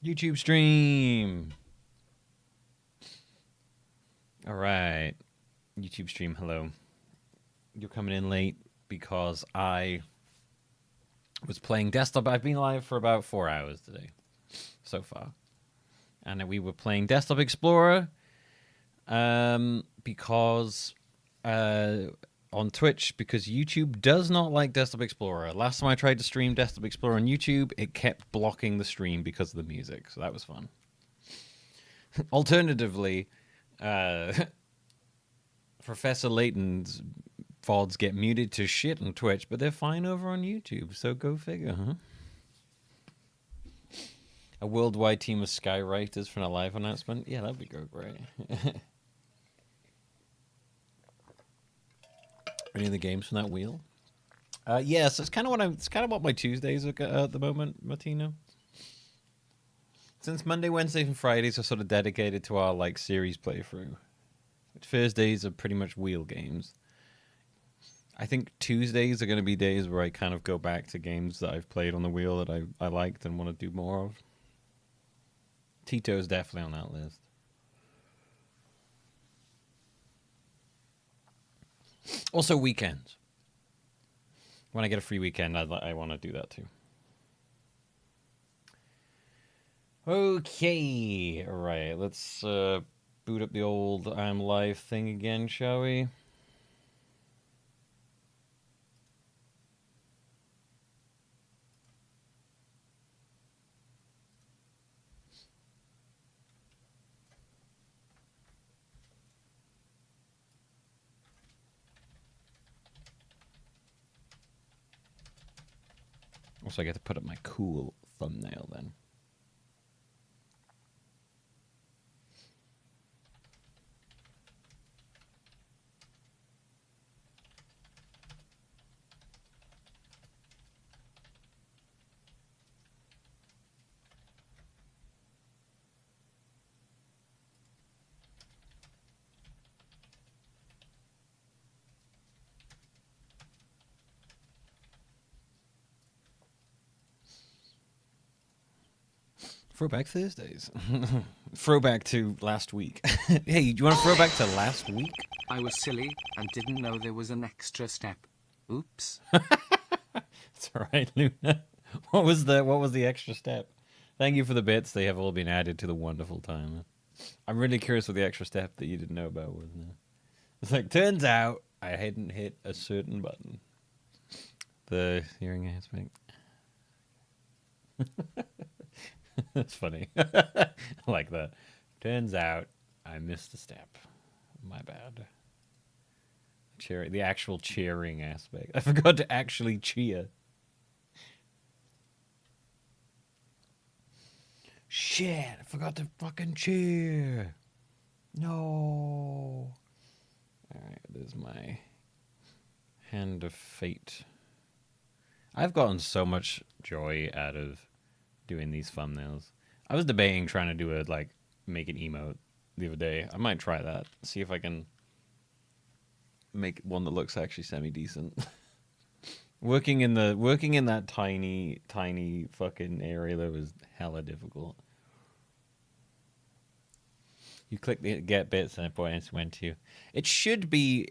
YouTube stream. All right. YouTube stream, hello. You're coming in late because I was playing desktop. I've been live for about 4 hours today so far. And we were playing Desktop Explorer because on Twitch, because YouTube does not like Desktop Explorer. Last time I tried to stream Desktop Explorer on YouTube, it kept blocking the stream because of the music. So that was fun. Alternatively, Professor Layton's VODs get muted to shit on Twitch, but they're fine over on YouTube. So go figure, huh? A worldwide team of skywriters for a live announcement? Yeah, that'd be great. Any of the games from that wheel? Yes, it's kind of what my Tuesdays are at the moment, Martino. Since Monday, Wednesdays, and Fridays are sort of dedicated to our like series playthrough. Thursdays are pretty much wheel games. I think Tuesdays are going to be days where I kind of go back to games that I've played on the wheel that I liked and want to do more of. Tito's definitely on that list. Also weekends. When I get a free weekend, I want to do that too. Okay, all right. Let's boot up the old I'm live thing again, shall we? Also, I get to put up my cool thumbnail then. Throwback Thursdays. Throwback to last week. Hey, do you want to throw back to last week? I was silly and didn't know there was an extra step. Oops. It's all right, Luna. What was the extra step? Thank you for the bits. They have all been added to the wonderful timer. I'm really curious what the extra step that you didn't know about was now. It's like, turns out I hadn't hit a certain button. The hearing aspect. That's funny. I like that. Turns out I missed a step. My bad. The actual cheering aspect. I forgot to actually cheer. Shit, I forgot to fucking cheer. No. Alright, there's my hand of fate. I've gotten so much joy out of doing these thumbnails. I was debating trying to do make an emote the other day. I might try that. See if I can make one that looks actually semi-decent. Working in that tiny fucking area that was hella difficult. You click the get bits and it points went to you. It should do,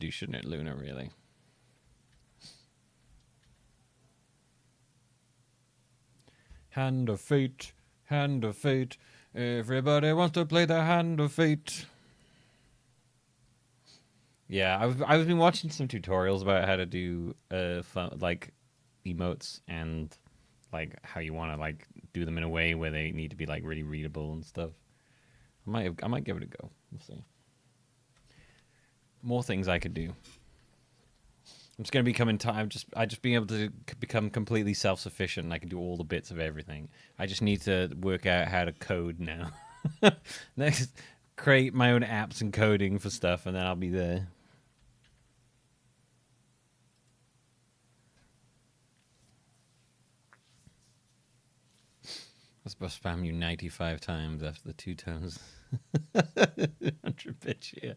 shouldn't it, Luna, really? Hand of fate, hand of fate. Everybody wants to play the hand of fate. Yeah, I've been watching some tutorials about how to do emotes and like how you want to like do them in a way where they need to be like really readable and stuff. I might give it a go. We'll see. More things I could do. I'm just gonna become in time. I just being able to become completely self-sufficient, and I can do all the bits of everything. I just need to work out how to code now. Next, create my own apps and coding for stuff, and then I'll be there. I was supposed to spam you 95 times after the 2 tones. 100 bits, yeah.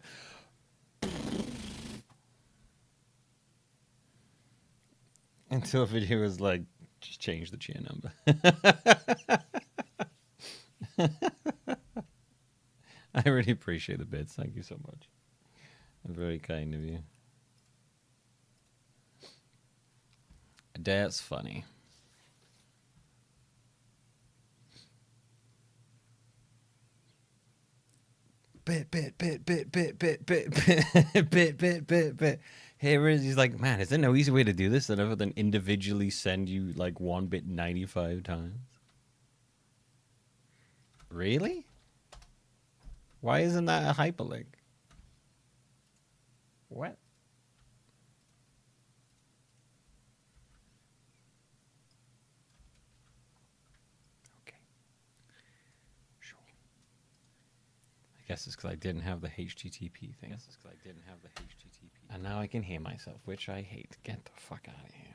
Until a video was like, just change the cheer number. I really appreciate the bits. Thank you so much. Very kind of you. That's funny. Bit. Here is, he's like, man, is there no easy way to do this other than individually send you like 1 bit 95 times? Really? Why isn't that a hyperlink? What? Okay. Sure. I guess it's because I didn't have the HTTP thing. And now I can hear myself, which I hate. Get the fuck out of here.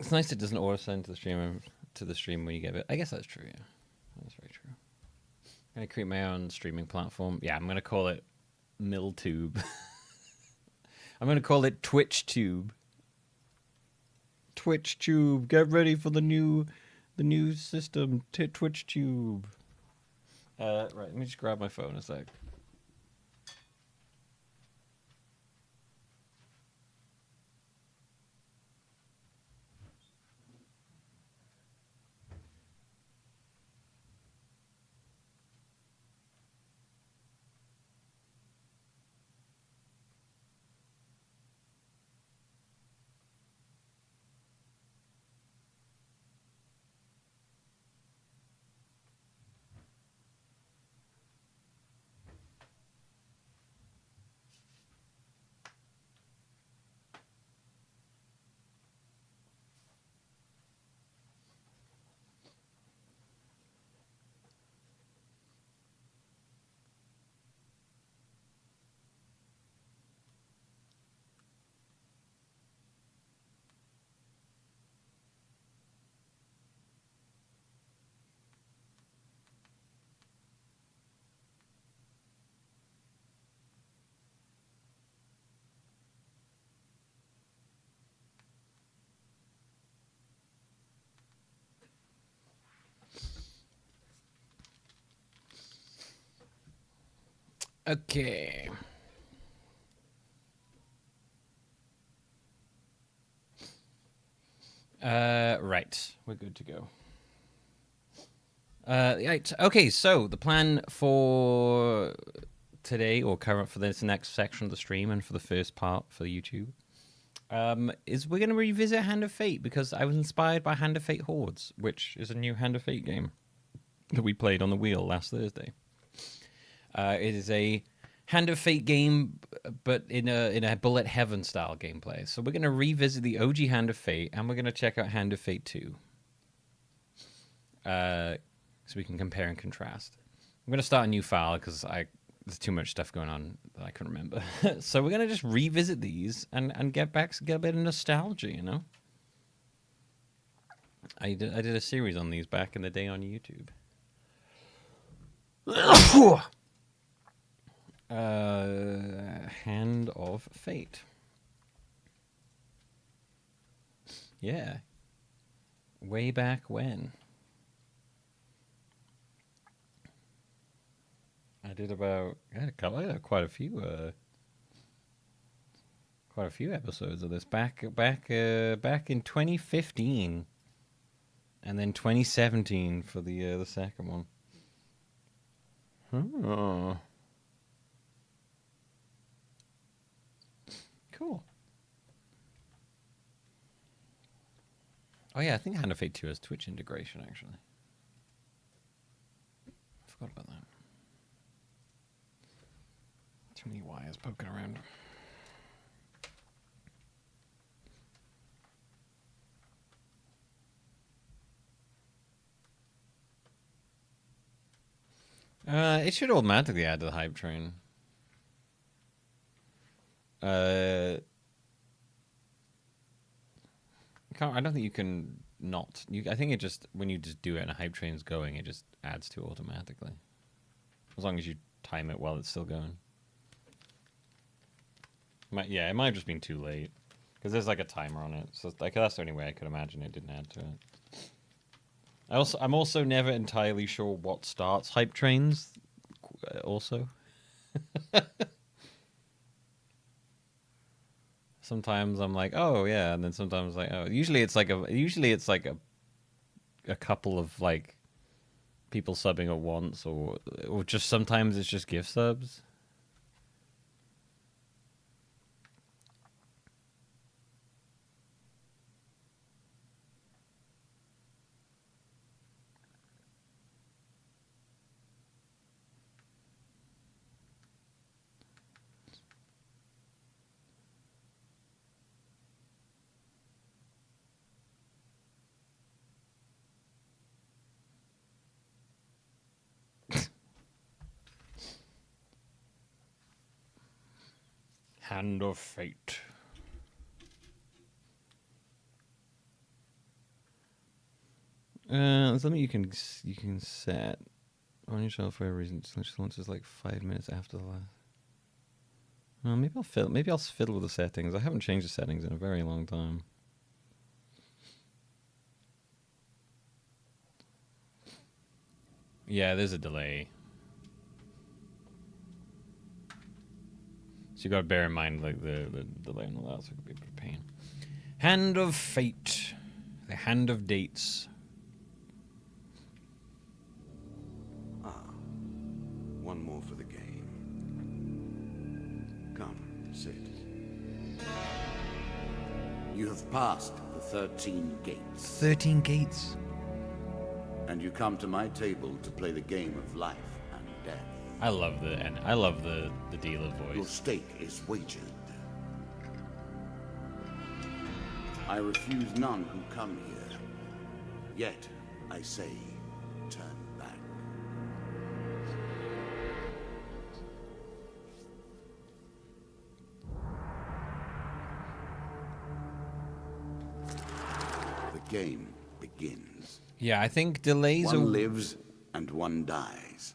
It's nice it doesn't auto send to the stream when you get it. I guess that's true, yeah. That's very true. I'm gonna create my own streaming platform. Yeah, I'm gonna call it MillTube. I'm gonna call it TwitchTube. TwitchTube, get ready for the new system, TwitchTube. Right, let me just grab my phone a sec. Okay. Right. We're good to go. Right. Okay, so the plan for today, or current for this next section of the stream and for the first part for YouTube, is we're going to revisit Hand of Fate because I was inspired by Hand of Fate Hordes, which is a new Hand of Fate game that we played on the wheel last Thursday. It is a Hand of Fate game, but in a Bullet Heaven style gameplay. So we're going to revisit the OG Hand of Fate, and we're going to check out Hand of Fate 2. So we can compare and contrast. I'm going to start a new file because there's too much stuff going on that I couldn't remember. So we're going to just revisit these and get a bit of nostalgia, you know? I did a series on these back in the day on YouTube. Hand of Fate. Yeah. Way back when. I had quite a few episodes of this back in 2015, and then 2017 for the second one. Oh, cool. Oh yeah, I think Hand of Fate 2 has Twitch integration actually. I forgot about that. Too many wires poking around. It should automatically add to the hype train. I don't think you can not. I think it just, when you just do it and a hype train's going, it just adds to it automatically. As long as you time it while it's still going. Yeah, it might have just been too late. Because there's like a timer on it. So like that's the only way I could imagine it didn't add to it. I'm also never entirely sure what starts hype trains. Also, sometimes I'm like, oh yeah, and then sometimes like, oh. Usually it's like a couple of like people subbing at once, or just sometimes it's just gift subs. Hand of Fate. Something you can set on your shelf for a reason. Just launches like 5 minutes after the last. Well, maybe I'll fiddle with the settings. I haven't changed the settings in a very long time. Yeah, there's a delay. So you gotta bear in mind like the delay and all that, so it could be a bit of pain. Hand of Fate. The Hand of Dates. One more for the game. Come, sit. You have passed the 13 gates. 13 gates. And you come to my table to play the game of life and death. I love the dealer voice. Your stake is wagered. I refuse none who come here. Yet, I say, turn back. The game begins. Yeah, I think delays One lives and one dies.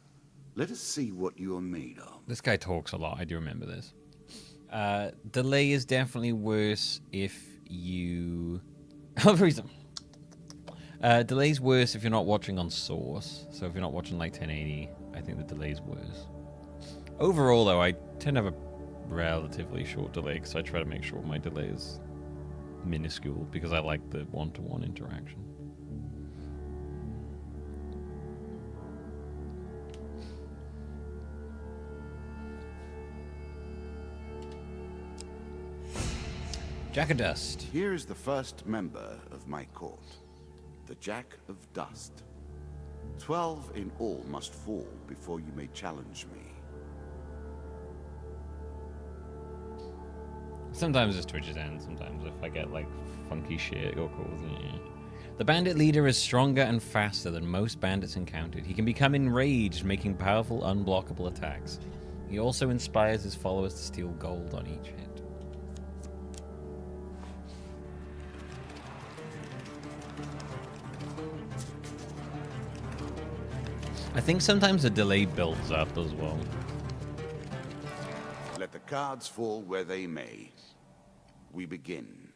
Let us see what you are made of. This guy talks a lot. I do remember this. Delay is definitely worse if you... reason. Delay's worse if you're not watching on source. So if you're not watching like 1080, I think the delay's worse. Overall, though, I tend to have a relatively short delay because I try to make sure my delay is minuscule because I like the one-to-one interaction. Jack of Dust. Here is the first member of my court, the Jack of Dust. 12 in all must fall before you may challenge me. Sometimes it's Twitch's end, sometimes if I get like funky shit or calls. Yeah. The bandit leader is stronger and faster than most bandits encountered. He can become enraged, making powerful, unblockable attacks. He also inspires his followers to steal gold on each hit. I think sometimes the delay builds up as well. Let the cards fall where they may. We begin.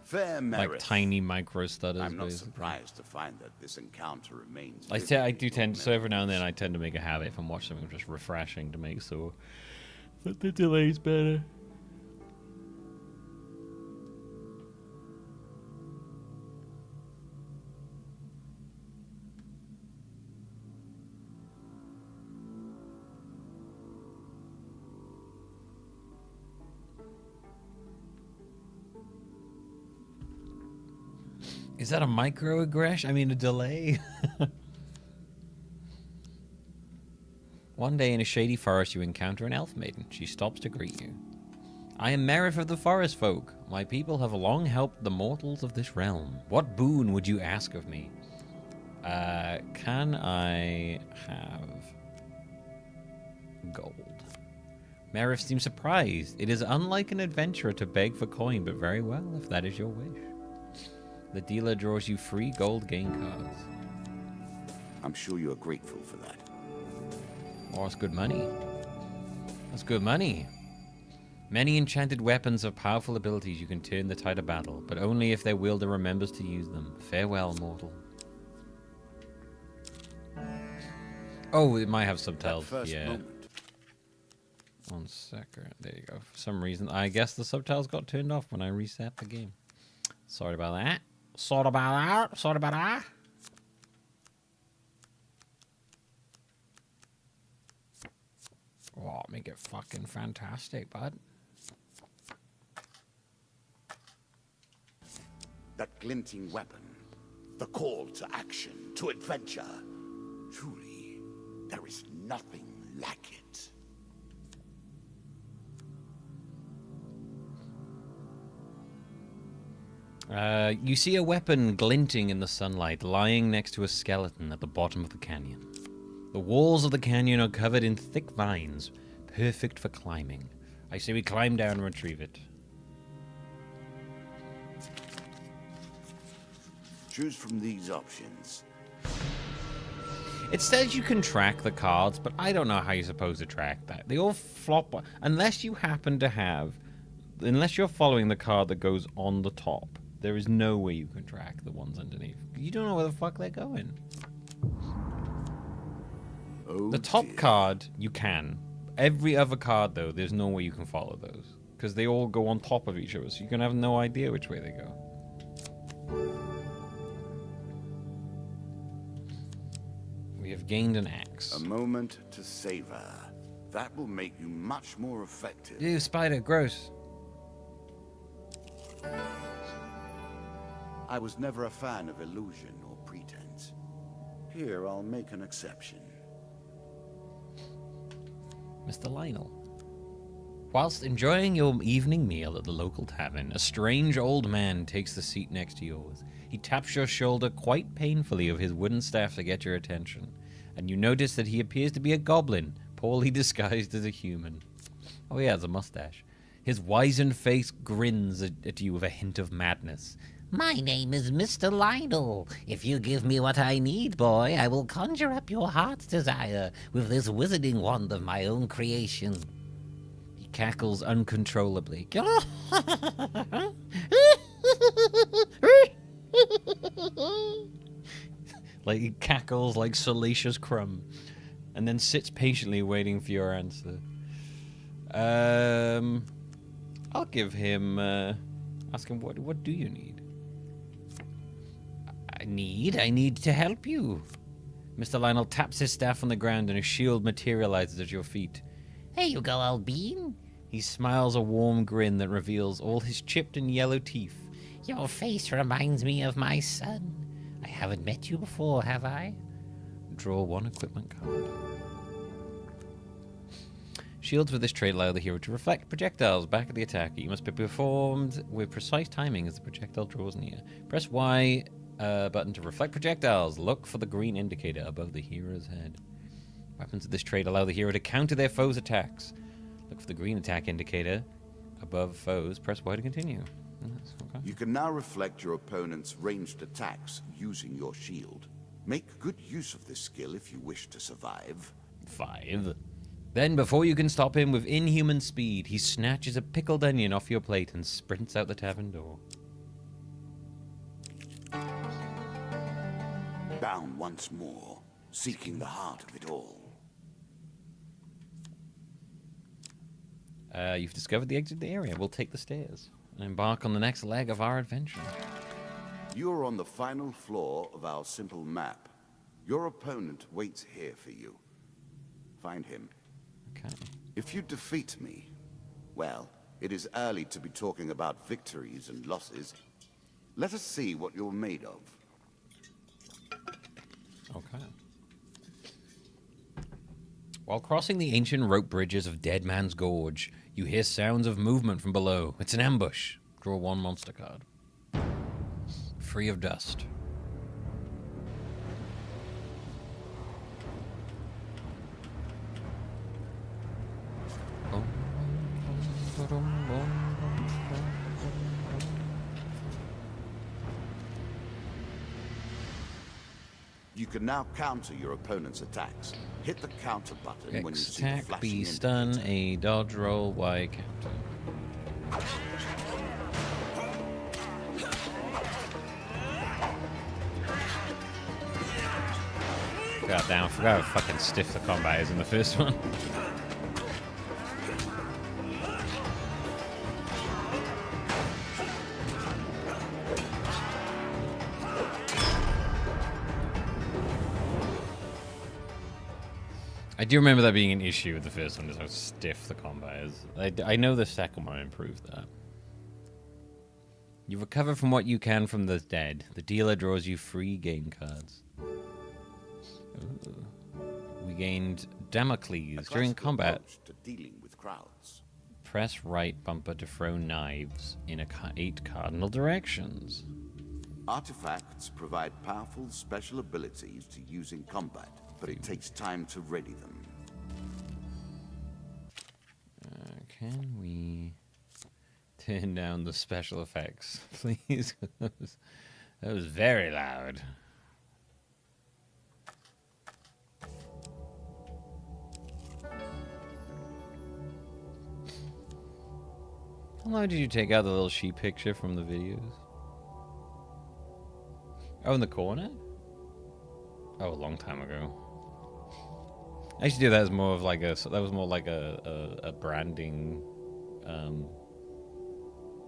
Fair Merith. Like tiny micro stutters. I'm not basically. surprised to find that this encounter remains. I do tend, so every now and then I tend to make a habit if I'm watching something just refreshing to make so that the delay's better. Is that a microaggression? I mean, a delay? One day in a shady forest, you encounter an elf maiden. She stops to greet you. I am Merith of the Forest Folk. My people have long helped the mortals of this realm. What boon would you ask of me? Can I have gold? Merith seems surprised. It is unlike an adventurer to beg for coin, but very well, if that is your wish. The dealer draws you free gold game cards. I'm sure you are grateful for that. Oh, that's good money. That's good money. Many enchanted weapons have powerful abilities you can turn the tide of battle, but only if their wielder remembers to use them. Farewell, mortal. Oh, it might have subtitles. Yeah. Moment. 1 second. There you go. For some reason, I guess the subtitles got turned off when I reset the game. Sorry about that. Sorry about that. Sorry about that. Oh, make it fucking fantastic, bud. That glinting weapon. The call to action, to adventure. Truly, there is nothing like it. You see a weapon glinting in the sunlight, lying next to a skeleton at the bottom of the canyon. The walls of the canyon are covered in thick vines, perfect for climbing. I say we climb down and retrieve it. Choose from these options. It says you can track the cards, but I don't know how you're supposed to track that. They all flop, unless you happen to have, unless you're following the card that goes on the top. There is no way you can track the ones underneath. You don't know where the fuck they're going. Oh, The top dear. card, you can. Every other card, though, there's no way you can follow those. Because they all go on top of each other, so you can have no idea which way they go. We have gained an axe. A moment to savor. That will make you much more effective. Ew, spider, gross. I was never a fan of illusion or pretense. Here, I'll make an exception. Mr. Lionel. Whilst enjoying your evening meal at the local tavern, a strange old man takes the seat next to yours. He taps your shoulder quite painfully with his wooden staff to get your attention, and you notice that he appears to be a goblin, poorly disguised as a human. Oh, he has a mustache. His wizened face grins at you with a hint of madness. My name is Mr. Lionel. If you give me what I need, boy, I will conjure up your heart's desire with this wizarding wand of my own creation. He cackles uncontrollably. Like he cackles like Salacious Crumb, and then sits patiently waiting for your answer. I'll give him. Ask him what do you need? I need to help you. Mr. Lionel taps his staff on the ground, and a shield materializes at your feet. There you go, old bean. He smiles a warm grin that reveals all his chipped and yellow teeth. Your face reminds me of my son. I haven't met you before, have I? Draw one equipment card. Shields with this trait allow the hero to reflect projectiles back at the attacker. You must be performed with precise timing as the projectile draws near. Press Y button to reflect projectiles. Look for the green indicator above the hero's head. Weapons of this trait allow the hero to counter their foes' attacks. Look for the green attack indicator above foes. Press Y to continue. Okay. You can now reflect your opponent's ranged attacks using your shield. Make good use of this skill if you wish to survive. 5. Then, before you can stop him with inhuman speed, he snatches a pickled onion off your plate and sprints out the tavern door. Bound once more, seeking the heart of it all. You've discovered the exit of the area. We'll take the stairs and embark on the next leg of our adventure. You are on the final floor of our simple map. Your opponent waits here for you. Find him. Okay. If you defeat me, well, it is early to be talking about victories and losses. Let us see what you're made of. Okay. While crossing the ancient rope bridges of Dead Man's Gorge, you hear sounds of movement from below. It's an ambush. Draw one monster card. Free of dust. You can now counter your opponent's attacks. Hit the counter button when you X see the attack, flashing B stun, indicator. A dodge roll, Y counter. God damn, I forgot how fucking stiff the combat is in the first one. I do remember that being an issue with the first one, is how stiff the combat is. I know the second one improved that. You recover from what you can from the dead. The dealer draws you free game cards. Ooh. We gained Damocles during Classical combat. approach to dealing with crowds. Press right bumper to throw knives in 8 cardinal directions. Artifacts provide powerful special abilities to use in combat, but it takes time to ready them. Can we turn down the special effects, please? That was very loud. How long did you take out the little sheep picture from the videos? Oh, in the corner? Oh, a long time ago. I used to do that as more of like a. That was more like a branding.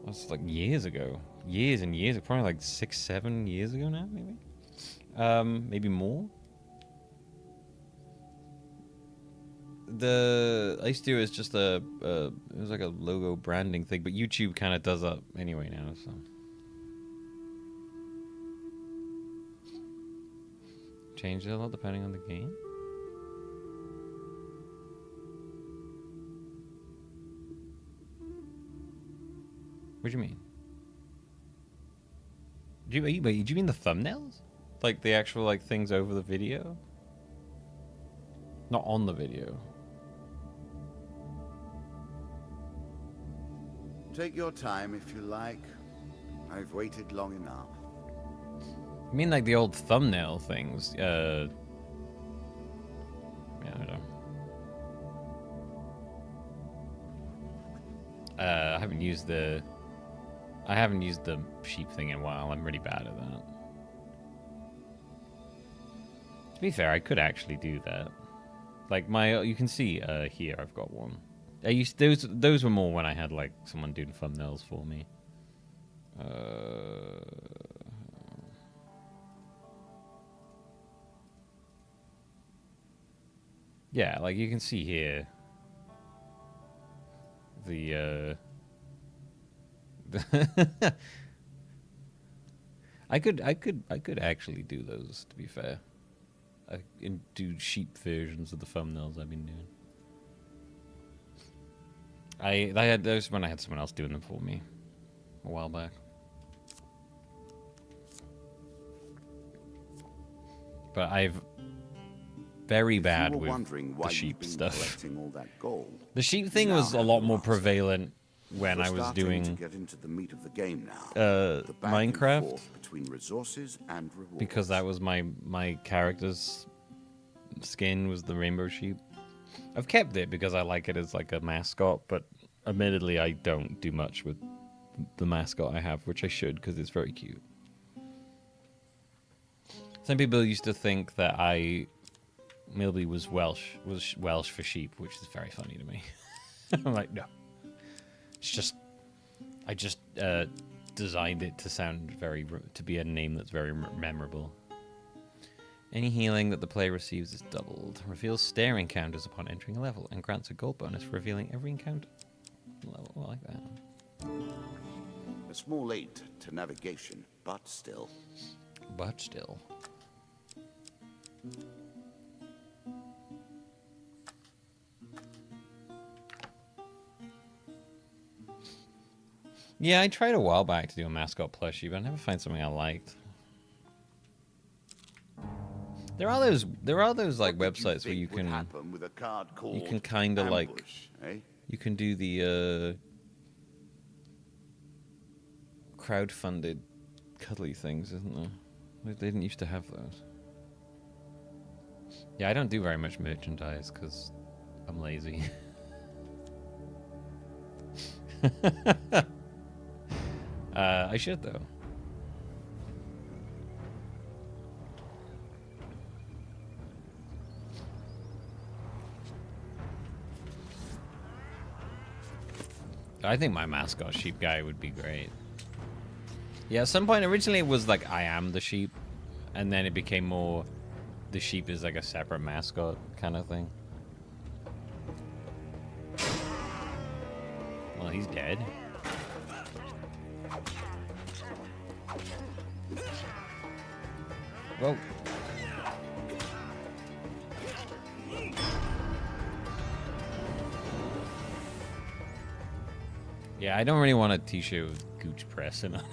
That's like years ago, years and years. Probably like 6, 7 years ago now, maybe. Maybe more. I used to do it as just it was like a logo branding thing, but YouTube kind of does that anyway now. So. Change it a lot depending on the game. What do you mean? Do you mean the thumbnails? Like the actual like things over the video? Not on the video. Take your time if you like. I've waited long enough. I mean like the old thumbnail things. Yeah, I don't know. I haven't used the sheep thing in a while. I'm really bad at that. To be fair, I could actually do that. Like you can see here I've got one. Those were more when I had like someone doing thumbnails for me. Yeah, like you can see here the I could actually do those, to be fair. I can do sheep versions of the thumbnails I've been doing. I had those when I had someone else doing them for me a while back. But I've very bad with the sheep stuff. All that gold, The sheep thing was a lot more prevalent when I was doing to get into the meat of the game now. The back and Minecraft, forth between resources and rewards. because that was my character's skin was the rainbow sheep. I've kept it because I like it as like a mascot, but admittedly I don't do much with the mascot I have, which I should because it's very cute. Some people used to think that Milby was Welsh for sheep, which is very funny to me. I'm like, no. It's just, I just designed it to sound to be a name that's very memorable. Any healing that the player receives is doubled. Reveals stare encounters upon entering a level and grants a gold bonus for revealing every encounter level. I like that. A small aid to navigation, but still. But still. Yeah, I tried a while back to do a mascot plushie, but I never find something I liked. There are those like websites where you can kind of like you can do the crowdfunded cuddly things, isn't there? They didn't used to have those. Yeah, I don't do very much merchandise because I'm lazy. I should though. I think my mascot sheep guy would be great. Yeah, at some point originally it was like I am the sheep, and then it became more the sheep is like a separate mascot kind of thing. Well, he's dead. Whoa. Yeah, I don't really want a t-shirt with Gooch pressing on it.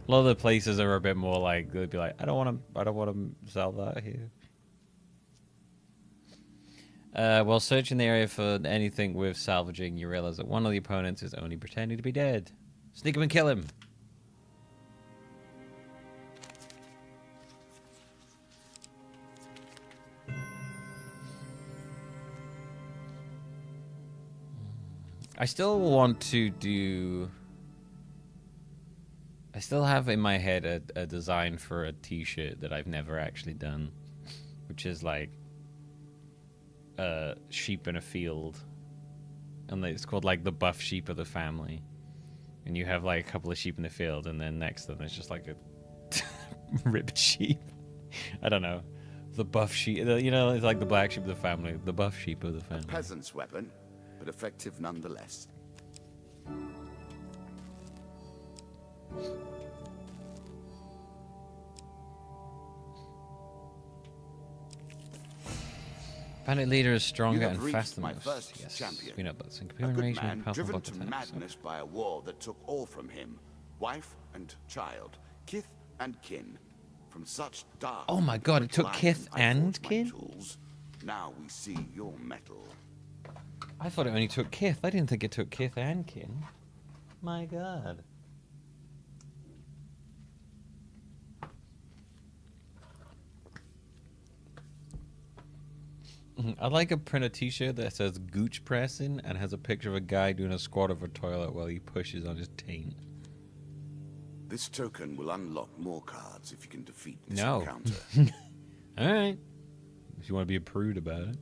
A lot of the places are a bit more like they'd be like, I don't want to sell that here. While searching the area for anything worth salvaging, you realize that one of the opponents is only pretending to be dead. Sneak him and kill him. I still want to do... I still have in my head a design for a t-shirt that I've never actually done, which is like a sheep in a field, and it's called like the buff sheep of the family, and you have like a couple of sheep in the field, and then next to them it's just like a ripped sheep. I don't know, the buff sheep, you know, it's like the black sheep of the family, the buff sheep of the family. Peasant's weapon, but effective nonetheless. Bandit leader is stronger and reached faster my than first yes. champion. We know, but in A computer good range man and powerful driven block to attacks. madness by a war that took all from him, wife and child, kith and kin. From such dark... Oh my god, it took life, kith I and forged my kin? tools. Now we see your metal. I thought it only took kith. I didn't think it took kith and kin. My god. I'd like to print a t-shirt that says Gooch pressing and has a picture of a guy doing a squat over a toilet while he pushes on his taint. This token will unlock more cards if you can defeat this No. encounter. Alright. If you want to be a prude about it.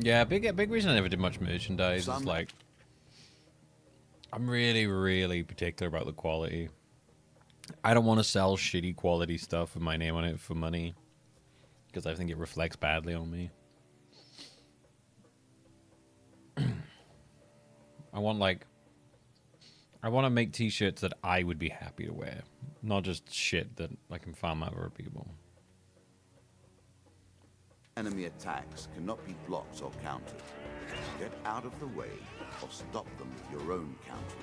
Yeah, big reason I never did much merchandise is like I'm really particular about the quality. I don't want to sell shitty quality stuff with my name on it for money because I think it reflects badly on me. I want to make t-shirts that I would be happy to wear, not just shit that I can farm out over people. Enemy attacks cannot be blocked or countered. Get out of the way or stop them with your own counterattack.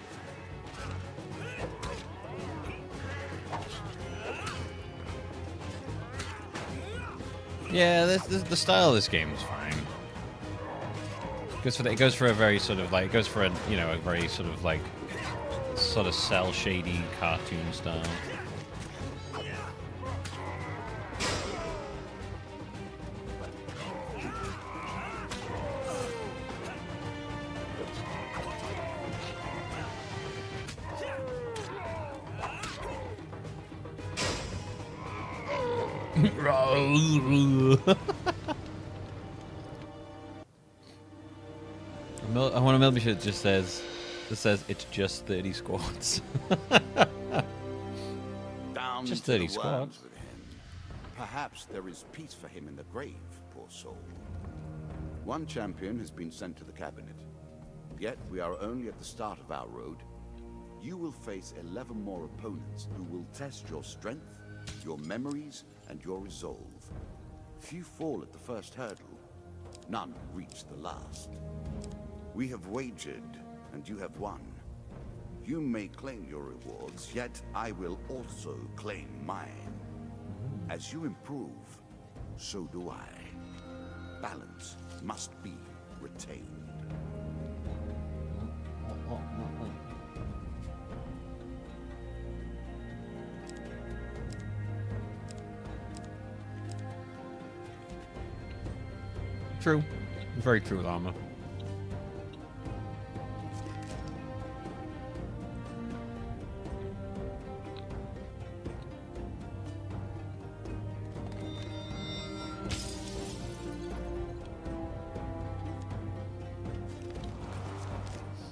Yeah, the style of this game is fine. It goes for a very sort of like, it goes for a, you know, a very sort of like, sort of cell shady cartoon style. I want a Milby shirt that says it's just 30 squads. Down Just to the 30 worms squads. with him. Perhaps there is peace for him in the grave, poor soul. One champion has been sent to the cabinet. Yet we are only at the start of our road. You will face 11 more opponents who will test your strength, your memories, and your resolve. Few fall at the first hurdle. None reach the last. We have wagered, and you have won. You may claim your rewards, yet I will also claim mine. As you improve, so do I. Balance must be retained. True. Very true, Llama.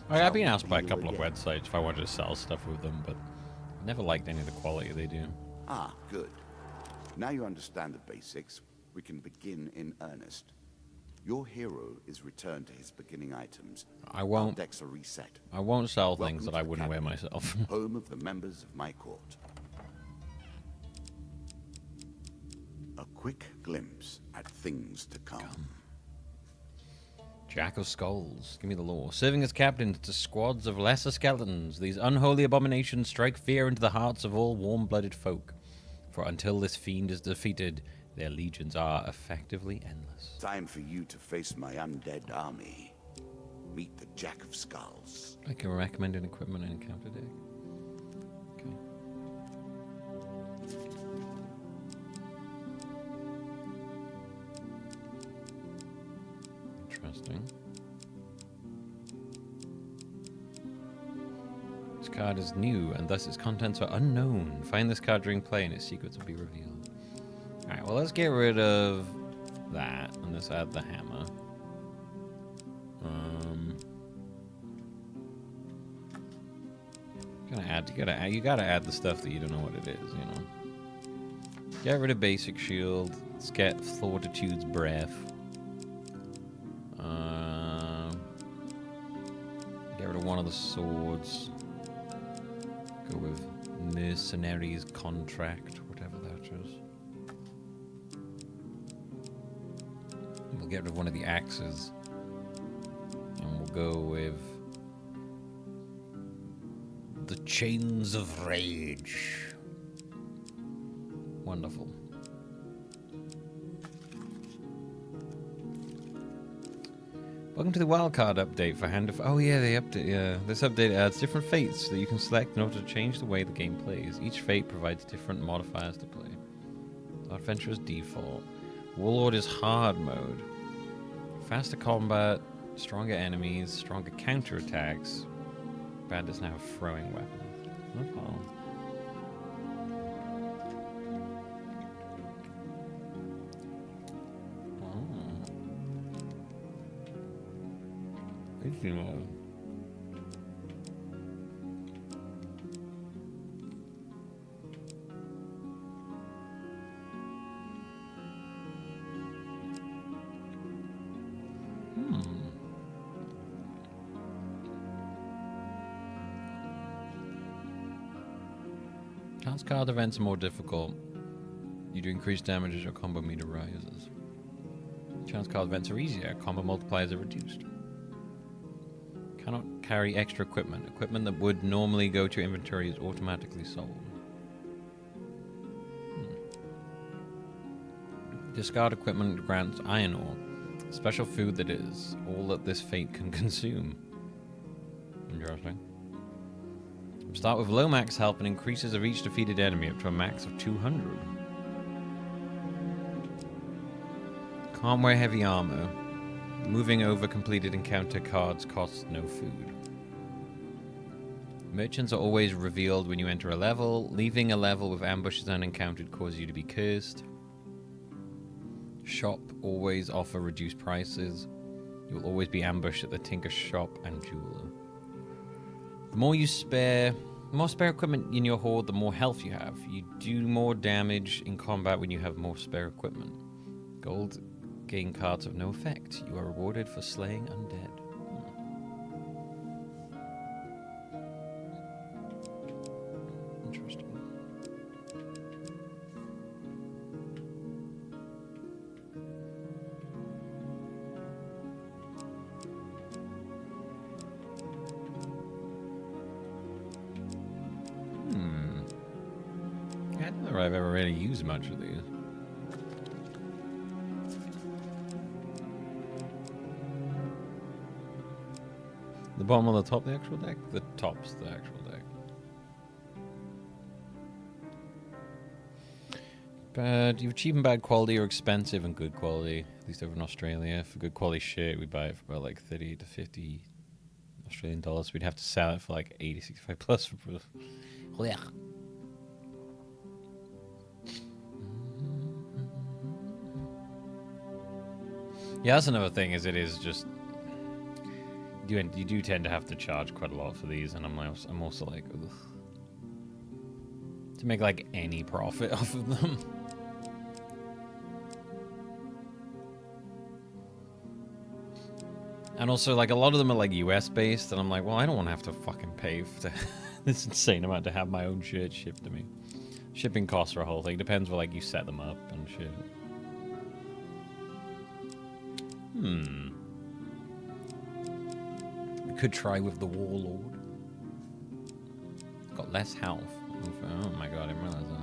I've been asked by a couple of websites if I wanted to sell stuff with them, but I never liked any of the quality they do. Ah, good. Now you understand the basics, we can begin in earnest. Your hero is returned to his beginning items. I won't. Our decks are reset. I won't sell Welcome things that to I the wouldn't wear cabinet, myself. home of the members of my court. A quick glimpse at things to come. Jack of Skulls. Give me the lore. Serving as captains to squads of lesser skeletons, these unholy abominations strike fear into the hearts of all warm-blooded folk. For until this fiend is defeated, their legions are effectively endless. Time for you to face my undead army. Meet the Jack of Skulls. I can recommend an equipment and encounter deck. Okay. Interesting. This card is new, and thus its contents are unknown. Find this card during play, and its secrets will be revealed. Alright, well, let's get rid of that, and let's add the hammer. You gotta add the stuff that you don't know what it is, you know. Get rid of basic shield. Let's get Fortitude's Breath. Get rid of one of the swords. Go with Mercenary's Contract, whatever that is. And we'll get rid of one of the axes. And we'll go with the Chains of Rage. Wonderful. Welcome to the wildcard update for Hand of... Oh yeah, they update. Yeah, this update adds different fates that you can select in order to change the way the game plays. Each fate provides different modifiers to play. Adventurer's default. Warlord is hard mode. Faster combat, stronger enemies, stronger counterattacks. Bandits now have throwing weapons. Oh. Easy mode. Chance card events are more difficult. You do increased damage as your combo meter rises. Chance card events are easier. Combo multipliers are reduced. Cannot carry extra equipment. Equipment that would normally go to your inventory is automatically sold. Discard equipment grants iron ore. Special food that is. All that this fate can consume. Interesting. Start with low max health and increases of each defeated enemy up to a max of 200. Can't wear heavy armor. Moving over completed encounter cards costs no food. Merchants are always revealed when you enter a level. Leaving a level with ambushes unencountered causes you to be cursed. Shop always offer reduced prices. You will always be ambushed at the tinker shop and jeweler. The more spare equipment in your horde, the more health you have. You do more damage in combat when you have more spare equipment. Gold gain cards have no effect. You are rewarded for slaying undead. Interesting. I don't know if I've ever really used much of these. The bottom or the top, the actual deck? The top's the actual deck. But you've cheap and bad quality or expensive and good quality. At least over in Australia. For good quality shit, we buy it for about like 30 to 50 Australian dollars. We'd have to sell it for like 80, 65 plus for proof. Yeah. Yeah, that's another thing. Is it is just you do tend to have to charge quite a lot for these, and I'm also like, ugh. To make like any profit off of them. And also, like, a lot of them are like US based, and I'm like, well, I don't want to have to fucking pay for this insane amount to have my own shit shipped to me. Shipping costs are a whole thing. Depends where like you set them up and shit. We could try with the Warlord. Got less health. Oh my god, I didn't realize that.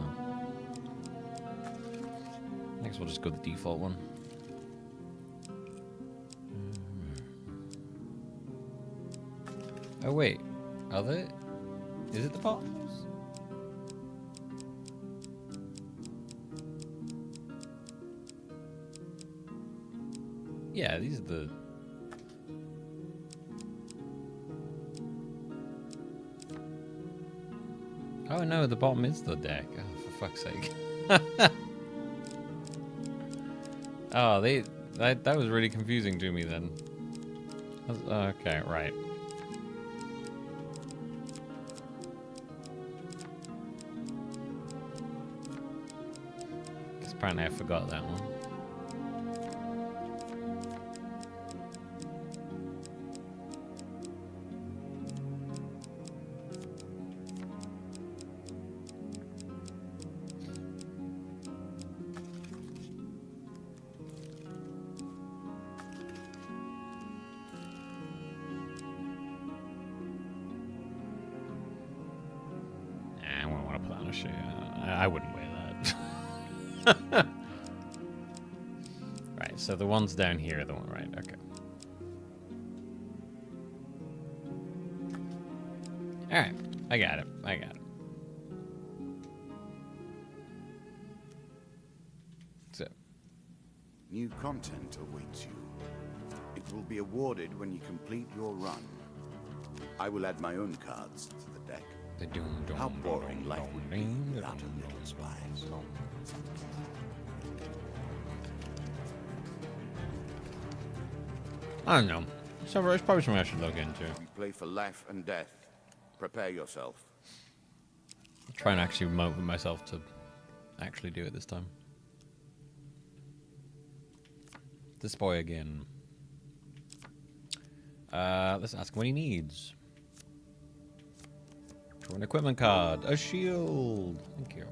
I guess we'll just go the default one. Oh wait, are they? Is it the bottoms? Yeah, these are the... Oh no, the bottom is the deck. Oh, for fuck's sake. Oh, that was really confusing to me then. Okay, right. Apparently I forgot that one. I wouldn't want to put on a shoe. I wouldn't wear that. Right, so the ones down here are the one, right? Okay. Alright, I got it. So. New content awaits you. It will be awarded when you complete your run. I will add my own cards to the deck. How boring life would be without a little spice. I don't know. So it's probably something I should look into. We play for life and death. Prepare yourself. I'll try and actually motivate myself to actually do it this time. This boy again. Let's ask him what he needs. Draw an equipment card. A shield. Thank you.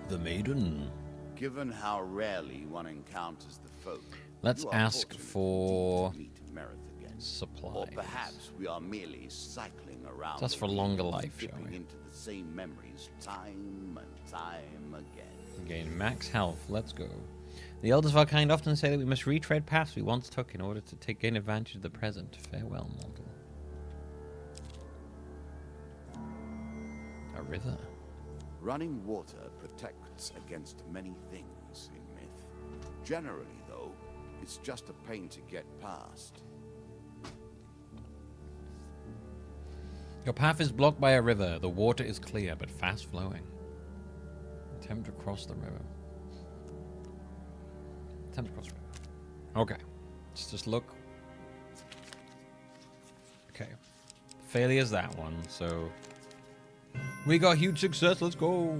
The maiden. Given how rarely one encounters the folk, Let's you are ask fortunate for to meet Merith again. supplies. Or perhaps we are merely cycling around. That's the for wheel, longer life, shall dipping we? into the same memories time and time again. Gain max health. Let's go. The elders of our kind often say that we must retread paths we once took in order to gain advantage of the present. Farewell, mortal. A river. Running water protects against many things in myth. Generally, though, it's just a pain to get past. Your path is blocked by a river. The water is clear but fast flowing. Attempt to cross the river. Attempt to cross the river. Okay. Let's just look. Okay. Failure's that one, so... We got huge success, let's go!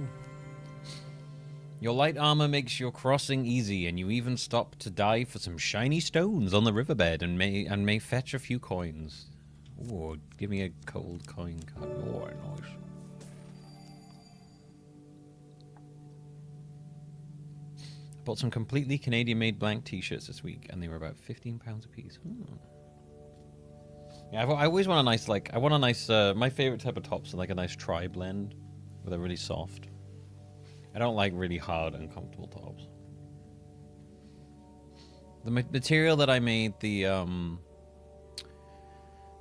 Your light armor makes your crossing easy, and you even stop to dive for some shiny stones on the riverbed and may fetch a few coins. Ooh, give me a cold coin card. Oh, nice. I bought some completely Canadian-made blank t-shirts this week, and they were about £15 a piece. Yeah, I always want a nice, like, I want a nice, my favorite type of tops are like a nice tri blend, where they're really soft. I don't like really hard, uncomfortable tops. The material that I made, the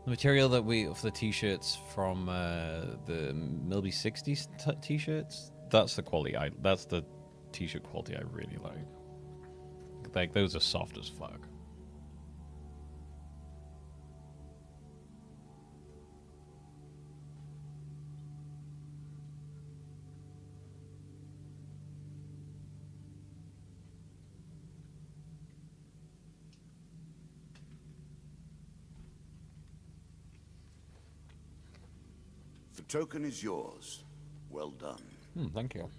material that for the t-shirts from the Milby 60s t-shirts, that's the quality, that's the t-shirt quality I really like. Like, those are soft as fuck. The token is yours. Well done. Thank you.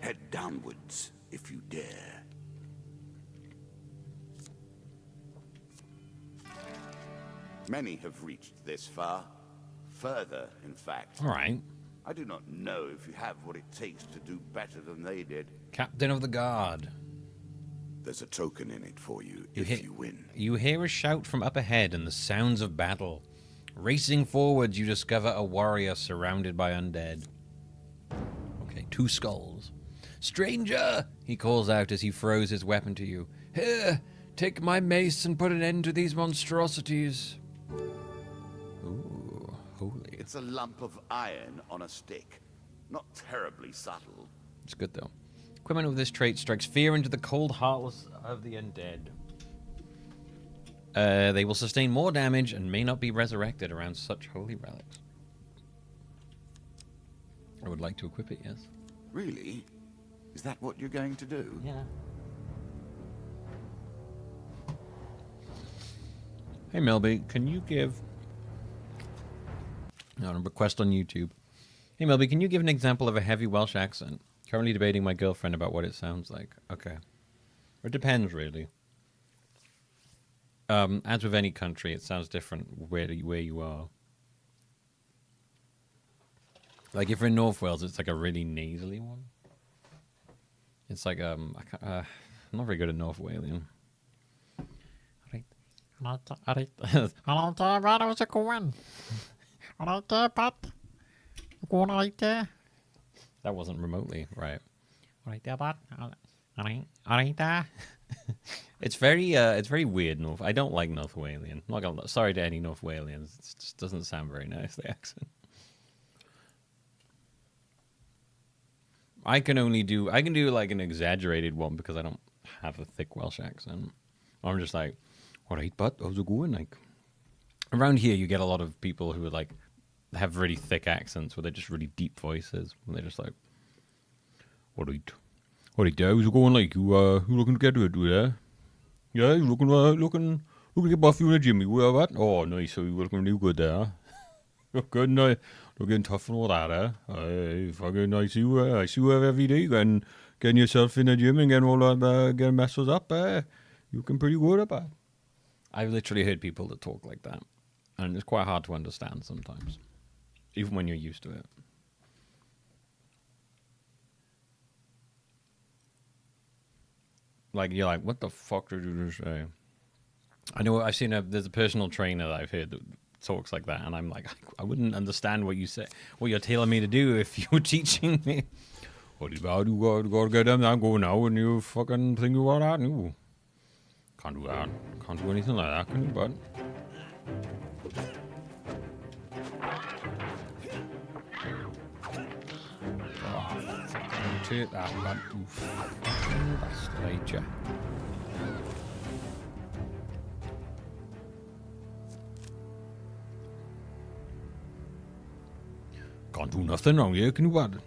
Head downwards, if you dare. Many have reached this far. Further, in fact. All right. I do not know if you have what it takes to do better than they did. Captain of the Guard. There's a token in it for you if you win. You hear a shout from up ahead and the sounds of battle. Racing forwards, you discover a warrior surrounded by undead. Okay, 2 skulls. Stranger, he calls out as he throws his weapon to you. Here, take my mace and put an end to these monstrosities. Ooh, holy. It's a lump of iron on a stick. Not terribly subtle. It's good, though. Equipment of this trait strikes fear into the cold heartless of the undead. They will sustain more damage and may not be resurrected around such holy relics. I would like to equip it, yes. Really? Is that what you're going to do? Yeah. Hey, Melby, can you give... No, a request on YouTube. Hey, Melby, can you give an example of a heavy Welsh accent? Currently debating my girlfriend about what it sounds like. Okay. It depends, really. As with any country, it sounds different where you are. Like, if you're in North Wales, it's like a really nasally one. It's like, I'm not very good at North Walian. That wasn't remotely right. It's very weird. I don't like North Walian. Sorry to any North Walians. It just doesn't sound very nice, the accent. I can do like an exaggerated one because I don't have a thick Welsh accent. I'm just like, all right, bud, how's it going? Like, around here, you get a lot of people who are like have really thick accents where they're just really deep voices. And they're just like, all right, how's it going? Like, you looking to get to it, yeah? Yeah, you looking to get buff you in the gym. You what? Oh, nice. So you looking real good there. Look good, no. Looking tough and all that, eh? Hey, fucking, I see you every day, getting yourself in the gym and getting all that, getting muscles up, eh? You looking pretty good at that. I've literally heard people that talk like that, and it's quite hard to understand sometimes, even when you're used to it. Like, you're like, what the fuck did you just say? I know I've seen there's a personal trainer that I've heard that talks like that, and I'm like, I wouldn't understand what you say, what you're telling me to do if you were teaching me. What about you gotta get them down, go now, and you fucking think about that? No. Can't do that. Can't do anything like that, can you, bud? Oh, fucking take that, bud. You fucking bastard, ain't ya? Can't do nothing wrong here, can you, bud?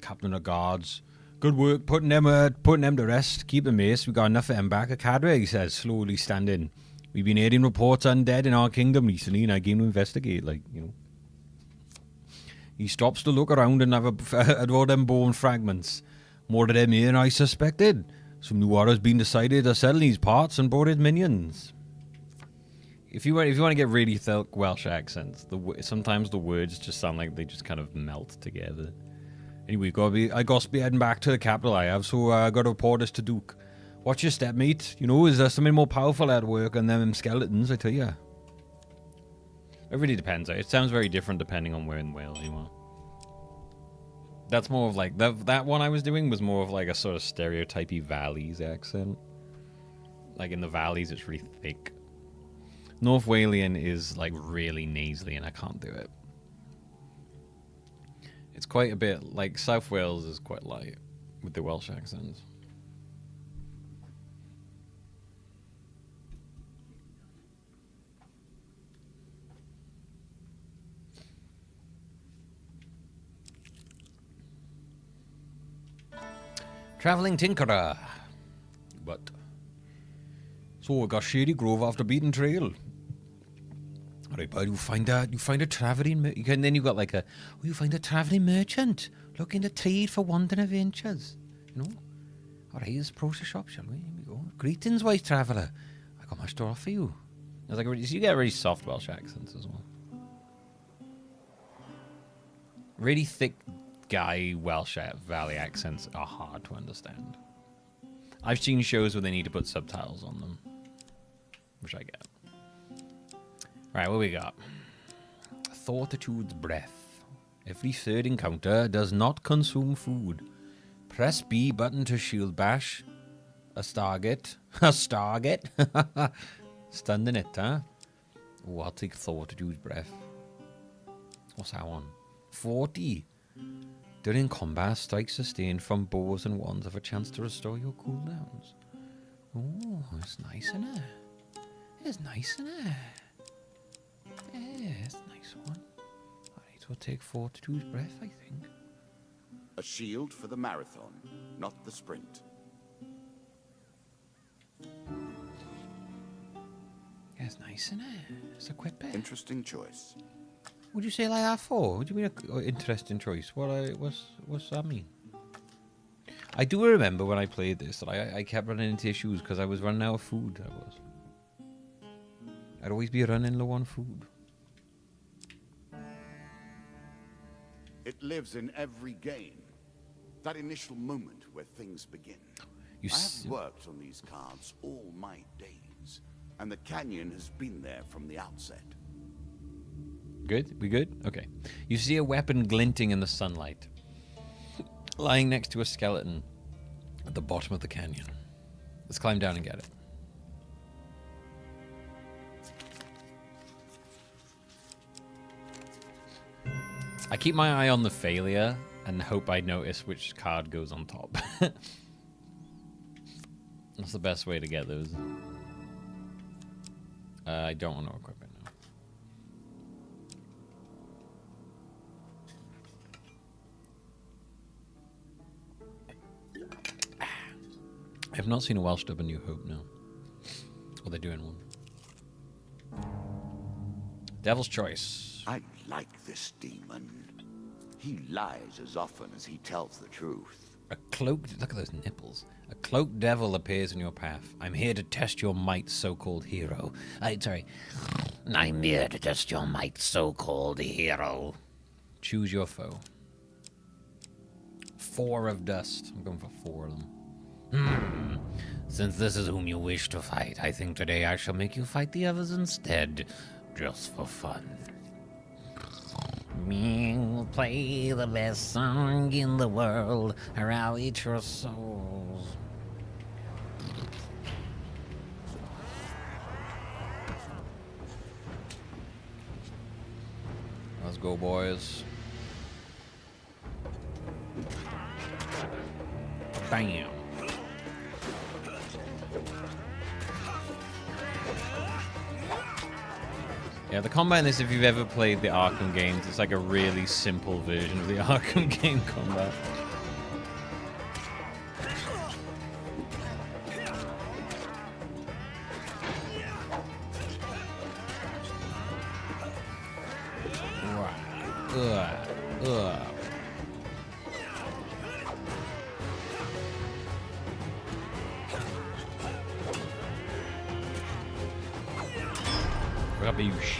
Captain of Guards. Good work putting them to rest. Keep them ace. We got enough of them back at Cadway, he says, slowly standing. We've been hearing reports undead in our kingdom recently, and I came to investigate, like, you know. He stops to look around and have at all them bone fragments. More of them here than I suspected. Some new order's been decided to settle these parts and board his minions. If you want to get really thick Welsh accents, sometimes the words just sound like they just kind of melt together. Anyway, I got to be heading back to the capital I have, so I got to report this to Duke. Watch your step, mate. You know, is there something more powerful at work than them skeletons, I tell you. It really depends. It sounds very different depending on where in Wales you are. That's more of like... That one I was doing was more of like a sort of stereotypy Valleys accent. Like in the Valleys, it's really thick. North Walian is like really nasally and I can't do it. It's quite a bit... Like South Wales is quite light with the Welsh accents. Travelling tinkerer. But so we got Shady Grove off the beaten trail. Alright, but you find a travelling and then you got like you find a travelling merchant looking to trade for wandering adventures. You know? Alright, let's approach the shop, shall we? Here we go. Greetings, wise traveller. I got much to offer you. It's like you get really soft Welsh accents as well. Really thick guy Welsh Valley accents are hard to understand. I've seen shows where they need to put subtitles on them, which I get. Right, what we got? Fortitude's breath. Every third encounter does not consume food. Press B button to shield bash. A Stargate. A Stargate? Stunned in it, huh? Oh, I'll take Fortitude's breath. What's that one? 40. During combat, strikes sustained from bows and wands have a chance to restore your cooldowns. Oh, it's nice, isn't it? It's nice, isn't it? Yeah, it's a nice one. Alright, we'll take Fortitude's breath, I think. A shield for the marathon, not the sprint. Yeah, it's nice, isn't it? It's a quick bit. Interesting choice. Would you say like that for? What do you mean an interesting choice? What's that mean? I do remember when I played this that I kept running into issues because I was running out of food. I'd always be running low on food. It lives in every game. That initial moment where things begin. I have worked on these cards all my days, and the canyon has been there from the outset. Good? We good? Okay. You see a weapon glinting in the sunlight, lying next to a skeleton at the bottom of the canyon. Let's climb down and get it. I keep my eye on the failure and hope I notice which card goes on top. That's the best way to get those. I don't want to equip it now. I have not seen a Welsh dub of New Hope now. Or they're doing one. Devil's Choice. I like this demon. He lies as often as he tells the truth. A cloaked... Look at those nipples. A cloaked devil appears in your path. I'm here to test your might, so-called hero. I'm here to test your might, so-called hero. Choose your foe. 4 of dust. I'm going for 4 of them. Since this is whom you wish to fight, I think today I shall make you fight the others instead, just for fun. Me will play the best song in the world, rally your souls. Let's go, boys. Bam. Yeah, the combat in this, if you've ever played the Arkham games, it's like a really simple version of the Arkham game combat. Rabouche.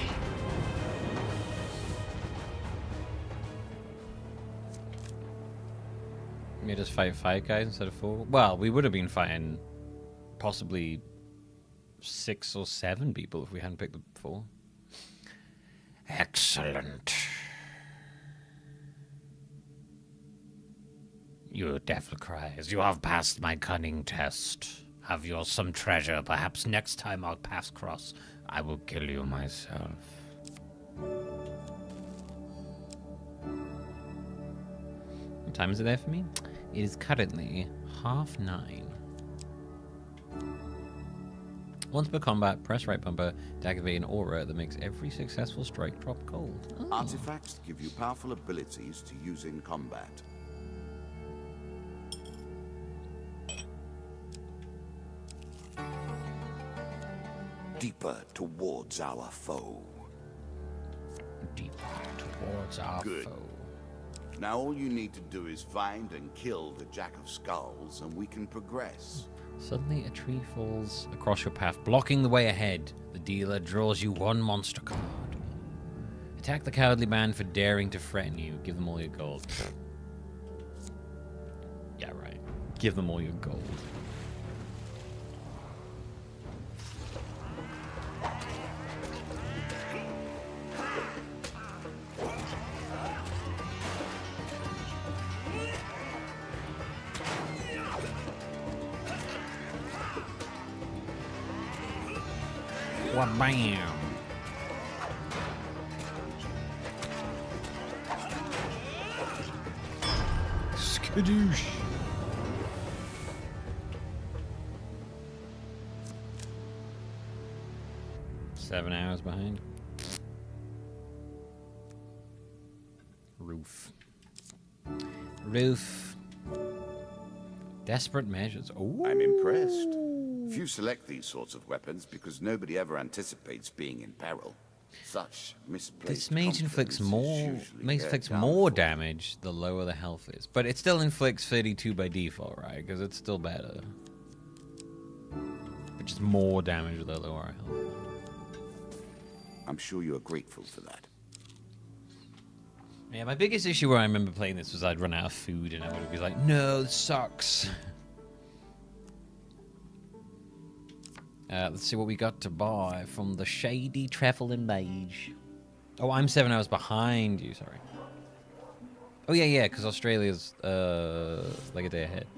Made us fight 5 guys instead of 4. Well, we would have been fighting possibly 6 or 7 people if we hadn't picked up 4. Excellent. You devil cries, you have passed my cunning test. Have you some treasure? Perhaps next time I'll pass cross, I will kill you myself. What time is it there for me? It is currently 9:30. Once per combat, press right bumper to activate an aura that makes every successful strike drop gold. Oh. Artifacts give you powerful abilities to use in combat. Deeper towards our foe. Deeper towards our Good. foe. Now all you need to do is find and kill the Jack of Skulls, and we can progress. Suddenly, a tree falls across your path, blocking the way ahead. The dealer draws you 1 monster card. Attack the cowardly man for daring to threaten you. Give them all your gold. Yeah, right. Give them all your gold. Bam! Skadoosh! Seven hours behind. Roof. Desperate measures. Oh, I'm impressed. Few select these sorts of weapons because nobody ever anticipates being in peril. Such misplaced this mage inflicts confidence is usually their more downfall. damage the lower the health is, but it still inflicts 32 by default, right? Because it's still better. Which is more damage the lower our health. I'm sure you are grateful for that. Yeah, my biggest issue where I remember playing this was I'd run out of food and I would be like, no, this sucks. Let's see what we got to buy from the Shady Traveling Mage. Oh, I'm 7 hours behind you, sorry. Oh, yeah, because Australia's like a day ahead.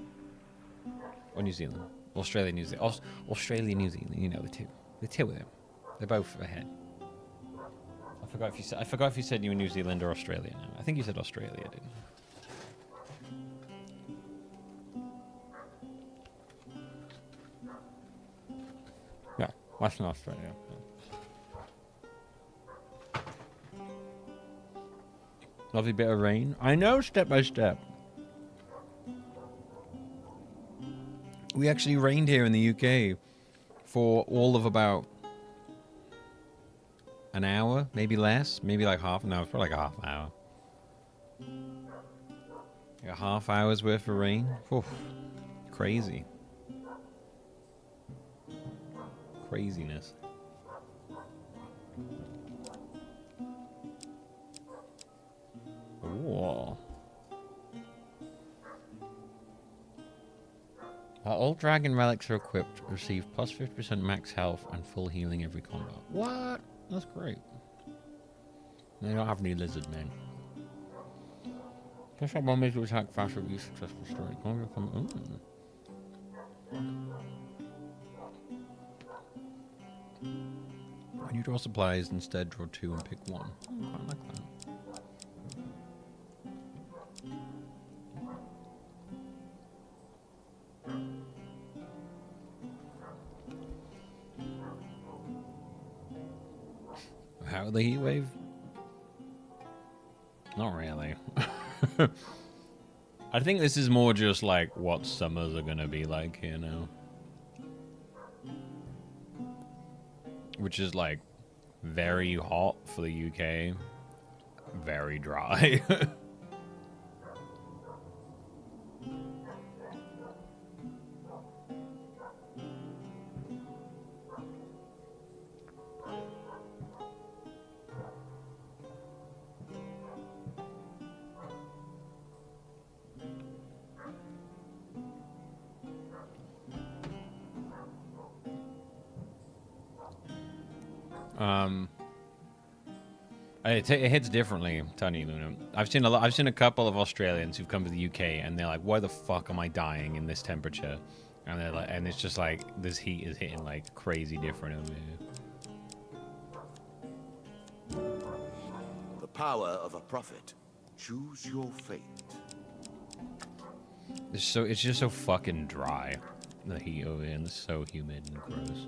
Or New Zealand. Australia, New Zealand. Australia, New Zealand, you know, the two. The two of them. They're both ahead. I forgot if you said you were New Zealand or Australia now. I think you said Australia, didn't you? Yeah, Western Australia. Lovely bit of rain. I know, step by step. We actually rained here in the UK for all of about an hour, maybe less, maybe like half an hour. It's probably like a half hour. Like a half hour's worth of rain. Oof. Crazy. Craziness. Whoa. While all dragon relics are equipped, receive plus 50% max health and full healing every combat. What? That's great. They don't have any lizard men. Plus, one makes you attack faster with each successful strike. When you draw supplies, instead draw 2 and pick 1. I quite like that. How the heat wave? Not really. I think this is more just like what summers are gonna be like here now. Which is like very hot for the UK, very dry. It hits differently, I'm telling you, Luna. I've seen a couple of Australians who've come to the UK and they're like, "Why the fuck am I dying in this temperature?" And they're like, and it's just like this heat is hitting like crazy different over here. The power of a prophet. Choose your fate. It's just so fucking dry. The heat over here, and it's so humid and gross.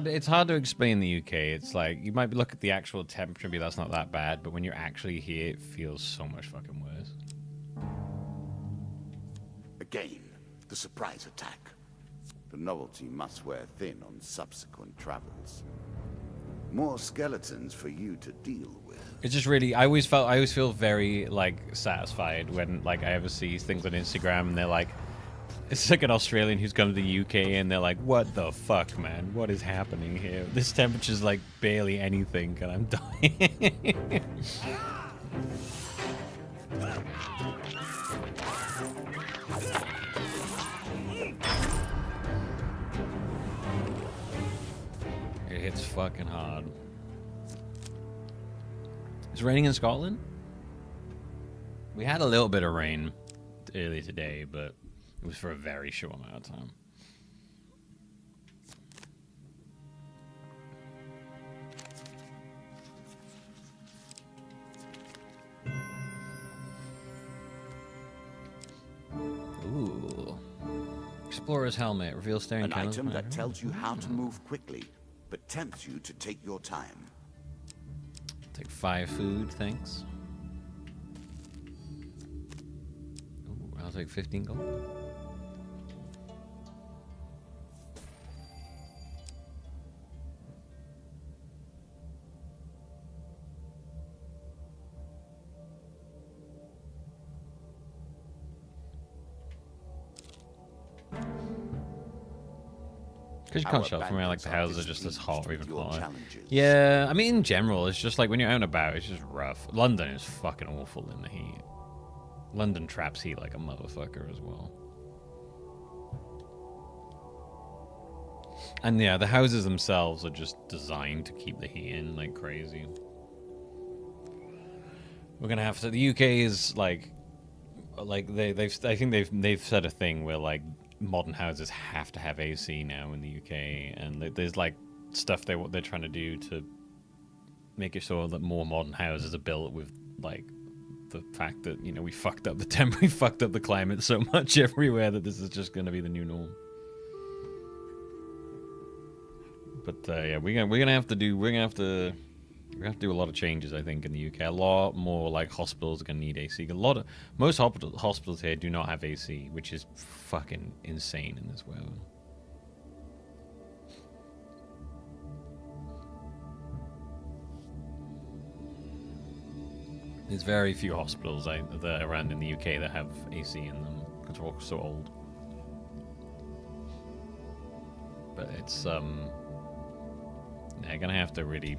It's hard to explain the UK. It's like you might look at the actual temperature and be that's not that bad, but when you're actually here, it feels so much fucking worse. Again, the surprise attack. The novelty must wear thin on subsequent travels. More skeletons for you to deal with. It's just really, I always feel very like satisfied when like I ever see things on Instagram and they're like, it's like an Australian who's come to the UK and they're like, what the fuck, man? What is happening here? This temperature's like barely anything and I'm dying. It hits fucking hard. It's raining in Scotland? We had a little bit of rain earlier today, but it was for a very short amount of time. Ooh. Explorer's helmet reveals staring An cannons. item that tells you how to move quickly, but tempts you to take your time. Take 5 food, thanks. Ooh, I'll take 15 gold. Because you can't Our shell from where like bandits the are houses are just as hot or even displeased with your hotter. challenges. Yeah, I mean in general, it's just like when you're out and about, it's just rough. London is fucking awful in the heat. London traps heat like a motherfucker as well. And yeah, the houses themselves are just designed to keep the heat in like crazy. We're gonna have to. The UK is like I think they've said a thing where like modern houses have to have AC now in the UK, and there's like stuff they're trying to do to make it so that more modern houses are built with like the fact that, you know, we fucked up the we fucked up the climate so much everywhere that this is just going to be the new norm. But yeah, we're gonna have to do a lot of changes, I think, in the UK. A lot more like hospitals are gonna need AC. Most hospitals here do not have AC, which is fucking insane in this weather. There's very few hospitals that around in the UK that have AC in them because they're all so old. But it's they're gonna have to really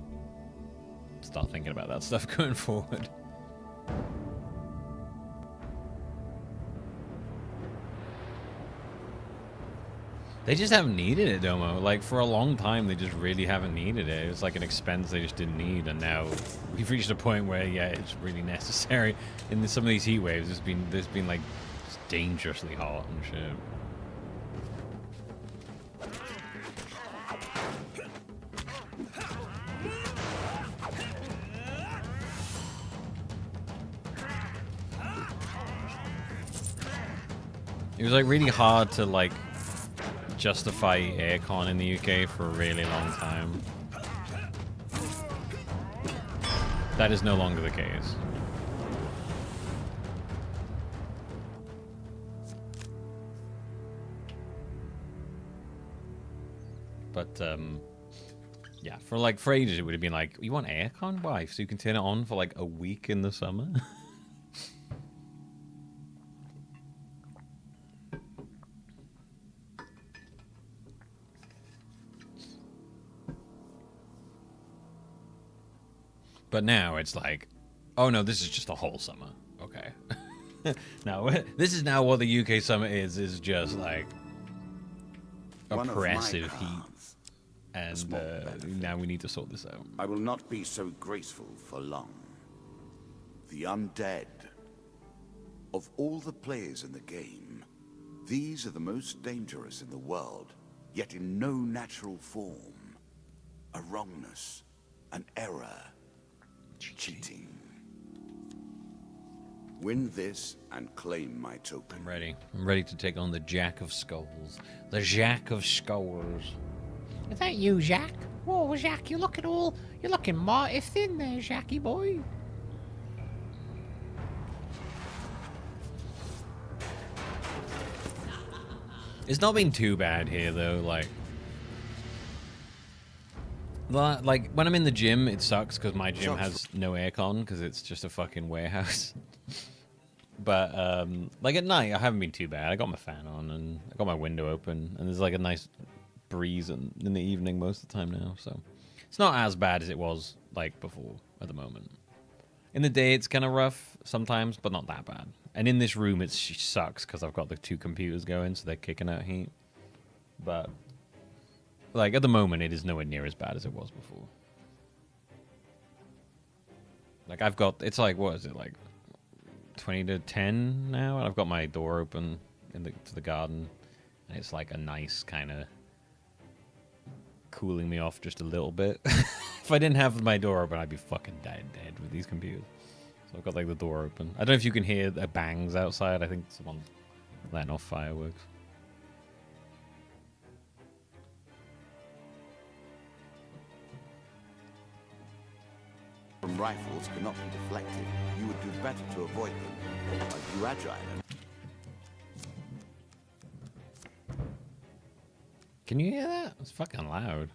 start thinking about that stuff going forward. They just haven't needed it, Domo. Like, for a long time, they just really haven't needed it. It was like an expense they just didn't need, and now we've reached a point where, yeah, it's really necessary. In some of these heat waves, there's been like just dangerously hot and shit. It was like really hard to like justify aircon in the UK for a really long time. That is no longer the case. But yeah, for ages it would have been like, you want aircon? Why? So you can turn it on for like a week in the summer? But now it's like, oh no, this is just a whole summer. Okay. Now, this is now what the UK summer is just like One of my oppressive heat. cards. And small benefit. now we need to sort this out. I will not be so graceful for long. The undead. Of all the players in the game, these are the most dangerous in the world, yet in no natural form. A wrongness, an error, cheating. Win this and claim my token. I'm ready. I'm ready to take on the Jack of Skulls. The Jack of Skulls. Is that you, Jack? Whoa, Jack, you're looking mighty thin there, Jacky boy. It's not been too bad here though. Like when I'm in the gym, it sucks because my gym has no aircon because it's just a fucking warehouse. But like at night, I haven't been too bad. I got my fan on and I got my window open, and there's like a nice breeze in the evening most of the time now. So it's not as bad as it was like before at the moment. In the day, it's kind of rough sometimes, but not that bad. And in this room, it sucks because I've got the 2 computers going, so they're kicking out heat. But like at the moment, it is nowhere near as bad as it was before. Like I've got, it's like, what is it, like 20 to 10 now, and I've got my door open to the garden, and it's like a nice kind of cooling me off just a little bit. If I didn't have my door open, I'd be fucking dead with these computers. So I've got like the door open. I don't know if you can hear the bangs outside. I think someone's letting off fireworks. From rifles cannot be deflected. You would do better to avoid them. Are you agile enough? Can you hear that? It's fucking loud.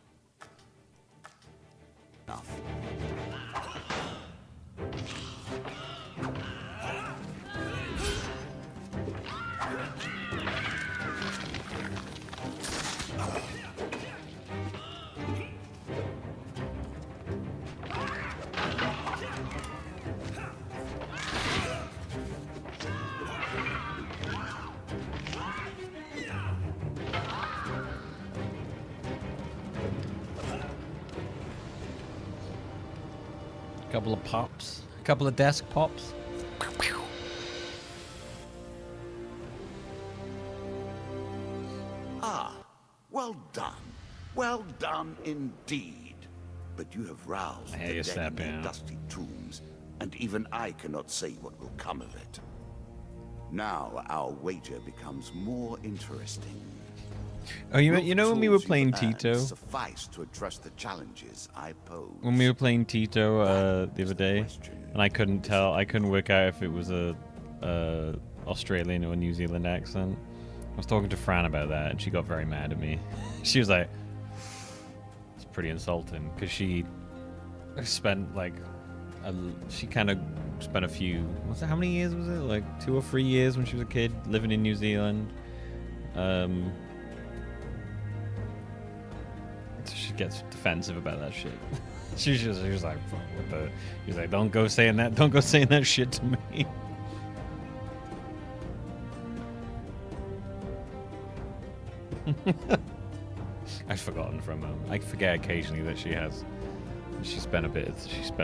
Couple of pops. A couple of desk pops. Ah, well done. Well done indeed. But you have roused I hear the you dead in snapping their out. dusty tombs, and even I cannot say what will come of it. Now our wager becomes more interesting. Oh, you Will know when we were tools you've playing earned Tito? suffice to address the challenges I pose? When we were playing Tito the other day, question. and I couldn't work out if it was a Australian or New Zealand accent. I was talking to Fran about that, and she got very mad at me. She was like, "It's pretty insulting," because she spent like, she kind of spent a few. What's it? How many years was it? Like 2 or 3 years when she was a kid living in New Zealand. She gets defensive about that shit. she was like, "Fuck, what the?" She's like, "Don't go saying that shit to me." I've forgotten for a moment. I forget occasionally that she spent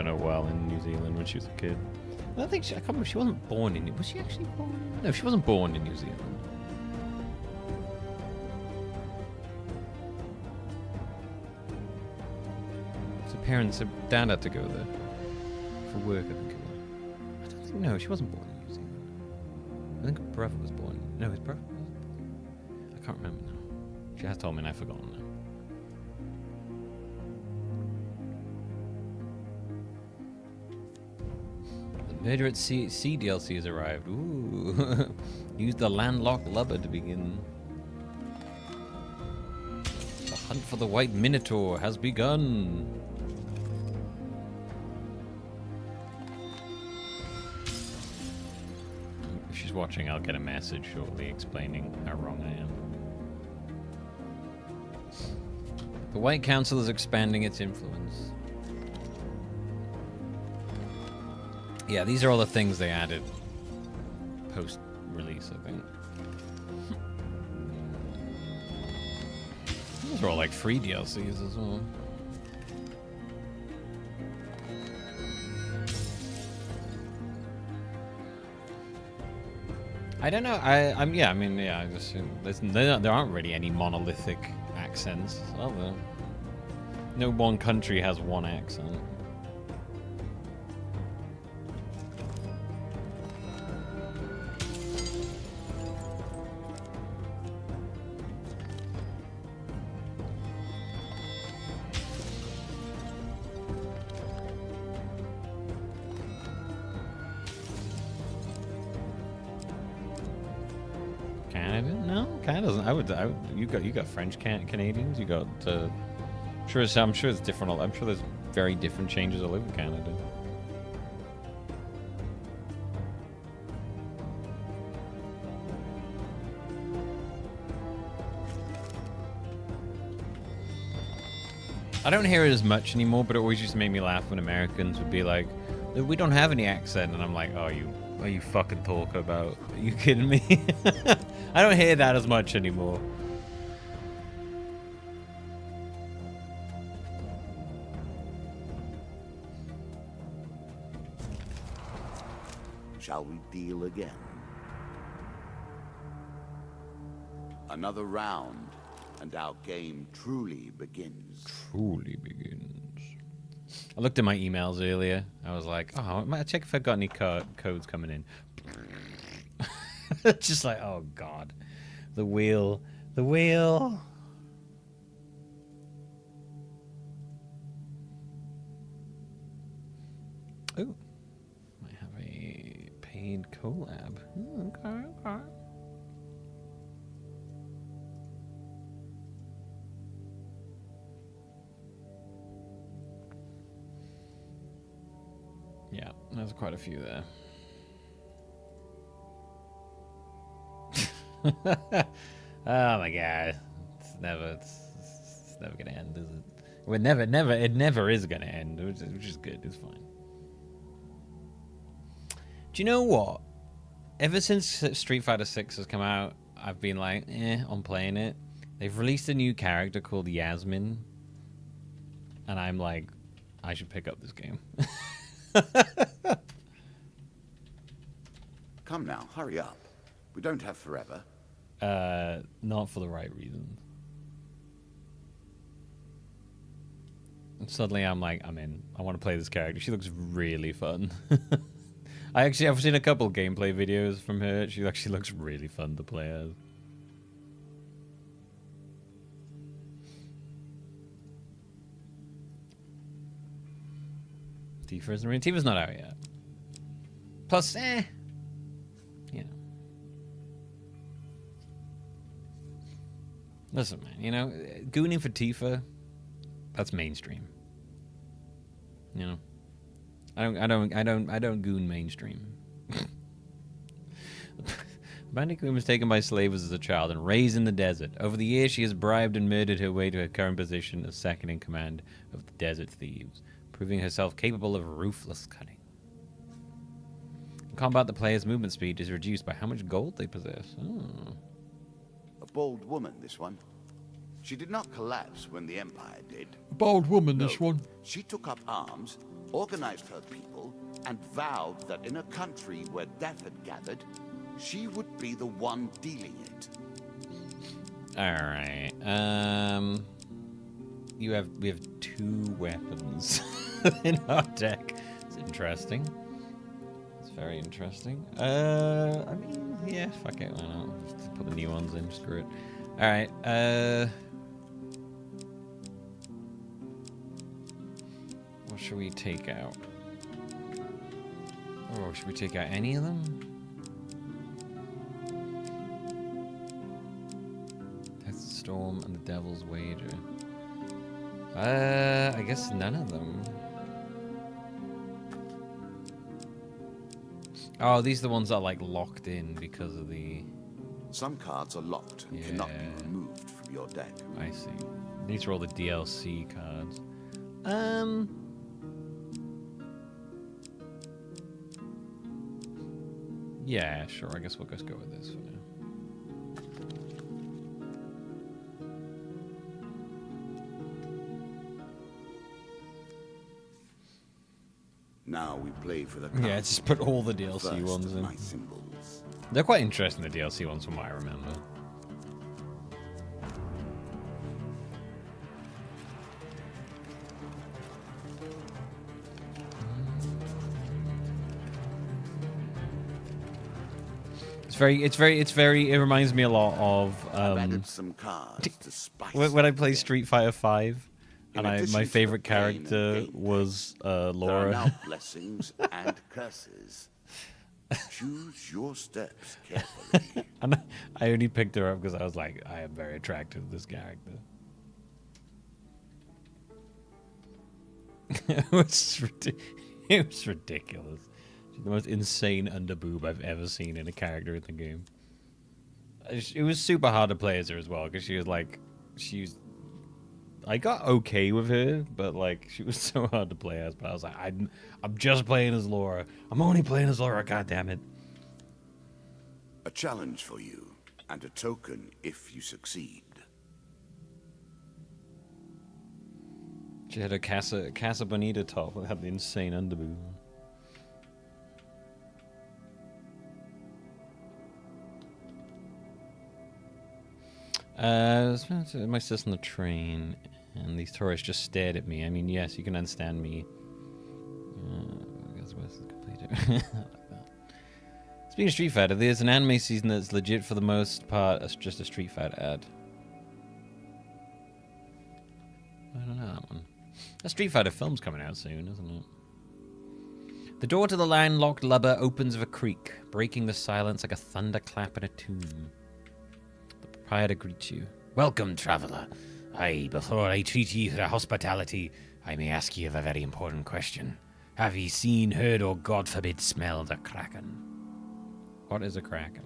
a while in New Zealand when she was a kid. I don't think I can't remember. She wasn't born in. Was she actually born? No, she wasn't born in New Zealand. Her dad had to go there for work, I think it was. I don't think, no, she wasn't born in New Zealand. I think her brother was born. No, his brother was born. I can't remember now. She has told me and I've forgotten now. The Murder at Sea DLC has arrived. Ooh. Use the landlocked lubber to begin. The hunt for the White Minotaur has begun. If she's watching, I'll get a message shortly explaining how wrong I am. The White Council is expanding its influence. Yeah, these are all the things they added post-release, I think. These are all like free DLCs as well. I don't know. I just there aren't really any monolithic accents, are there? No one country has one accent. Canada? No, Canada doesn't. You got French Canadians. You got. I'm sure it's different. I'm sure there's very different changes all over Canada. I don't hear it as much anymore, but it always used to make me laugh when Americans would be like, "We don't have any accent," and I'm like, "Oh, you fucking talk about? Are you kidding me?" I don't hear that as much anymore. Shall we deal again? Another round, and our game truly begins. Truly begins. I looked at my emails earlier. I was like, oh, I might check if I got any codes coming in. Just like, oh god. The wheel. The wheel. Ooh. Might have a paid collab. Okay. Yeah, there's quite a few there. Oh my god. It's never gonna end, is it? Well, it never is gonna end, which is good, it's fine. Do you know what? Ever since Street Fighter 6 has come out, I've been like, on playing it. They've released a new character called Yasmin. And I'm like, I should pick up this game. Come now, hurry up. We don't have forever. Not for the right reasons. And suddenly I'm like, I'm in. I want to play this character. She looks really fun. I've seen a couple gameplay videos from her. She actually looks really fun to play as. Tifa's not out yet. Plus, you know. Listen, man, you know, gooning for Tifa, that's mainstream. You know, I don't goon mainstream. Bandicoot was taken by slavers as a child and raised in the desert. Over the years, she has bribed and murdered her way to her current position as second in command of the Desert Thieves, proving herself capable of ruthless cunning. In combat, the player's movement speed is reduced by how much gold they possess. Oh. A bold woman, this one. She did not collapse when the Empire did. A bold woman, No, this one. she took up arms, organized her people, and vowed that in a country where death had gathered, she would be the one dealing it. Alright. We have 2 weapons in our deck. It's interesting. It's very interesting. I mean, yeah, fuck it, why not? Just put the new ones in, screw it. Alright, what should we take out? Oh, should we take out any of them? That's the Storm and the Devil's Wager. I guess none of them. Oh, these are the ones that are like locked in because of the... Some cards are locked and cannot be removed from your deck. I see. These are all the DLC cards. Yeah, sure. I guess we'll just go with this for now. Now we play for the Yeah, castle, just put all the the DLC first ones of in. my symbols. They're quite interesting, the DLC ones, from what I remember. It reminds me a lot of I've added some cards to spice when I it play again. Street Fighter 5, In and addition my to the favorite pain and character gain was There are Laura. now blessings and curses. Choose your steps carefully. And I only picked her up because I was like, I am very attracted to this character. it was ridiculous. She's the most insane underboob I've ever seen in a character in the game. It was super hard to play as her as well because I got okay with her, but like she was so hard to play as. But I was like, I'm just playing as Laura. I'm only playing as Laura. God damn it! A challenge for you, and a token if you succeed. She had a Casa Bonita top that had the insane underboob. My sister on the train, and these tourists just stared at me. I mean, yes, you can understand me. I guess where's the completer? I like that. Speaking of Street Fighter, there's an anime season that's legit for the most part. It's just a Street Fighter ad. I don't know that one. A Street Fighter film's coming out soon, isn't it? The door to the landlocked lubber opens of a creak, breaking the silence like a thunderclap in a tomb. The proprietor greets you. Welcome, traveler. Before I treat ye to hospitality, I may ask ye of a very important question. Have ye seen, heard, or God forbid, smelled a kraken? What is a kraken?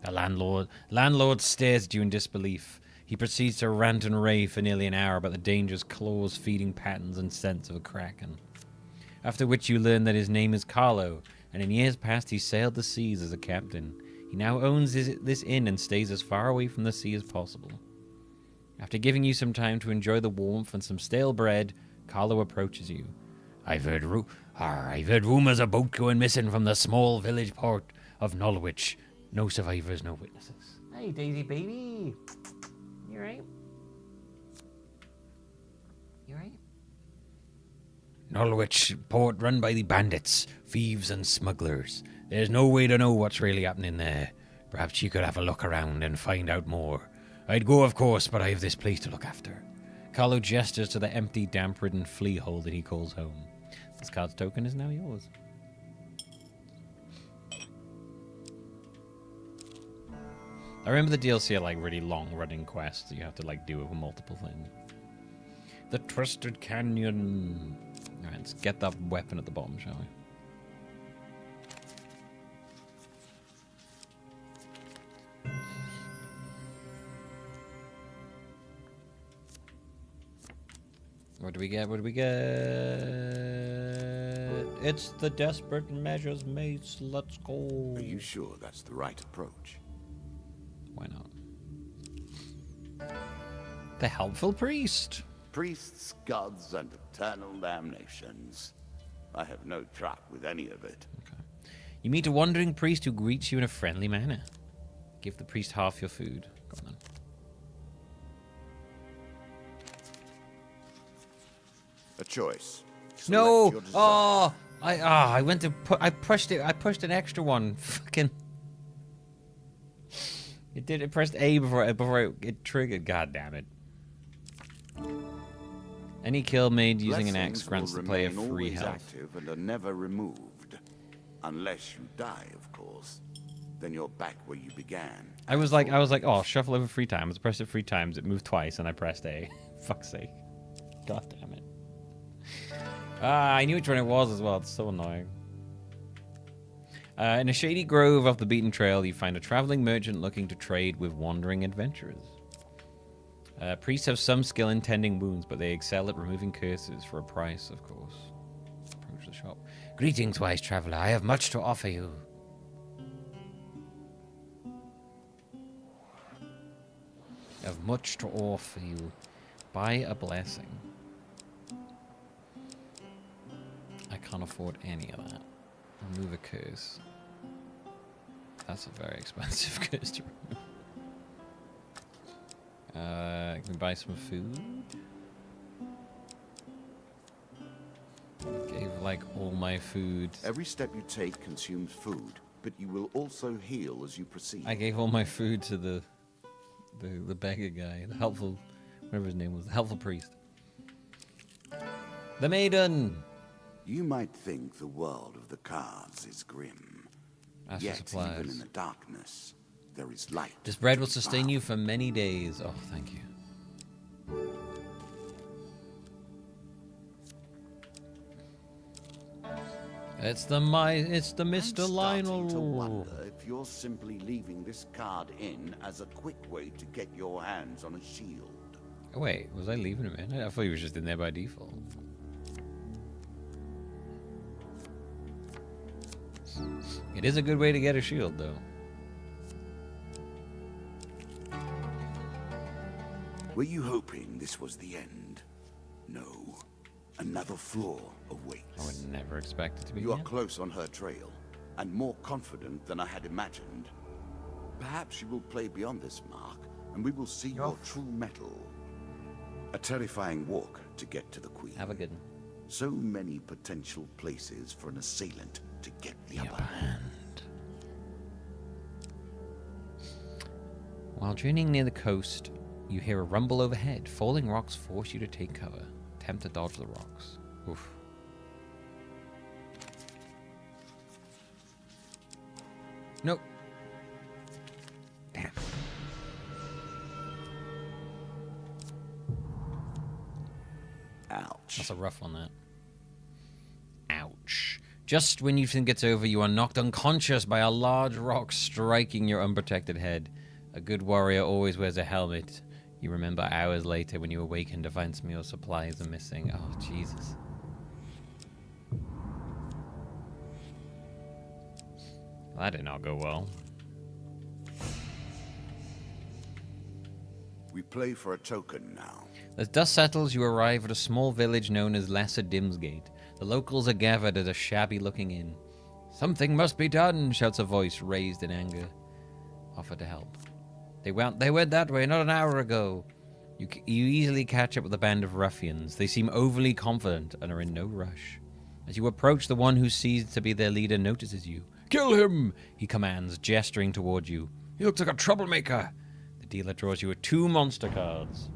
The landlord stares at you in disbelief. He proceeds to rant and rave for nearly an hour about the dangerous claws, feeding patterns, and scents of a kraken. After which you learn that his name is Carlo, and in years past he sailed the seas as a captain. He now owns this inn and stays as far away from the sea as possible. After giving you some time to enjoy the warmth and some stale bread, Carlo approaches you. I've heard rumors of a boat going missing from the small village port of Norwich. No survivors, no witnesses. Hey, Daisy baby. You right? You right? Norwich port run by the bandits, thieves and smugglers. There's no way to know what's really happening there. Perhaps you could have a look around and find out more. I'd go, of course, but I have this place to look after. Carlo gestures to the empty, damp-ridden flea hole that he calls home. This card's token is now yours. I remember the DLC are like really long-running quests that you have to like do with multiple things. The Twisted Canyon. Alright, let's get that weapon at the bottom, shall we? What do we get? What do we get? It's the Desperate Measures mace. Let's go. Are you sure that's the right approach? Why not? The Helpful Priest. Priests, gods, and eternal damnations. I have no truck with any of it. Okay. You meet a wandering priest who greets you in a friendly manner. Give the priest half your food. Go on then. A choice. Select No! your desire. Oh! I went to put. I pushed it. I pushed an extra one. Fucking. It did. It pressed A before it triggered. God damn it. Any kill made using an axe Blessings grants will the player remain free always health. active and are never removed. Unless you die, of course. Then you're back where you began. I was like, oh, shuffle over 3 times. I pressed it 3 times. It moved twice, and I pressed A. Fuck's sake. God damn it. I knew which one it was as well. It's so annoying. In a shady grove off the beaten trail, you find a traveling merchant looking to trade with wandering adventurers. Priests have some skill in tending wounds, but they excel at removing curses for a price, of course. Approach the shop. Greetings, wise traveler. I have much to offer you. Much to offer you. Buy a blessing. I can't afford any of that. Remove a curse. That's a very expensive curse to remove. Can we buy some food? I gave like all my food. Every step you take consumes food, but you will also heal as you proceed. I gave all my food to the beggar guy, the helpful, whatever his name was, the helpful priest. The maiden! You might think the world of the cards is grim. Ask for Yet, supplies. even in the darkness, there is light. This bread will to sustain path. you for many days. Oh, thank you. It's the Mr. I'm starting Lionel. to wonder if you're simply leaving this card in as a quick way to get your hands on a shield. Oh, wait, was I leaving him in? I thought he was just in there by default. It is a good way to get a shield, though. Were you hoping this was the end? No. Another flaw awaits. I would never expect it to be. You are the end. close on her trail, and more confident than I had imagined. Perhaps you will play beyond this mark, and we will see your true mettle. A terrifying walk to get to the Queen. Have a good one. So many potential places for an assailant to get the upper hand. While journeying near the coast, you hear a rumble overhead. Falling rocks force you to take cover. Attempt to dodge the rocks. Oof. Nope. Damn. Ouch. That's a rough one, that. Ouch. Just when you think it's over, you are knocked unconscious by a large rock striking your unprotected head. A good warrior always wears a helmet. You remember hours later when you awaken to find some of your supplies are missing. Oh, Jesus. Well, that did not go well. We play for a token now. As dust settles, you arrive at a small village known as Lesser Dimsgate. The locals are gathered at a shabby-looking inn. Something must be done, shouts a voice raised in anger. Offer to help. They went that way not an hour ago. You easily catch up with a band of ruffians. They seem overly confident and are in no rush. As you approach, the one who sees to be their leader notices you. Kill him, he commands, gesturing toward you. He looks like a troublemaker. The dealer draws you 2 monster cards.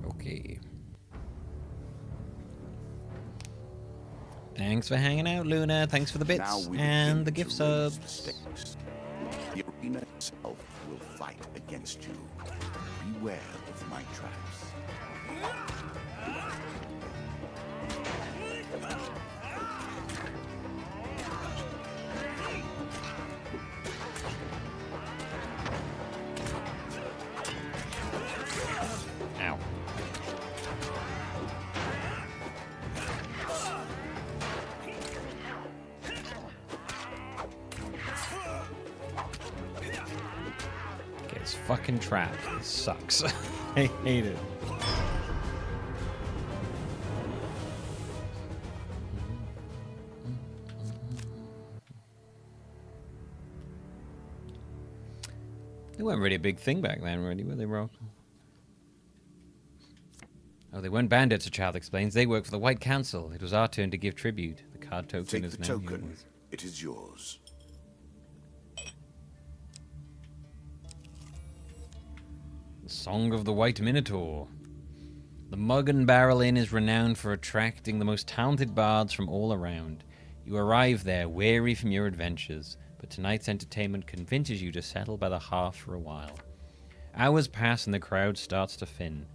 Okay. Thanks for hanging out, Luna. Thanks for the Now bits we and begin the to gift raise subs. the stakes. The arena itself will fight against you. Beware of my traps. Ow. Okay, it's fucking trapped. It sucks. I hate it. They weren't really a big thing back then, really, were they, Rock? Oh, they weren't bandits, a child explains. They work for the White Council. It was our turn to give tribute. The card token Take is the now token. yours. It is yours. The Song of the White Minotaur. The Mug and Barrel Inn is renowned for attracting the most talented bards from all around. You arrive there, weary from your adventures, but tonight's entertainment convinces you to settle by the hearth for a while. Hours pass and the crowd starts to thin.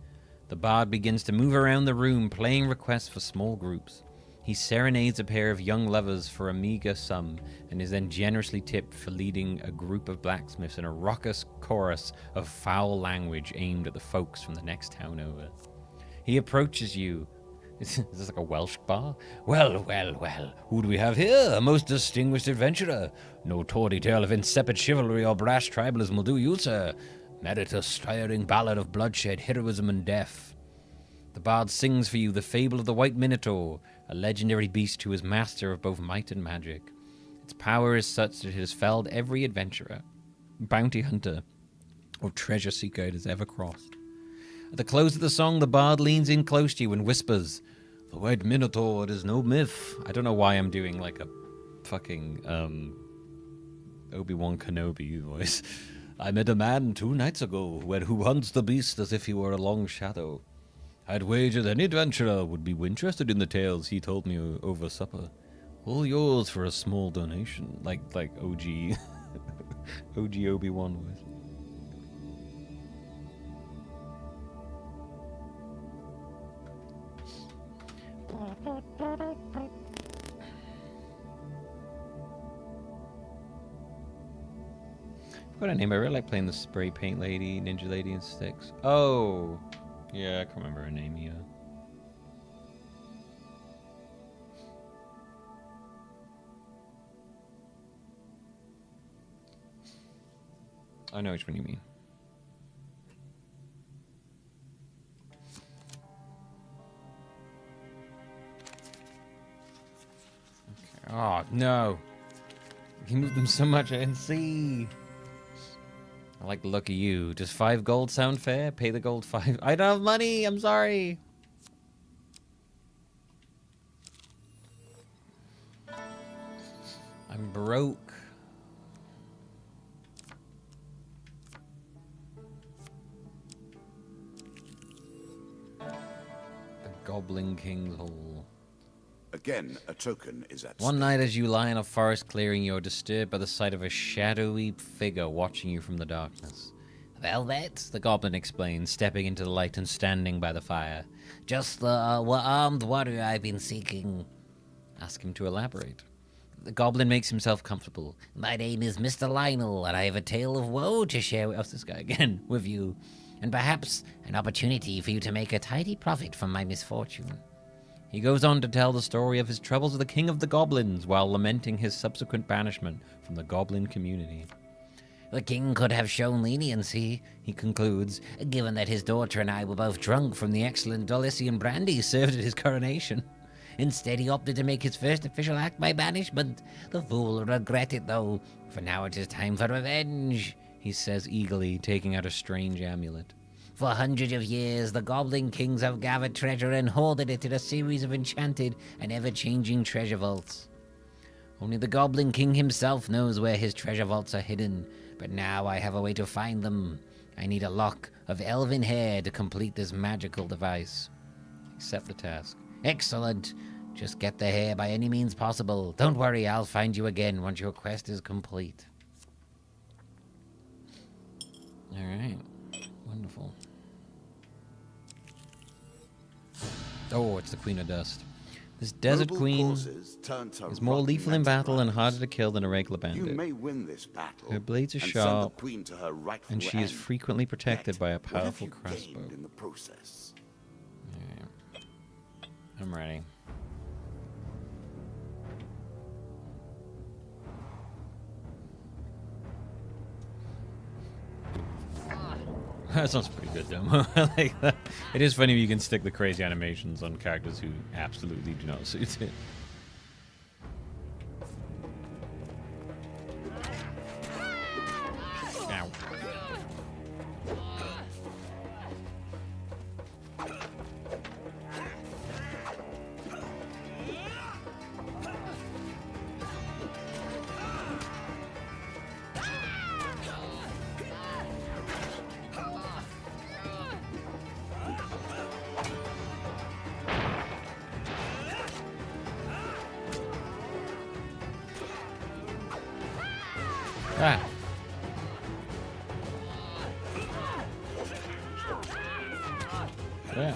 The bard begins to move around the room, playing requests for small groups. He serenades a pair of young lovers for a meager sum, and is then generously tipped for leading a group of blacksmiths in a raucous chorus of foul language aimed at the folks from the next town over. He approaches you. Is this like a Welsh bar? Well, well, well, who do we have here? A most distinguished adventurer. No tawdry tale of insipid chivalry or brash tribalism will do you, sir. Narrate a stirring ballad of bloodshed, heroism, and death. The bard sings for you the fable of the White Minotaur, a legendary beast who is master of both might and magic. Its power is such that it has felled every adventurer, bounty hunter, or treasure seeker it has ever crossed. At the close of the song, the bard leans in close to you and whispers, "The White Minotaur is no myth." I don't know why I'm doing like a fucking Obi-Wan Kenobi voice. "I met a man 2 nights ago who hunts the beast as if he were a long shadow. I'd wager any adventurer would be interested in the tales he told me over supper. All yours for a small donation." Like OG OG Obi-Wan voice. What a name. I really like playing the spray paint lady, ninja lady, and sticks. Oh, yeah, I can remember her name, yeah. I know which one you mean. Okay. Oh, no. He moved them so much I didn't see. I like the look of you. Does 5 gold sound fair? Pay the gold 5. I don't have money. I'm sorry. I'm broke. The Goblin King's Hall. Again, a token is at One stake. night as you lie in a forest clearing, you're disturbed by the sight of a shadowy figure watching you from the darkness. "Velvet," the goblin explains, stepping into the light and standing by the fire. "Just the armed warrior I've been seeking." Ask him to elaborate. The goblin makes himself comfortable. "My name is Mr. Lionel, and I have a tale of woe to share with this guy again with you, and perhaps an opportunity for you to make a tidy profit from my misfortune." He goes on to tell the story of his troubles with the king of the goblins while lamenting his subsequent banishment from the goblin community. "The king could have shown leniency," he concludes, "given that his daughter and I were both drunk from the excellent Dulician brandy served at his coronation. Instead, he opted to make his first official act by banishment. The fool will regret it, though, for now it is time for revenge," he says eagerly, taking out a strange amulet. "For hundreds of years, the Goblin Kings have gathered treasure and hoarded it in a series of enchanted and ever-changing treasure vaults. Only the Goblin King himself knows where his treasure vaults are hidden, but now I have a way to find them. I need a lock of elven hair to complete this magical device." Accept the task. "Excellent. Just get the hair by any means possible. Don't worry, I'll find you again once your quest is complete." All right. Wonderful. Oh, it's the Queen of Dust. This desert Noble queen causes turn to is more rotten lethal in battle and enterprise. harder to kill than a regular You bandit. may win this battle. Her blades are and sharp, send the queen to her rightful and she is end. frequently protected Yet, by a what have powerful you crossbow. gained in the process? Yeah. I'm ready. That sounds pretty good, Domo. I like that. It is funny you can stick the crazy animations on characters who absolutely do not suit it. Ow. Ah. Yeah.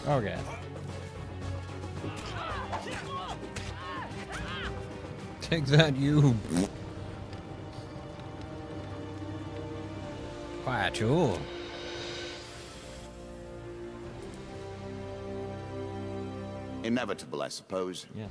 Okay. Take that, you. Quite sure. Inevitable, I suppose. Yes.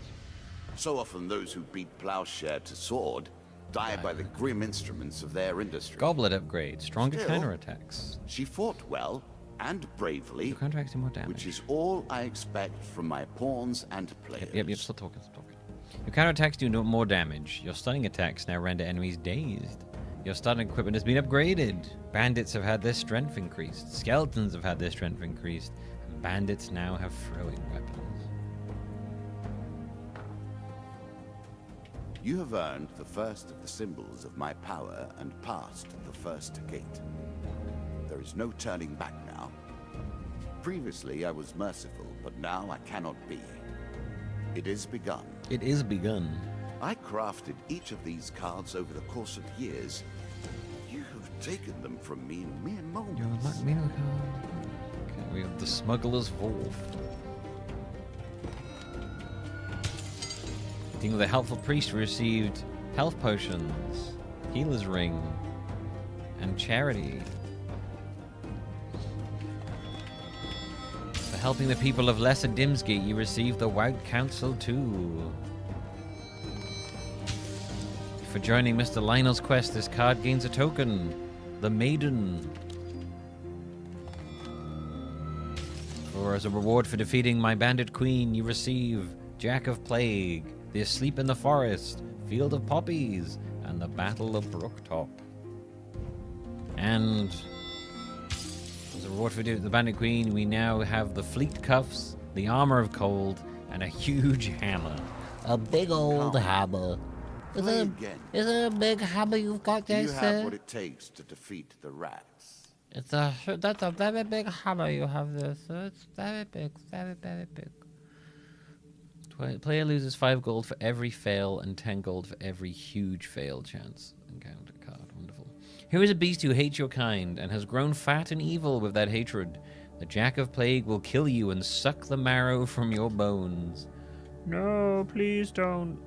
So often those who beat plowshare to sword die by the grim instruments of their industry. Goblet upgrade. Stronger Still, counterattacks. She fought well and bravely, Your counterattacks do more damage. which is all I expect from my pawns and players. Yep, stop talking, stop talking. Your counterattacks do more damage. Your stunning attacks now render enemies dazed. Your stunning equipment has been upgraded. Bandits have had their strength increased. Skeletons have had their strength increased. And bandits now have throwing weapons. You have earned the first of the symbols of my power and passed the first gate. There is no turning back now. Previously I was merciful, but now I cannot be. It is begun. It is begun. I crafted each of these cards over the course of years. You have taken them from me in mere moments. Okay, we have the Smuggler's Wolf. Dealing with a helpful priest who received health potions, healer's ring, and charity. For helping the people of Lesser Dimsgate, you received the White Council too. For joining Mr. Lionel's quest, this card gains a token. The Maiden. Or as a reward for defeating my bandit queen, you receive Jack of Plague, the Asleep in the Forest, Field of Poppies, and the Battle of Brooktop. And as a reward for the bandit queen, we now have the Fleet Cuffs, the Armor of Cold, and a huge hammer. A big old hammer. Play again. Is it a big hammer you've got Do there, you have sir? what it takes to defeat the rats? That's a very big hammer you have there, sir. It's very big, very, very big. Player loses 5 gold for every fail and 10 gold for every huge fail chance. Encounter card. Wonderful. Here is a beast who hates your kind and has grown fat and evil with that hatred. The Jack of Plague will kill you and suck the marrow from your bones. No, please don't.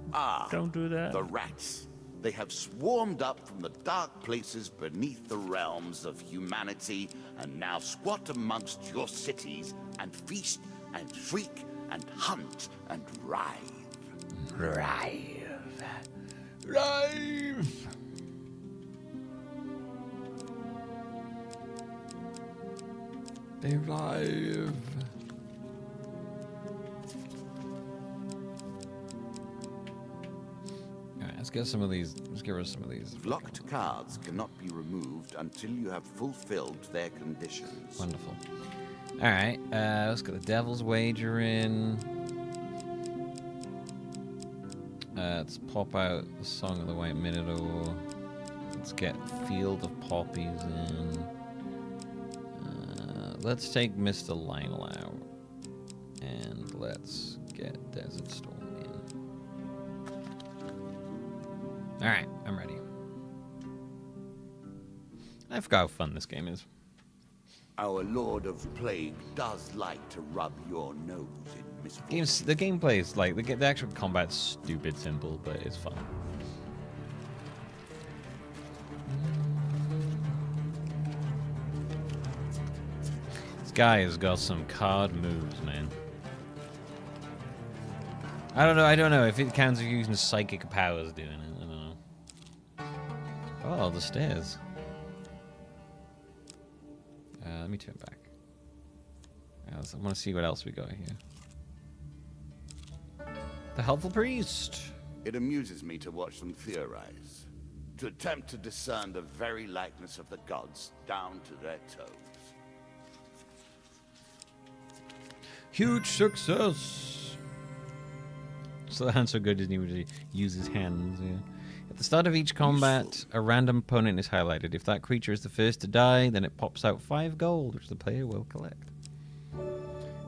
Don't do that. The rats. They have swarmed up from the dark places beneath the realms of humanity and now squat amongst your cities and feast and shriek and hunt and writhe. Live! They live. Alright, let's get some of these. Let's get rid of some of these. Locked cards cannot be removed until you have fulfilled their conditions. Wonderful. Alright, let's get the Devil's Wager in. Let's pop out the Song of the White Minotaur. Let's get Field of Poppies in. Let's take Mr. Lionel out. And let's get Desert Storm in. Alright, I'm ready. I forgot how fun this game is. Our Lord of Plague does like to rub your nose in misfortune. The gameplay is like the actual combat's stupid simple, but it's fun. This guy has got some card moves, man. I don't know if it counts as using psychic powers doing it. I don't know. Oh, the stairs. Let me turn back. I want to see what else we got here. The helpful priest. It amuses me to watch them theorize, to attempt to discern the very likeness of the gods down to their toes. Huge success. So the hand's so good, doesn't even use his hands. Yeah. At the start of each combat, a random opponent is highlighted. If that creature is the first to die, then it pops out 5 gold, which the player will collect.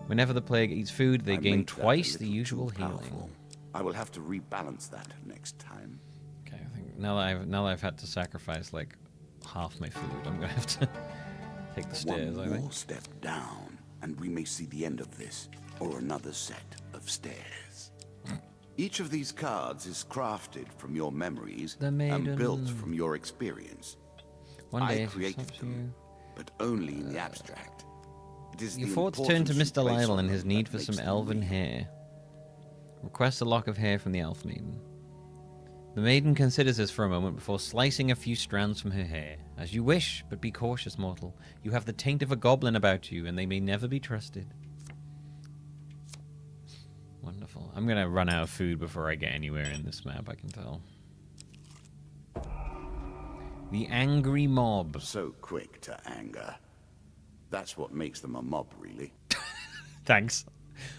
Whenever the player eats food, they gain twice the usual healing. I will have to rebalance that next time. Okay, I think now that I've had to sacrifice like half my food, I'm gonna have to take the stairs. One I think. more step down, and we may see the end of this, or another set of stairs. Each of these cards is crafted from your memories The and maiden. built from your experience. One day, I if it created stops them, you. but only in the abstract. It is Your the thoughts turn to importance you Mr. place Lionel on and them his need that for some makes them elven real. hair. Request a lock of hair from the elf maiden. The maiden considers this for a moment before slicing a few strands from her hair. As you wish, but be cautious, mortal. You have the taint of a goblin about you, and they may never be trusted. Wonderful. I'm gonna run out of food before I get anywhere in this map, I can tell. The angry mob. So quick to anger. That's what makes them a mob, really. Thanks.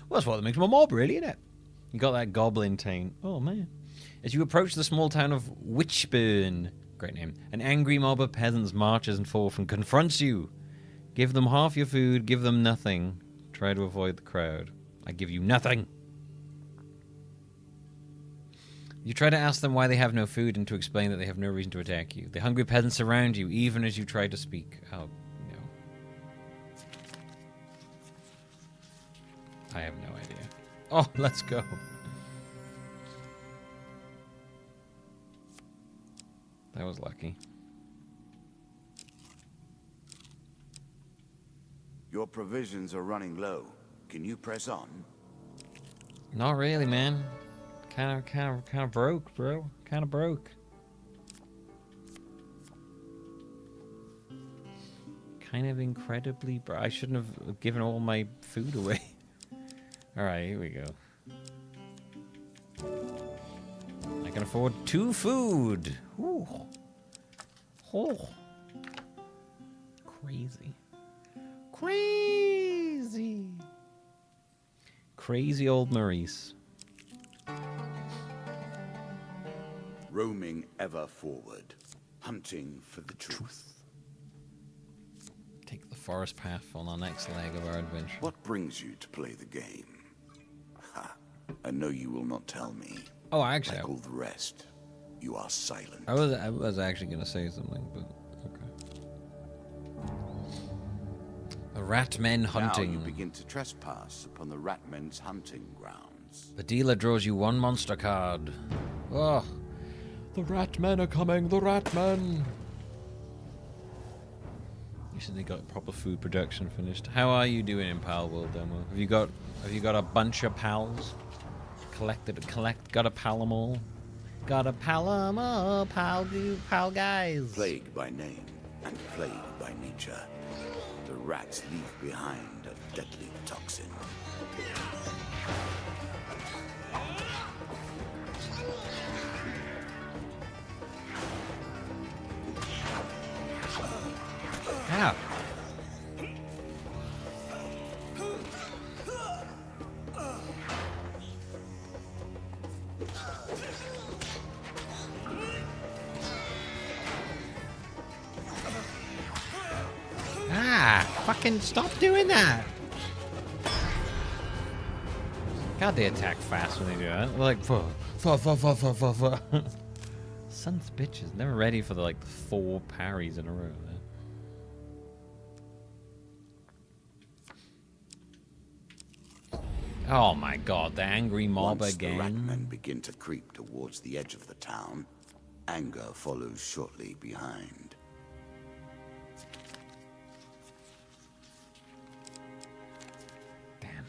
Well, that's what makes them a mob, really, isn't it? You got that goblin taint. Oh, man. As you approach the small town of Witchburn, great name, an angry mob of peasants marches forth and confronts you. Give them half your food, give them nothing. Try to avoid the crowd. I give you nothing. You try to ask them why they have no food and to explain that they have no reason to attack you. The hungry peasants surround you, even as you try to speak. Oh, no. I have no idea. Oh, let's go. That was lucky. Your provisions are running low. Can you press on? Not really, man. Kind of broke, bro. Kind of broke. Kind of incredibly broke. I shouldn't have given all my food away. All right, here we go. I can afford 2 food. Ooh. Oh. Crazy. Crazy. Crazy old Maurice. Roaming ever forward, hunting for the truth. Take the forest path on our next leg of our adventure. What brings you to play the game? Ha! I know you will not tell me. Oh, actually, Like all the rest, you are silent. I was actually going to say something, but okay. The Ratmen hunting. Now you begin to trespass upon the Ratmen's hunting grounds. The dealer draws you 1 monster card. Oh. The Ratmen are coming, the Ratmen! You said they got proper food production finished. How are you doing in Pal World Demo? Have you got a bunch of pals? Got a pal 'em all? Got a pal 'em all, pal guys. Plague by name and plague by nature. The rats leave behind a deadly toxin. Ow. Fucking stop doing that! God, they attack fast when they do that. They're like, fuh. Sons of bitches, never ready for the 4 parries in a row. Oh my god, the angry mob Once again. the Ratmen begin to creep towards the edge of the town, anger follows shortly behind. Damn.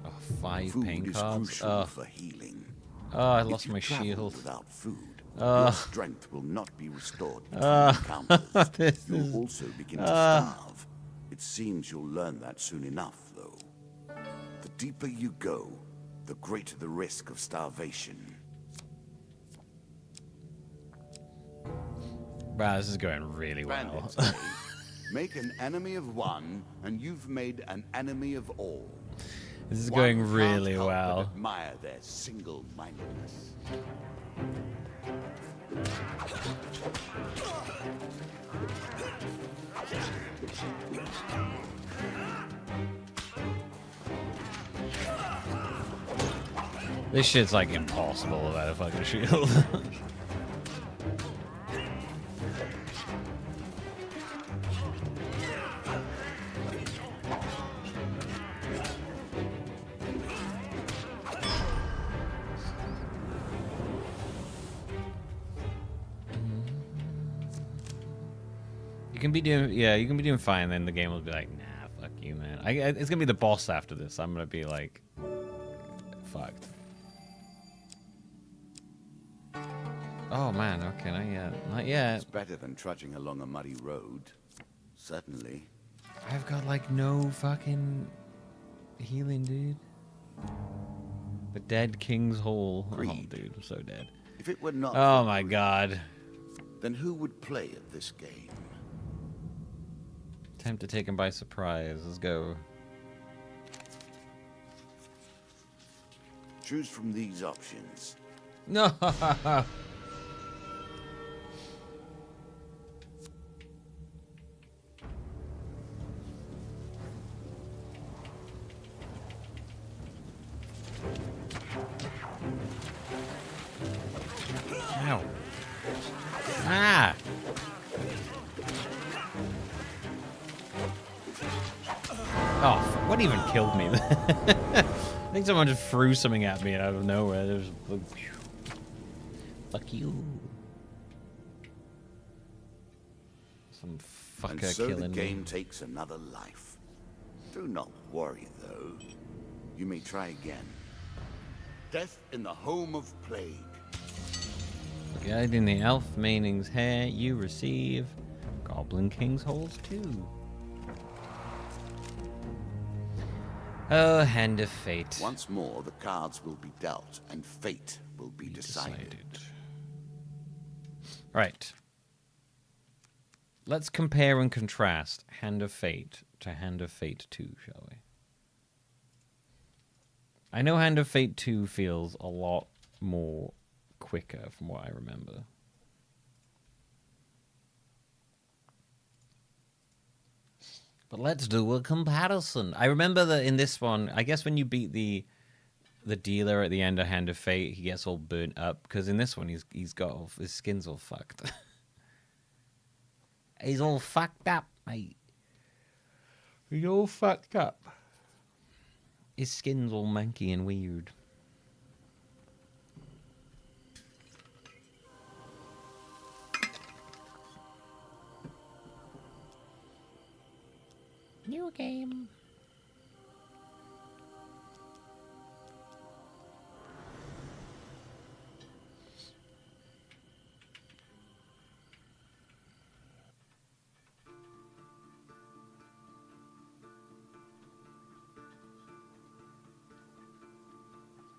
Oh, 5 Food pain is cards. crucial for healing. Oh, I If lost you my travel shield. Without food, your strength will not be restored between encounters. This You'll is- also begin to starve. It seems you'll learn that soon enough, though. The deeper you go, the greater the risk of starvation. Wow, this is going really well. Bandits, eh? Make an enemy of one, and you've made an enemy of all. This is One going can't really help but well. admire their single-mindedness. This shit's impossible without a fucking shield. You can be doing fine, then the game will be like, nah, fuck you, man. It's gonna be the boss after this. I'm gonna be like, fucked. Oh man, okay, not yet. Not yet. It's better than trudging along a muddy road. Certainly. I've got like no fucking healing, dude. The dead king's hole. Oh, Greed. dude, I'm so dead. If it were not Oh for my greed, god. then who would play at this game? Attempt to take him by surprise. Let's go. Choose from these options. No. Ow. Ah. Oh, what even killed me? I think someone just threw something at me out of nowhere. There was like, fuck you. Some fucker And so the killing game me. takes another life. Do not worry, though. You may try again. Death in the home of plague. Guiding the elf maning's hair, you receive Goblin King's holes too. Oh, hand of fate. Once more, the cards will be dealt, and fate will be decided. Right. Let's compare and contrast Hand of Fate to Hand of Fate 2, shall we? I know Hand of Fate 2 feels a lot more quicker from what I remember. But let's do a comparison. I remember that in this one, I guess when you beat the dealer at the end of Hand of Fate, he gets all burnt up, because in this one he's got all, his skin's all fucked. He's all fucked up, mate. He's all fucked up. His skin's all manky and weird. New game.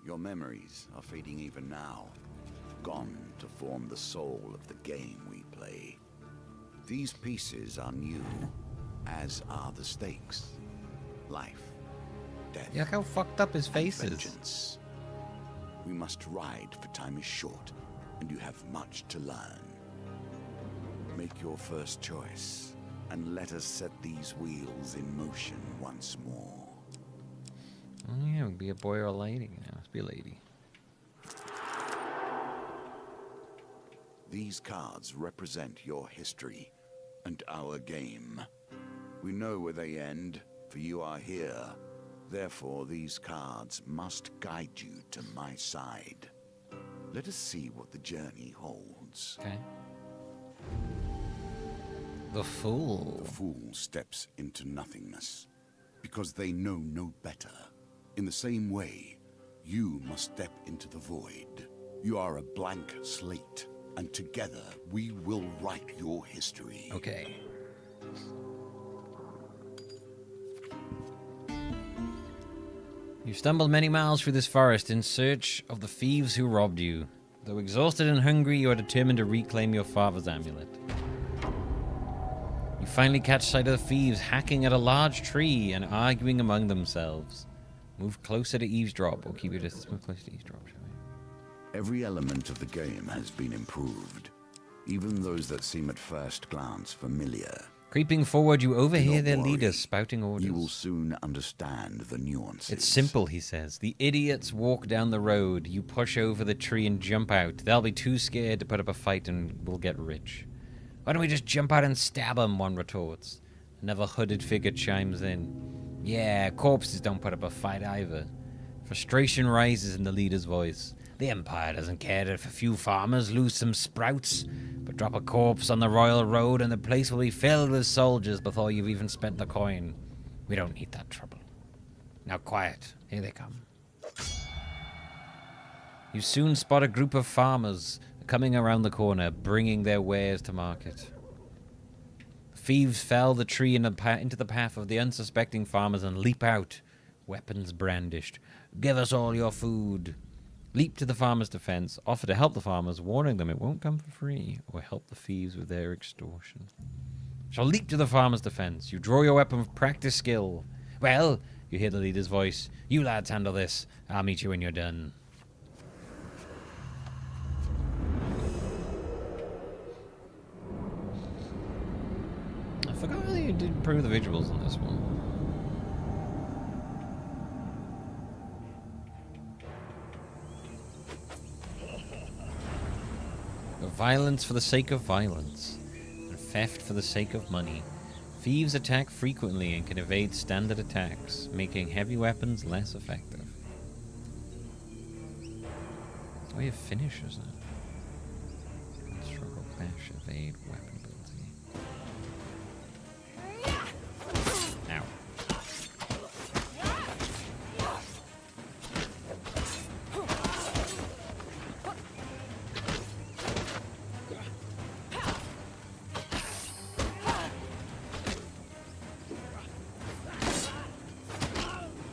Your memories are fading even now, gone to form the soul of the game we play. These pieces are new, as are the stakes. Life, death, Look how fucked up his and face is. vengeance. We must ride, for time is short, and you have much to learn. Make your first choice, and let us set these wheels in motion once more. Oh, yeah, would be a boy or a lady. Yeah, must be a lady. These cards represent your history and our game. We know where they end, for you are here. Therefore, these cards must guide you to my side. Let us see what the journey holds. Okay. The Fool. The fool steps into nothingness, because they know no better. In the same way, you must step into the void. You are a blank slate, and together we will write your history. Okay. You stumbled many miles through this forest in search of the thieves who robbed you. Though exhausted and hungry, you are determined to reclaim your father's amulet. You finally catch sight of the thieves hacking at a large tree and arguing among themselves. Move closer to eavesdrop, or keep your distance. Move closer to eavesdrop, shall we? Every element of the game has been improved, even those that seem at first glance familiar. Creeping forward, you overhear not their worry. leaders spouting orders. You will soon understand the nuances. It's simple, he says. The idiots walk down the road. You push over the tree and jump out. They'll be too scared to put up a fight and we'll get rich. Why don't we just jump out and stab them, one retorts. Another hooded figure chimes in. Yeah, corpses don't put up a fight either. Frustration rises in the leader's voice. The Empire doesn't care if a few farmers lose some sprouts, but drop a corpse on the royal road and the place will be filled with soldiers before you've even spent the coin. We don't need that trouble. Now quiet. Here they come. You soon spot a group of farmers coming around the corner, bringing their wares to market. Thieves fell the tree into the path of the unsuspecting farmers and leap out, weapons brandished. Give us all your food. Leap to the farmers' defense, offer to help the farmers, warning them it won't come for free, or help the thieves with their extortion. Shall leap to the farmers' defense. You draw your weapon with practice skill. Well, you hear the leader's voice. You lads handle this. I'll meet you when you're done. I forgot how you did improve the visuals on this one. Violence for the sake of violence, and theft for the sake of money. Thieves attack frequently and can evade standard attacks, making heavy weapons less effective. Oh, you have finishers now. Struggle, bash, evade, weapon ability. Ow.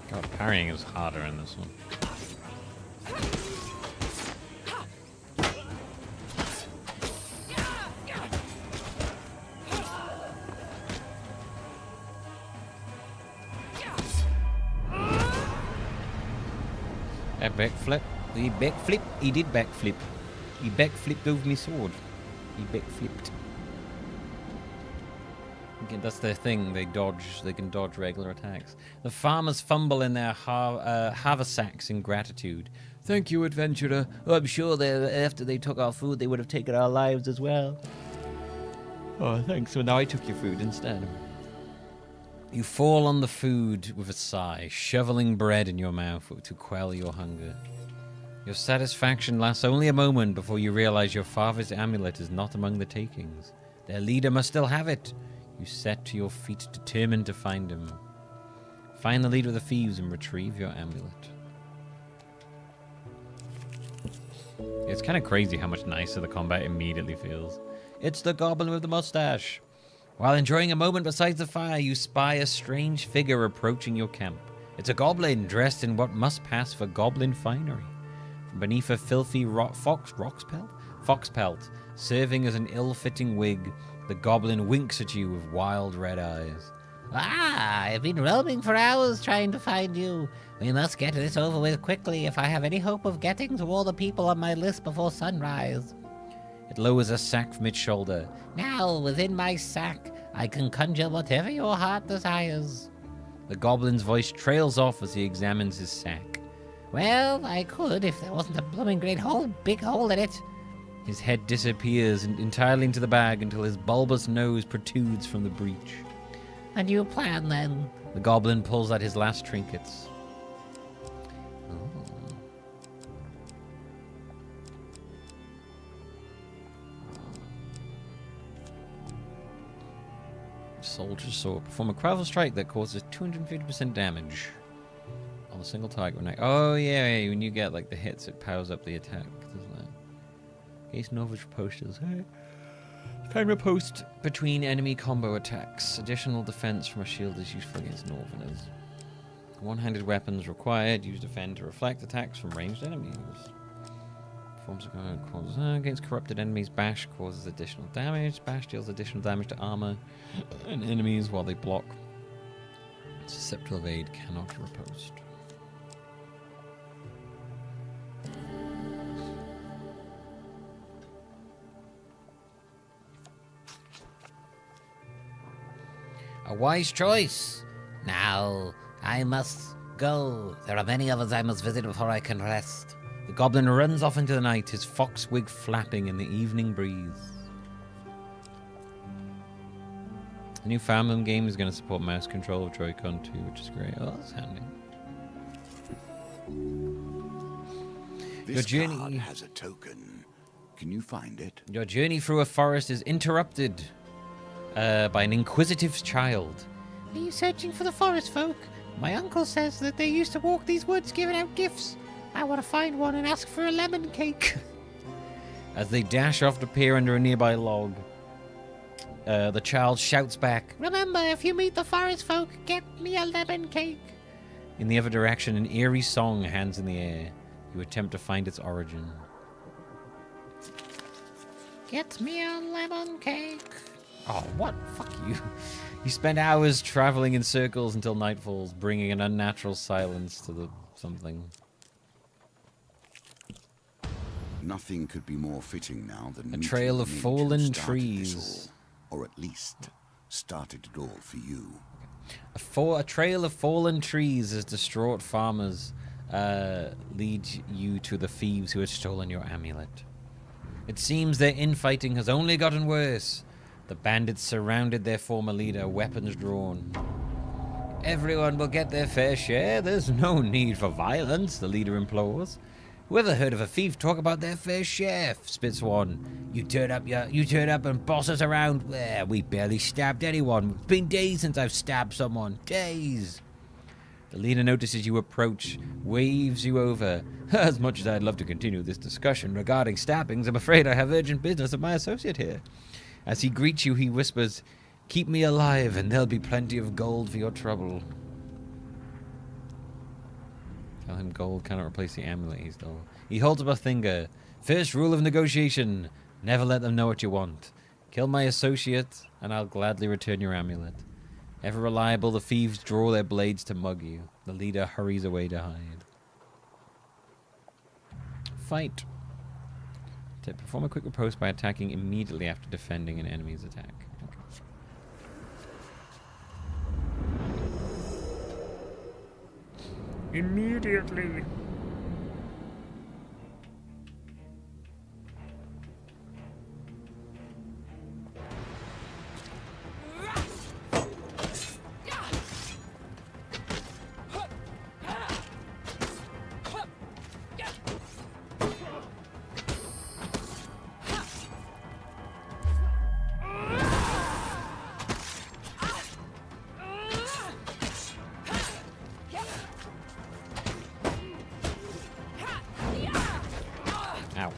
God, parrying is harder in this one. A backflip. He backflip. He did backflip. He backflipped over me sword. He backflipped. Okay, that's their thing. They dodge. They can dodge regular attacks. The farmers fumble in their haversacks in gratitude. Thank you, adventurer. Oh, I'm sure after they took our food, they would have taken our lives as well. Oh, thanks. So now I took your food instead. You fall on the food with a sigh, shoveling bread in your mouth to quell your hunger. Your satisfaction lasts only a moment before you realize your father's amulet is not among the takings. Their leader must still have it. You set to your feet, determined to find him. Find the leader of the thieves and retrieve your amulet. It's kind of crazy how much nicer the combat immediately feels. It's the goblin with the mustache. While enjoying a moment beside the fire, you spy a strange figure approaching your camp. It's a goblin dressed in what must pass for goblin finery. From beneath a filthy fox pelt, serving as an ill-fitting wig, the goblin winks at you with wild red eyes. Ah, I've been roaming for hours trying to find you. We must get this over with quickly if I have any hope of getting to all the people on my list before sunrise. It lowers a sack from its shoulder. Now, within my sack, I can conjure whatever your heart desires. The goblin's voice trails off as he examines his sack. Well, I could if there wasn't a blooming big hole in it. His head disappears entirely into the bag until his bulbous nose protrudes from the breach. A new plan, then. The goblin pulls out his last trinkets. Soldier's sword. Perform a cravel strike that causes 250% damage on a single target. Oh yeah, when you get like the hits, it powers up the attack, doesn't it? Case Norwich posters. Hey. Can riposte between enemy combo attacks. Additional defense from a shield is useful against Northerners. One-handed weapons required. Use defend to reflect attacks from ranged enemies. Performs against corrupted enemies. Bash causes additional damage. Bash deals additional damage to armor and enemies while they block. Susceptible evade cannot riposte. A wise choice. Now, I must go. There are many others I must visit before I can rest. The goblin runs off into the night, his fox wig flapping in the evening breeze. The new Fire Emblem game is going to support mouse control of Joy-Con too, which is great. Oh, that's handy. This card has a token. Can you find it? Your journey through a forest is interrupted by an inquisitive child. Are you searching for the forest folk? My uncle says that they used to walk these woods giving out gifts. I want to find one and ask for a lemon cake. As they dash off to peer under a nearby log, the child shouts back. Remember, if you meet the forest folk, get me a lemon cake. In the other direction, an eerie song hangs in the air. You attempt to find its origin. Get me a lemon cake. Oh, what? Fuck you. You spend hours traveling in circles until night falls, bringing an unnatural silence to the something. Nothing could be more fitting now than A meeting trail the of mage who fallen started this trees. all, or at least started it all for you. A trail of fallen trees as distraught farmers lead you to the thieves who had stolen your amulet. It seems their infighting has only gotten worse. The bandits surrounded their former leader, weapons drawn. Everyone will get their fair share. There's no need for violence, the leader implores. Whoever heard of a thief talk about their fair share? Spits one. You turn up and boss us around. Well, we barely stabbed anyone. It's been days since I've stabbed someone. Days. The leader notices you approach, waves you over. As much as I'd love to continue this discussion regarding stabbings, I'm afraid I have urgent business of my associate here. As he greets you, he whispers, "Keep me alive, and there'll be plenty of gold for your trouble." Tell him gold cannot replace the amulet he stole. He holds up a finger. "First rule of negotiation, never let them know what you want. Kill my associate, and I'll gladly return your amulet." Ever reliable, the thieves draw their blades to mug you. The leader hurries away to hide. Fight. To perform a quick riposte by attacking immediately after defending an enemy's attack. Okay. Immediately. Ow.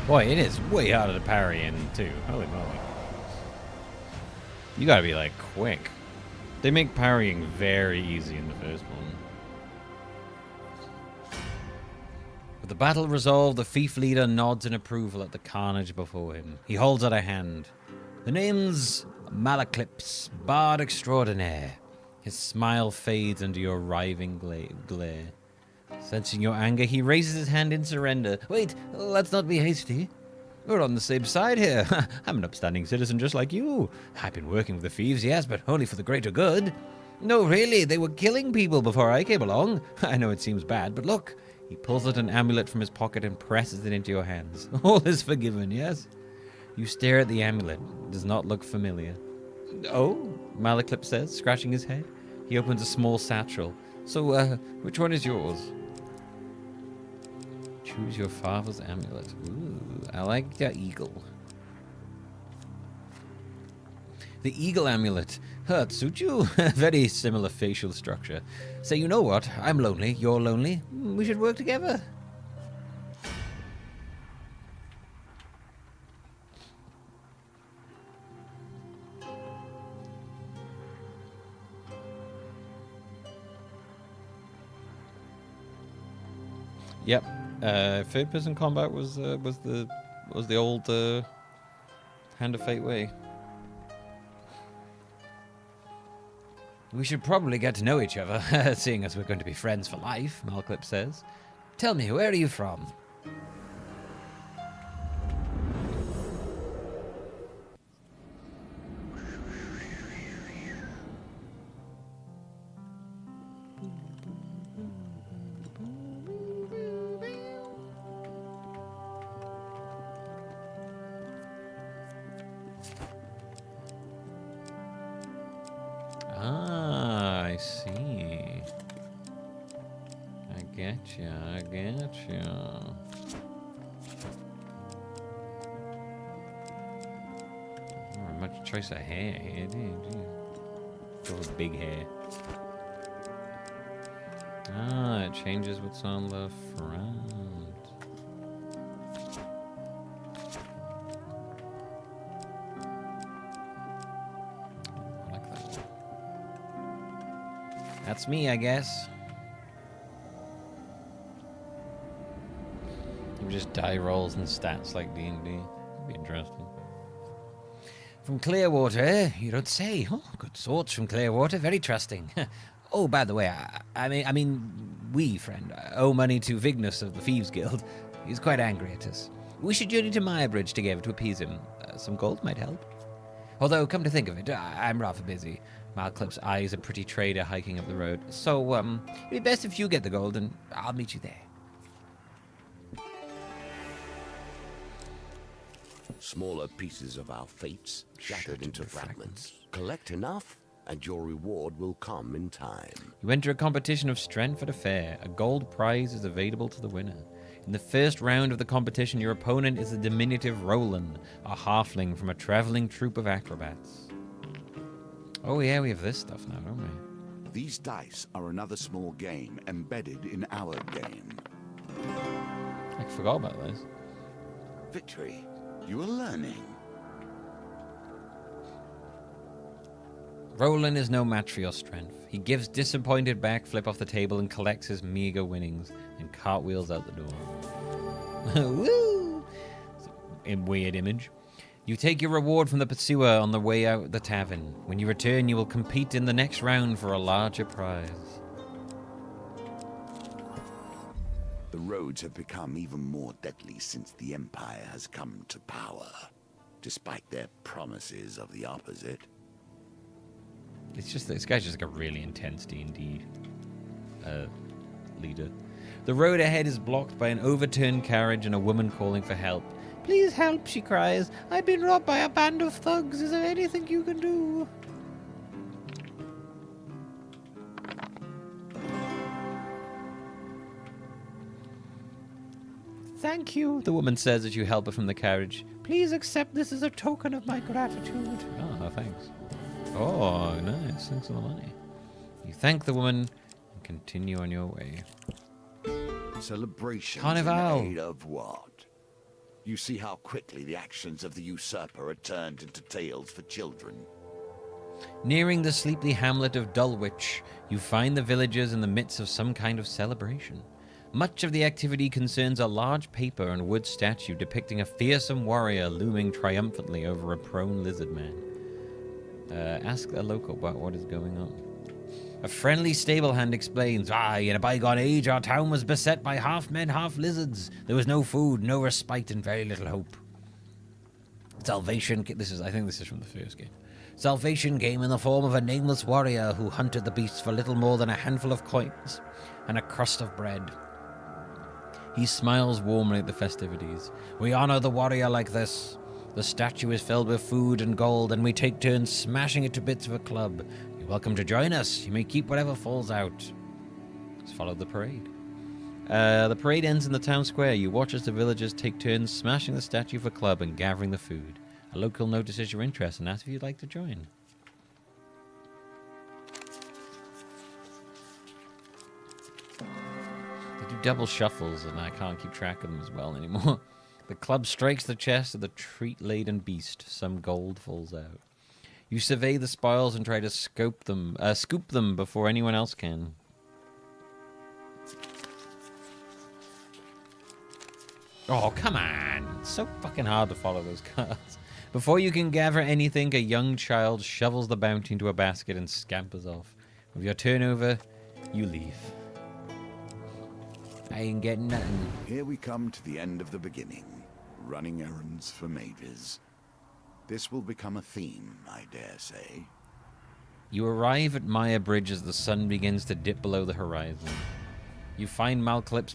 Boy, it is way harder to parry in too. Holy moly. You gotta be like quick. They make parrying very easy in the first one. With the battle resolved, the thief leader nods in approval at the carnage before him. He holds out a hand. The name's Malaclips, Bard Extraordinaire. His smile fades under your writhing glare. Sensing your anger, he raises his hand in surrender. Wait, let's not be hasty. We're on the same side here. I'm an upstanding citizen just like you. I've been working with the thieves, yes, but only for the greater good. No, really, they were killing people before I came along. I know it seems bad, but look. He pulls out an amulet from his pocket and presses it into your hands. All is forgiven, yes? You stare at the amulet. It does not look familiar. Oh, Malaclip says, scratching his head. He opens a small satchel. So, which one is yours? Choose your father's amulet. Ooh, I like the eagle. The eagle amulet. It suits you. Very similar facial structure. So you know what? I'm lonely. You're lonely. We should work together. Yep. Third-person combat was the old Hand of Fate way. We should probably get to know each other, seeing as we're going to be friends for life, Malclip says. Tell me, where are you from? Ah, I see. I get you. Oh, much choice of hair here, do you? Go with big hair. Ah, it changes what's on the front. I like that one. That's me, I guess. You just die rolls and stats like D&D. That'd be interesting. From Clearwater, you don't say. Oh, good sorts from Clearwater, very trusting. Oh, by the way, I mean, we, friend, owe money to Vignus of the Thieves Guild. He's quite angry at us. We should journey to Meyrbridge together to appease him. Some gold might help. Although, come to think of it, I'm rather busy. Malclip's eyes a pretty trader hiking up the road. So, it'd be best if you get the gold, and I'll meet you there. Smaller pieces of our fates shattered into fragments. Collect enough, and your reward will come in time. You enter a competition of strength at a fair. A gold prize is available to the winner. In the first round of the competition, your opponent is the diminutive Roland, a halfling from a traveling troupe of acrobats. Oh yeah, we have this stuff now, don't we? These dice are another small game embedded in our game. I forgot about this. Victory. You are learning. Roland is no match for your strength. He gives disappointed backflip off the table and collects his meager winnings and cartwheels out the door. Woo! In weird image. You take your reward from the pursuer on the way out the tavern. When you return, you will compete in the next round for a larger prize. The roads have become even more deadly since the Empire has come to power, despite their promises of the opposite. It's just, this guy's just like a really intense D&D leader. The road ahead is blocked by an overturned carriage and a woman calling for help. Please help, she cries. I've been robbed by a band of thugs. Is there anything you can do? Thank you, the woman says as you help her from the carriage. Please accept this as a token of my gratitude. Oh, thanks. Oh, nice. Thanks for the money. You thank the woman and continue on your way. Celebration Carnival. in aid of what? You see how quickly the actions of the usurper are turned into tales for children. Nearing the sleepy hamlet of Dulwich, you find the villagers in the midst of some kind of celebration. Much of the activity concerns a large paper and wood statue depicting a fearsome warrior looming triumphantly over a prone lizard man. Ask a local about what is going on. A friendly stable hand explains, in a bygone age, our town was beset by half men, half lizards. There was no food, no respite, and very little hope. Salvation, I think this is from the first game. Salvation came in the form of a nameless warrior who hunted the beasts for little more than a handful of coins and a crust of bread. He smiles warmly at the festivities. We honor the warrior like this. The statue is filled with food and gold, and we take turns smashing it to bits with a club. You're welcome to join us. You may keep whatever falls out. Let's follow the parade. The parade ends in the town square. You watch as the villagers take turns smashing the statue for club and gathering the food. A local notices your interest and asks if you'd like to join. They do double shuffles, and I can't keep track of them as well anymore. The club strikes the chest of the treat-laden beast. Some gold falls out. You survey the spoils and try to scoop them before anyone else can. Oh, come on. It's so fucking hard to follow those cards. Before you can gather anything, a young child shovels the bounty into a basket and scampers off. With your turn over, you leave. I ain't getting nothing. Here we come to the end of the beginning. Running errands for mages. This will become a theme, I dare say. You arrive at Meyrbridge as the sun begins to dip below the horizon. You find Malclips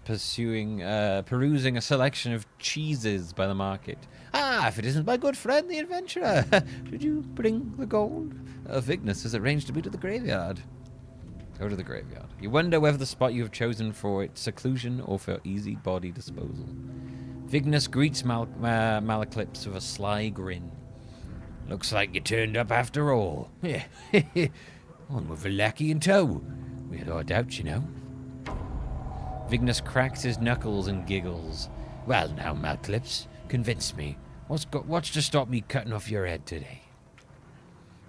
perusing a selection of cheeses by the market. Ah, if it isn't my good friend, the adventurer. Did you bring the gold? Vignus has arranged to meet at the graveyard. Go to the graveyard. You wonder whether the spot you have chosen for its seclusion or for easy body disposal. Vignes greets Malaclips with a sly grin. Looks like you turned up after all. Yeah, one with a lackey in tow. We had our doubts, you know. Vignes cracks his knuckles and giggles. Well, now, Malclips, convince me. What's to stop me cutting off your head today?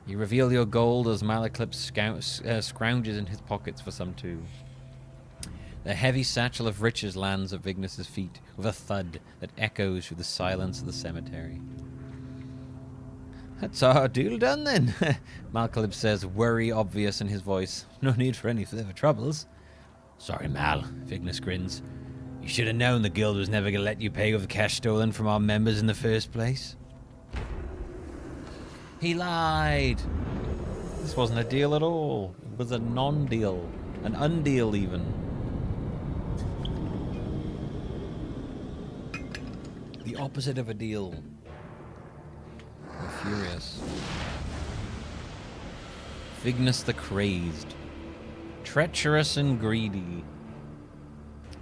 You reveal your gold as Malaclips scrounges in his pockets for some too. The heavy satchel of riches lands at Vignes's feet with a thud that echoes through the silence of the cemetery. That's our deal done then, Malclips says, worry obvious in his voice. No need for any further troubles. Sorry, Mal, Vignes grins. You should have known the guild was never going to let you pay with cash stolen from our members in the first place. He lied. This wasn't a deal at all. It was a non-deal. An undeal even. The opposite of a deal. I'm furious. Vignes the Crazed. Treacherous and greedy.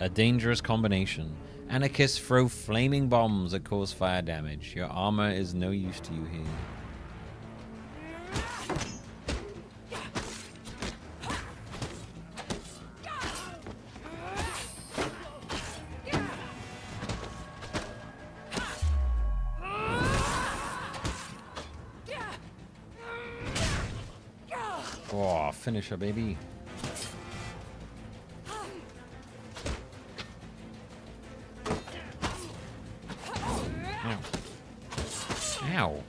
A dangerous combination. Anarchists throw flaming bombs that cause fire damage. Your armor is no use to you here. Oh, finish her, baby. Ow. Ow.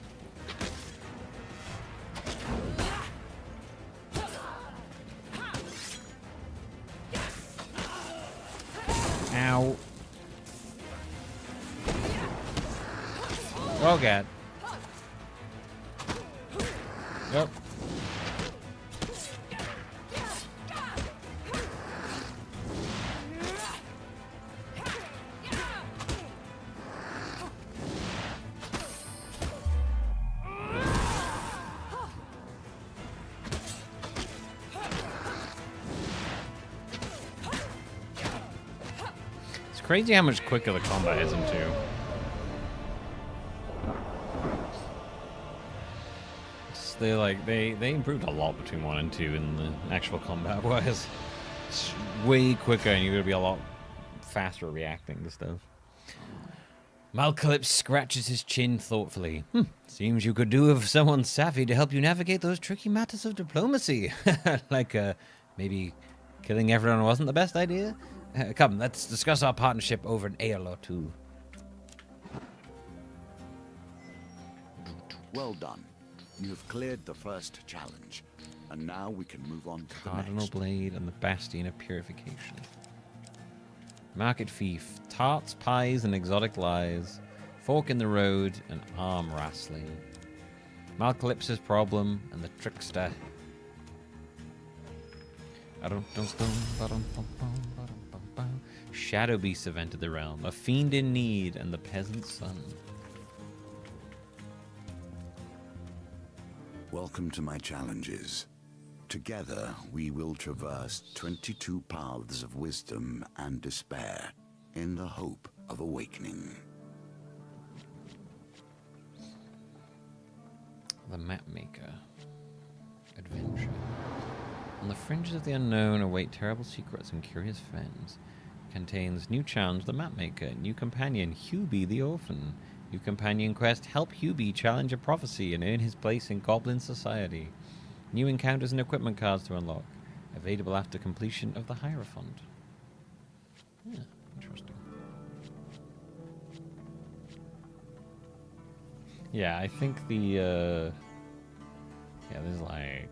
Ow. Oh, God. Yep. It's crazy how much quicker the combat is in 2. They improved a lot between 1 and 2 in the actual combat wise. It's way quicker and you're gonna be a lot faster reacting to stuff. Malclips scratches his chin thoughtfully. Seems you could do with someone savvy to help you navigate those tricky matters of diplomacy. Like, maybe killing everyone wasn't the best idea? Come, let's discuss our partnership over an ale or two. Well done. You have cleared the first challenge, and now we can move on to the Cardinal next. Blade and the Bastion of Purification. Market Thief. Tarts, pies, and exotic lies. Fork in the road and arm wrestling. Malclips's problem and the trickster. Shadow beasts have entered the realm. A fiend in need and the peasant's son. Welcome to my challenges. Together, we will traverse 22 paths of wisdom and despair in the hope of awakening. The Mapmaker. Adventure. On the fringes of the unknown await terrible secrets and curious friends. Contains new challenge, the Mapmaker. New companion, Hubie the Orphan. New companion quest, help Hubie challenge a prophecy and earn his place in Goblin Society. New encounters and equipment cards to unlock. Available after completion of the Hierophant. Yeah, interesting. Yeah, I think the, yeah, there's like...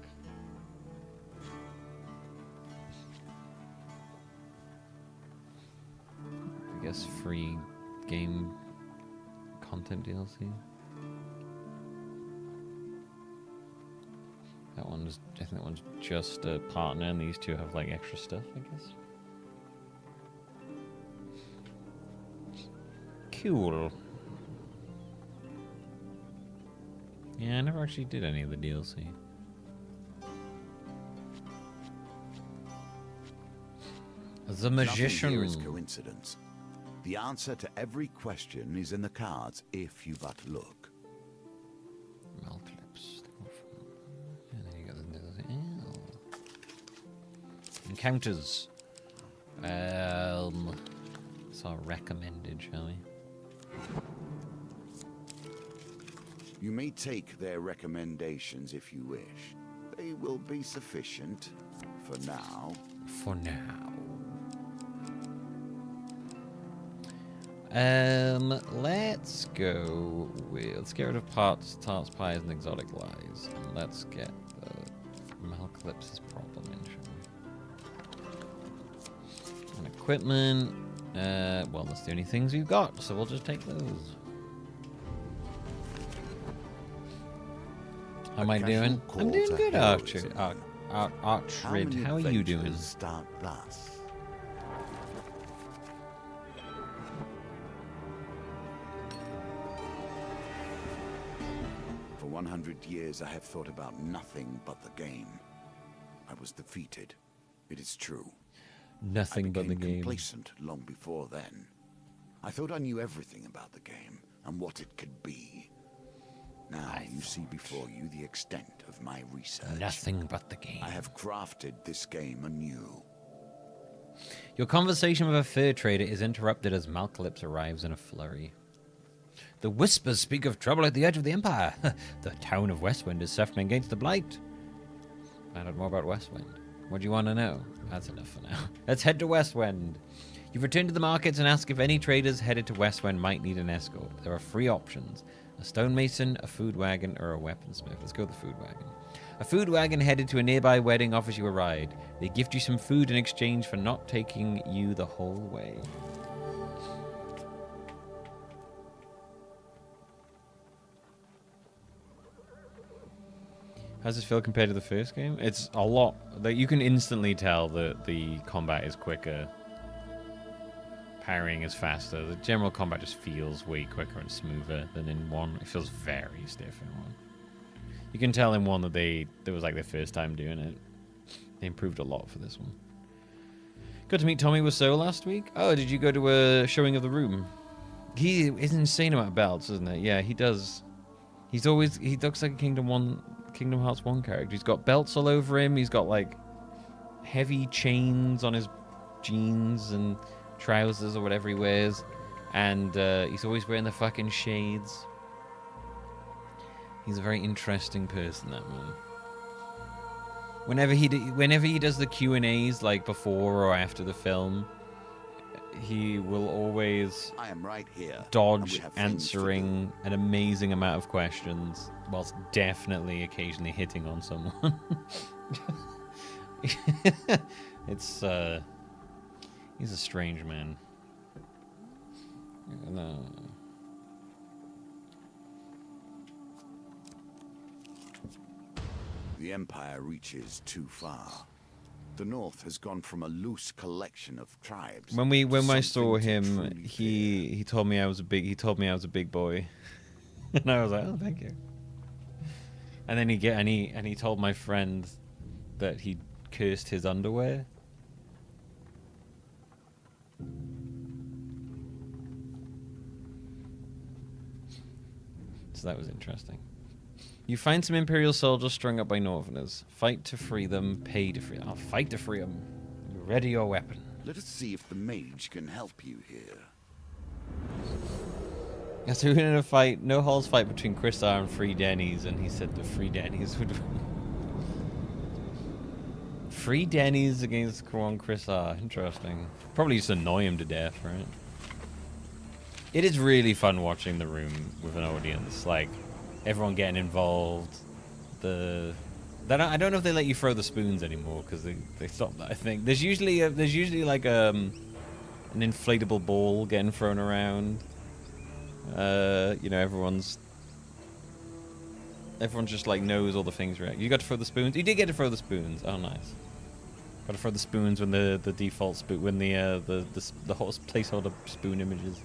I guess free game content DLC. That one's, I think that one's just a partner, and these two have like extra stuff, I guess. Cool. Yeah, I never actually did any of the DLC. The Nothing here is magician. coincidence. The answer to every question is in the cards if you but look. Malclips. And then you got encounters. It's our recommended, shall we? You may take their recommendations if you wish. They will be sufficient for now. For now. Let's go with, let's get rid of tarts, pies, and exotic lies. And let's get the Malclips' problem in, shall we? And equipment. Well, that's the only things we've got, so we'll just take those. How am I doing? I'm doing good, Archer. Archrid. How are you doing? Start thus. For 100 years, I have thought about nothing but the game. I was defeated. It is true. Nothing but the became game. complacent long before then. I thought I knew everything about the game and what it could be. Now you see before you the extent of my research. Nothing but the game. I have crafted this game anew. Your conversation with a fur trader is interrupted as Malclips arrives in a flurry. The whispers speak of trouble at the edge of the Empire. The town of Westwind is suffering against the Blight. Find out more about Westwind. What do you want to know? That's enough for now. Let's head to Westwind. You've returned to the markets and ask if any traders headed to Westwind might need an escort. There are 3 options. A stonemason, a food wagon, or a weaponsmith. Let's go with the food wagon. A food wagon headed to a nearby wedding offers you a ride. They gift you some food in exchange for not taking you the whole way. How does this feel compared to the first game? It's a lot. Like, you can instantly tell that the combat is quicker. Parrying is faster. The general combat just feels way quicker and smoother than in 1. It feels very stiff in 1. You can tell in 1 that that was like their first time doing it. They improved a lot for this one. Got to meet Tommy Wiseau last week. Oh, did you go to a showing of the room? He is insane about belts, isn't it? Yeah, he does. He looks like a Kingdom Hearts 1 character. He's got belts all over him. He's got like heavy chains on his jeans and trousers or whatever he wears, and he's always wearing the fucking shades. He's a very interesting person, that man. Whenever he does the Q&As, like before or after the film, he will always I am right here. dodge answering an amazing amount of questions, whilst definitely occasionally hitting on someone. It's he's a strange man. The Empire reaches too far. The North has gone from a loose collection of tribes. When I saw something to him, truly he told me I was a big boy, and I was like, oh, thank you. And then he told my friend that he cursed his underwear. So that was interesting. You find some Imperial soldiers strung up by Northerners. Fight to free them, pay to free them. I'll fight to free them. Ready your weapon. Let us see if the mage can help you here. Yeah, so we're in a fight, no halls fight between Chrisar and Free Denny's, and he said the Free Denny's would win. Free Denny's against Kron Chrisar. Interesting. Probably just annoy him to death, right? It is really fun watching the room with an audience. Like, everyone getting involved. I don't know if they let you throw the spoons anymore because they stopped that. I think there's usually like an inflatable ball getting thrown around. Everyone's just like knows all the things right. You got to throw the spoons. You did get to throw the spoons. Oh, nice. Got to throw the spoons when the default spoon, when the placeholder spoon images.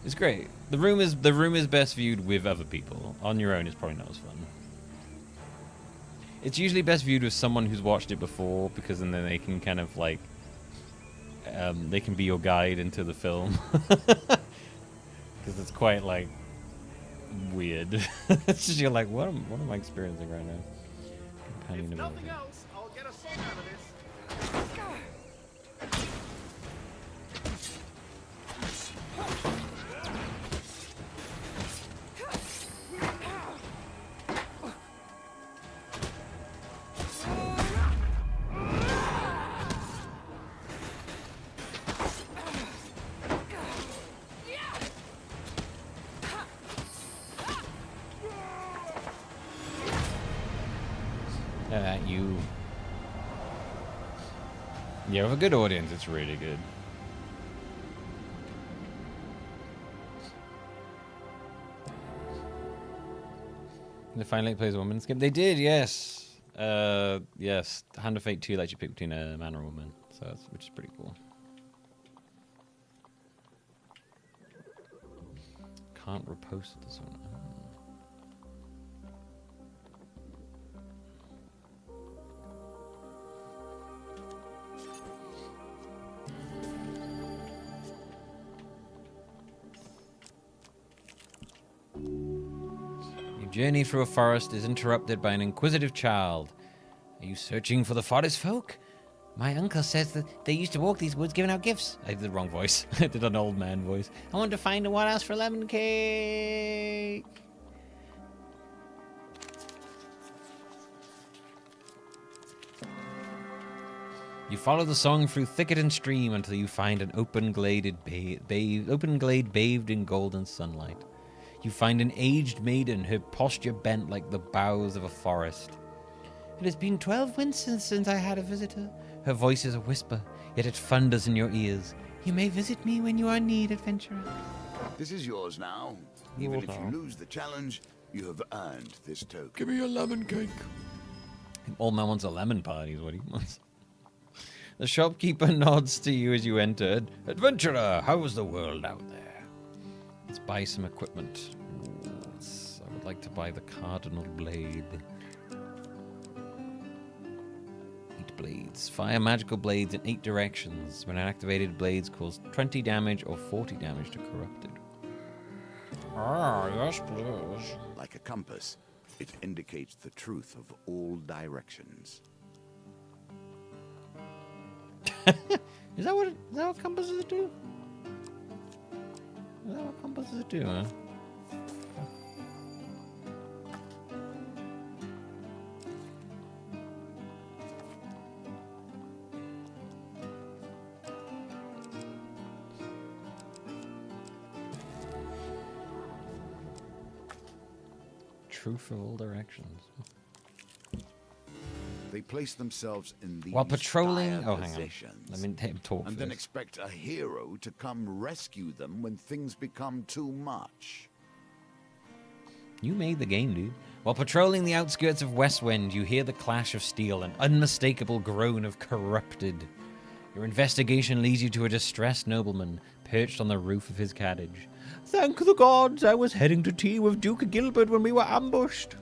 It's great. The room is best viewed with other people. On your own, it's probably not as fun. It's usually best viewed with someone who's watched it before, because then they can kind of like they can be your guide into the film. Because it's quite, like, weird. It's just, you're like, what am I experiencing right now? Companion If nothing ability. else, I'll get a song out of this. Yeah, with a good audience, it's really good. They finally plays a woman's game. They did, yes. Yes. Hand of Fate 2 lets you pick between a man or a woman, which is pretty cool. Can't repost this one. Your journey through a forest is interrupted by an inquisitive child. Are you searching for the forest folk? My uncle says that they used to walk these woods giving out gifts. I did the wrong voice. I did an old man voice. I want to find a one house for lemon cake. You follow the song through thicket and stream until you find an open glade bathed in golden sunlight. You find an aged maiden, her posture bent like the boughs of a forest. It has been 12 winters since I had a visitor. Her voice is a whisper, yet it thunders in your ears. You may visit me when you are in need, adventurer. This is yours now. Even if you lose the challenge, you have earned this token. Give me a lemon cake. Old man wants a lemon party is what he wants. The shopkeeper nods to you as you enter. Adventurer, how's the world out there? Let's buy some equipment. Ooh, I would like to buy the Cardinal Blade. 8 blades. Fire magical blades in 8 directions. When activated, blades cause 20 damage or 40 damage to corrupted. Ah, yes, please. Like a compass, it indicates the truth of all directions. Is that what compasses do? Is that what compasses do, huh? Truth of all directions. They place themselves in these While patrolling... dire Oh, hang on. positions, Let me talk and then first. expect a hero to come rescue them when things become too much. You made the game, dude. While patrolling the outskirts of Westwind, you hear the clash of steel, an unmistakable groan of corrupted. Your investigation leads you to a distressed nobleman perched on the roof of his carriage. Thank the gods, I was heading to tea with Duke Gilbert when we were ambushed.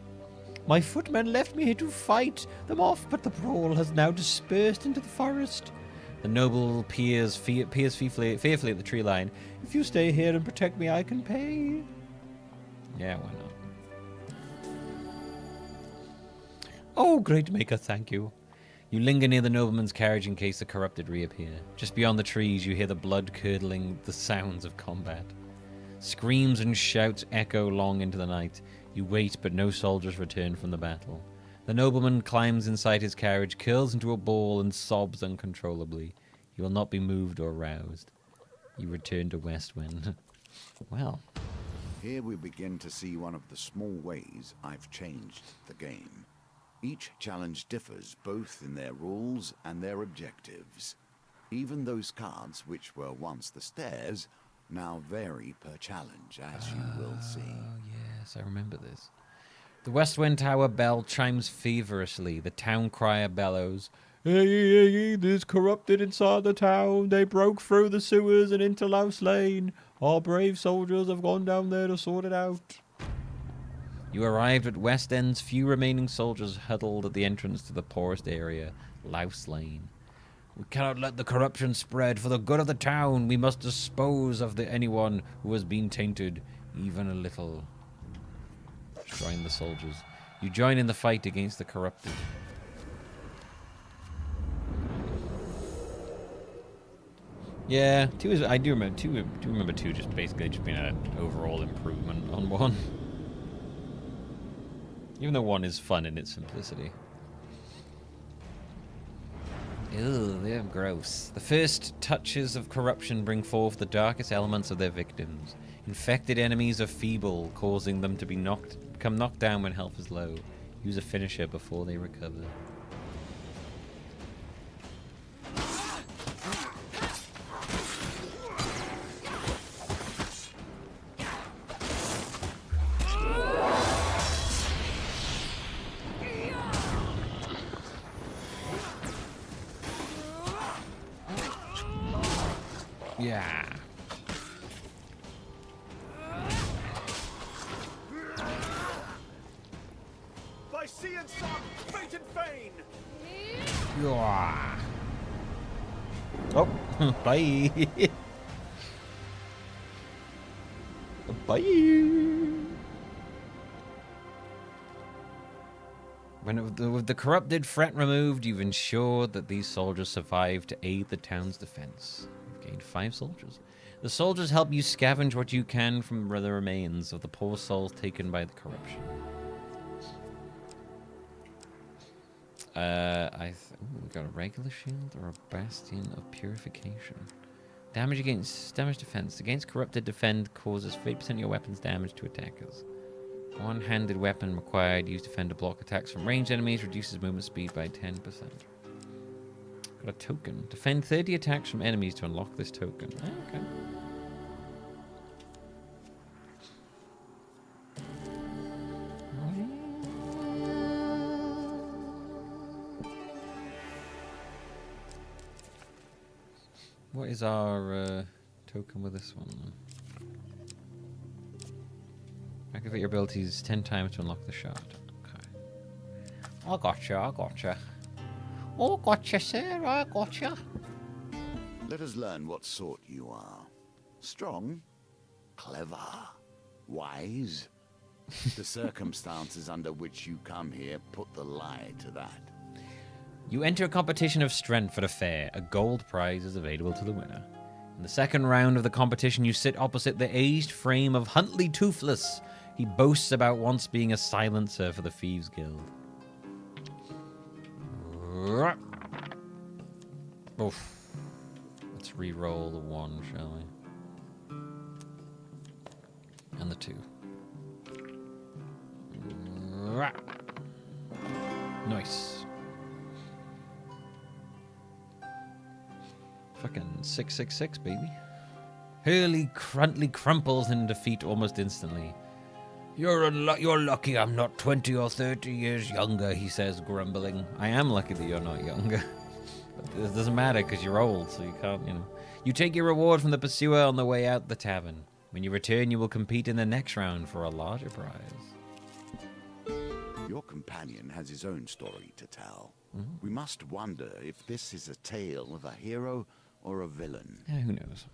My footmen left me here to fight them off, but the brawl has now dispersed into the forest. The noble peers fearfully at the tree line. If you stay here and protect me, I can pay. Yeah, why not? Oh, great maker, thank you. You linger near the nobleman's carriage in case the corrupted reappear. Just beyond the trees, you hear the blood-curdling the sounds of combat. Screams and shouts echo long into the night. You wait, but no soldiers return from the battle. The nobleman climbs inside his carriage, curls into a ball, and sobs uncontrollably. He will not be moved or roused. You return to Westwind. Well. Here we begin to see one of the small ways I've changed the game. Each challenge differs both in their rules and their objectives. Even those cards which were once the stairs now vary per challenge, as you will see. Oh, yes, I remember this. The Westwind Tower bell chimes feverishly. The town crier bellows, Hey, hey, hey, there's corrupted inside the town. They broke through the sewers and into Louse Lane. Our brave soldiers have gone down there to sort it out. You arrived at West End's few remaining soldiers huddled at the entrance to the poorest area, Louse Lane. We cannot let the corruption spread. For the good of the town, we must dispose of anyone who has been tainted, even a little. Join the soldiers. You join in the fight against the corrupted. Yeah, two is. I do remember two. Do remember two just basically just being an overall improvement on one. Even though one is fun in its simplicity. Ew, they're gross. The first touches of corruption bring forth the darkest elements of their victims. Infected enemies are feeble, causing them to become knocked down when health is low. Use a finisher before they recover. Yeah. By sea and sun, fate and fane! Yeah. Oh, bye. Bye. With the corrupted threat removed, you've ensured that these soldiers survive to aid the town's defense. You've gained 5 soldiers. The soldiers help you scavenge what you can from the remains of the poor souls taken by the corruption. We got a regular shield or a bastion of purification. Damage defense. Against corrupted defend causes 50% of your weapon's damage to attackers. One-handed weapon required. Use defend to block attacks from ranged enemies. Reduces movement speed by 10%. Got a token. Defend 30 attacks from enemies to unlock this token. Oh, okay. What is our token with this one, then? Activate your abilities 10 times to unlock the shot. Okay. I gotcha, I gotcha. Oh, gotcha, sir, I gotcha. Let us learn what sort you are. Strong? Clever? Wise? The circumstances under which you come here put the lie to that. You enter a competition of strength at a fair. A gold prize is available to the winner. In the second round of the competition, you sit opposite the aged frame of Huntley Toothless. He boasts about once being a silencer for the Thieves Guild. Oof. Let's re-roll the 1, shall we? And the 2. Nice. Fucking 666, baby. Hurley Huntley crumples in defeat almost instantly. You're lucky I'm not 20 or 30 years younger, he says, grumbling. I am lucky that you're not younger. But it doesn't matter because you're old, so you can't, You take your reward from the pursuer on the way out the tavern. When you return, you will compete in the next round for a larger prize. Your companion has his own story to tell. We must wonder if this is a tale of a hero or a villain. Who knows?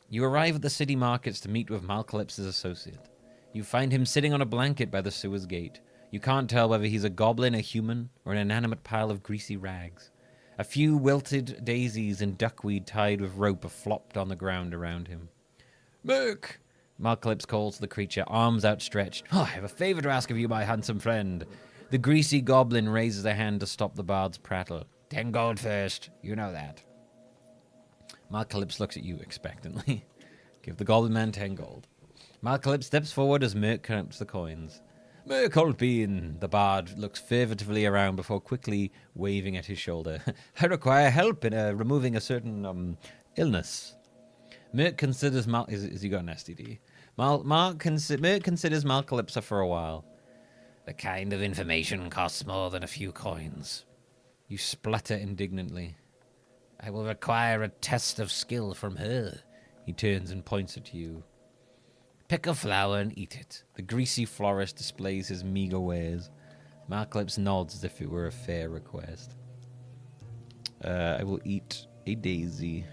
You arrive at the city markets to meet with Malcalypse's associate. You find him sitting on a blanket by the sewer's gate. You can't tell whether he's a goblin, a human, or an inanimate pile of greasy rags. A few wilted daisies and duckweed tied with rope are flopped on the ground around him. Merc! Malcalypse calls to the creature, arms outstretched. Oh, I have a favor to ask of you, my handsome friend. The greasy goblin raises a hand to stop the bard's prattle. 10 gold first. You know that. Malcalypse looks at you expectantly. Give the goblin man 10 gold. Malcalypse steps forward as Merc counts the coins. Merc Holbein, the bard looks furtively around before quickly waving at his shoulder. I require help in removing a certain illness. Merc considers Is he got an STD? Merc considers Malcalypse for a while. The kind of information costs more than a few coins. You splutter indignantly. I will require a test of skill from her. He turns and points at you. Pick a flower and eat it. The greasy florist displays his meager wares. Malcalypse nods as if it were a fair request. I will eat a daisy.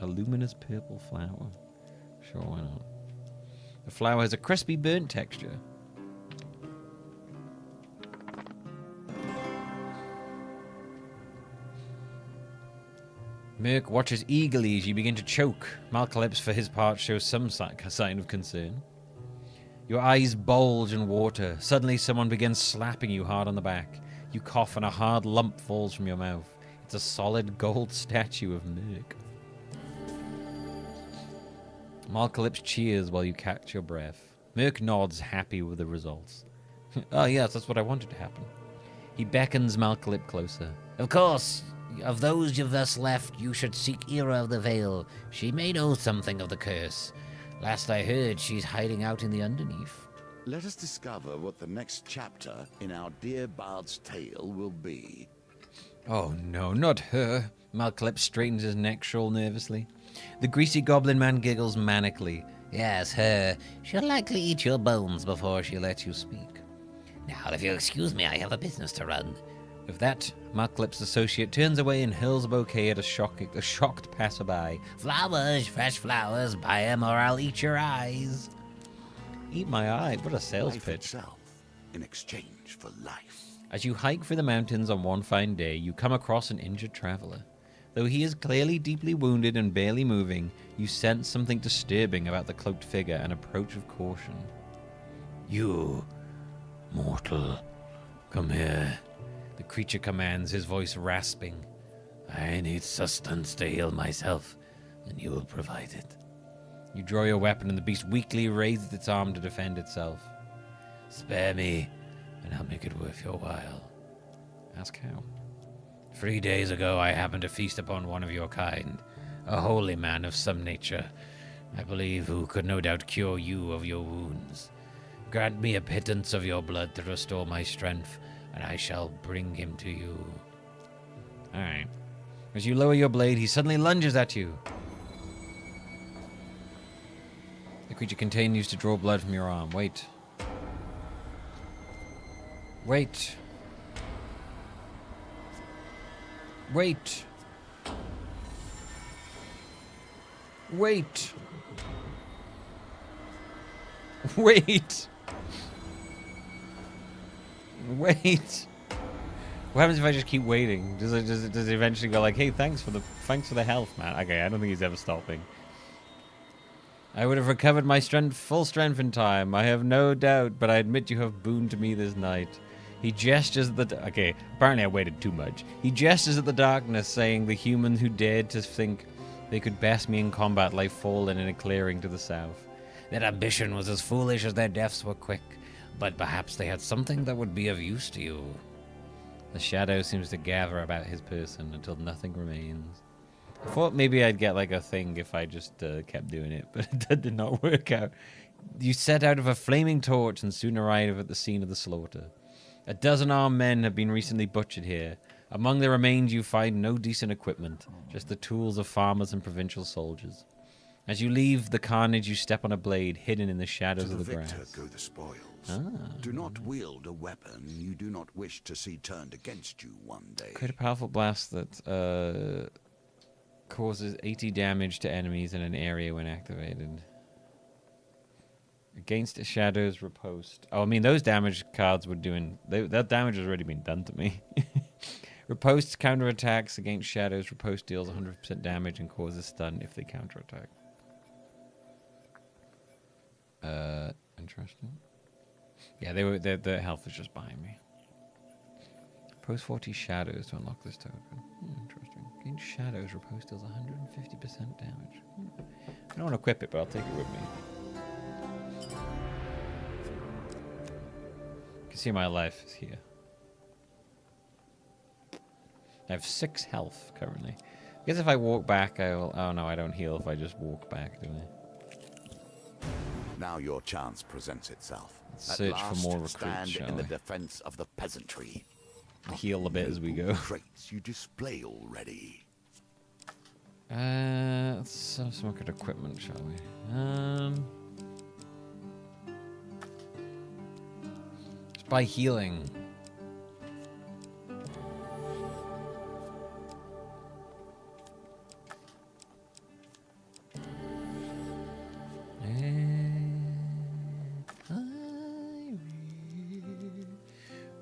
A luminous purple flower. Sure, why not? The flower has a crispy burnt texture. Merc watches eagerly as you begin to choke. Malcalypse, for his part, shows some sign of concern. Your eyes bulge and water. Suddenly, someone begins slapping you hard on the back. You cough and a hard lump falls from your mouth. It's a solid gold statue of Merc. Malcalypse cheers while you catch your breath. Merc nods, happy with the results. Oh, yes, that's what I wanted to happen. He beckons Malcalypse closer. Of course, of those you've thus left, you should seek Era of the Vale. She may know something of the curse. Last I heard, she's hiding out in the underneath. Let us discover what the next chapter in our dear bard's tale will be. Oh no, not her. Malcalypse straightens his neck shawl nervously. The greasy goblin man giggles manically. Yes, her. She'll likely eat your bones before she lets you speak. Now, if you'll excuse me, I have a business to run. With that, Malcalypse's associate turns away and hurls a bouquet at a shocked passerby. Flowers, fresh flowers, buy 'em or I'll eat your eyes. Eat my eye, what a sales Life pitch. itself in exchange for life. As you hike through the mountains on one fine day, you come across an injured traveler. Though he is clearly deeply wounded and barely moving, you sense something disturbing about the cloaked figure and approach with caution. You, mortal, come here. The creature commands, his voice rasping. I need sustenance to heal myself, and you will provide it. You draw your weapon and the beast weakly raises its arm to defend itself. Spare me, and I'll make it worth your while. Ask how. 3 days ago I happened to feast upon one of your kind, a holy man of some nature, I believe, who could no doubt cure you of your wounds. Grant me a pittance of your blood to restore my strength, and I shall bring him to you. Alright. As you lower your blade, he suddenly lunges at you. The creature continues to draw blood from your arm. Wait. Wait. Wait. Wait. Wait. Wait. What happens if I just keep waiting? Does it eventually go like, hey, thanks for the health, man? Okay, I don't think he's ever stopping. I would have recovered my full strength in time. I have no doubt, but I admit you have booned to me this night. He gestures at the... Okay, apparently I waited too much. He gestures at the darkness, saying the human who dared to think they could best me in combat lay fallen in a clearing to the south. Their ambition was as foolish as their deaths were quick, but perhaps they had something that would be of use to you. The shadow seems to gather about his person until nothing remains. I thought maybe I'd get like a thing if I just kept doing it, but that did not work out. You set out with a flaming torch and soon arrive at the scene of the slaughter. A dozen armed men have been recently butchered here. Among the remains you find no decent equipment, just the tools of farmers and provincial soldiers. As you leave the carnage, you step on a blade hidden in the shadows of the grass. To the victor go the spoils. Ah. Do not wield a weapon you do not wish to see turned against you one day. Create a powerful blast that causes 80 damage to enemies in an area when activated. Against shadows riposte. Oh, I mean, those damage cards were doing... that damage has already been done to me. Riposte counterattacks against shadows. Riposte deals 100% damage and causes stun if they counterattack. Interesting. Yeah, their health is just behind me. Post 40 shadows to unlock this token. Interesting. Against shadows, riposte deals 150% damage. I don't want to equip it, but I'll take it with me. You can see my life is here. I have 6 health currently. I guess if I walk back, I will... Oh no, I don't heal if I just walk back, do I? Now your chance presents itself. Search At for last, more recruits, stand shall in the I? defense of the peasantry. Heal a bit as we go. Traits you display already. Let's have some look at equipment, shall we? Just by healing.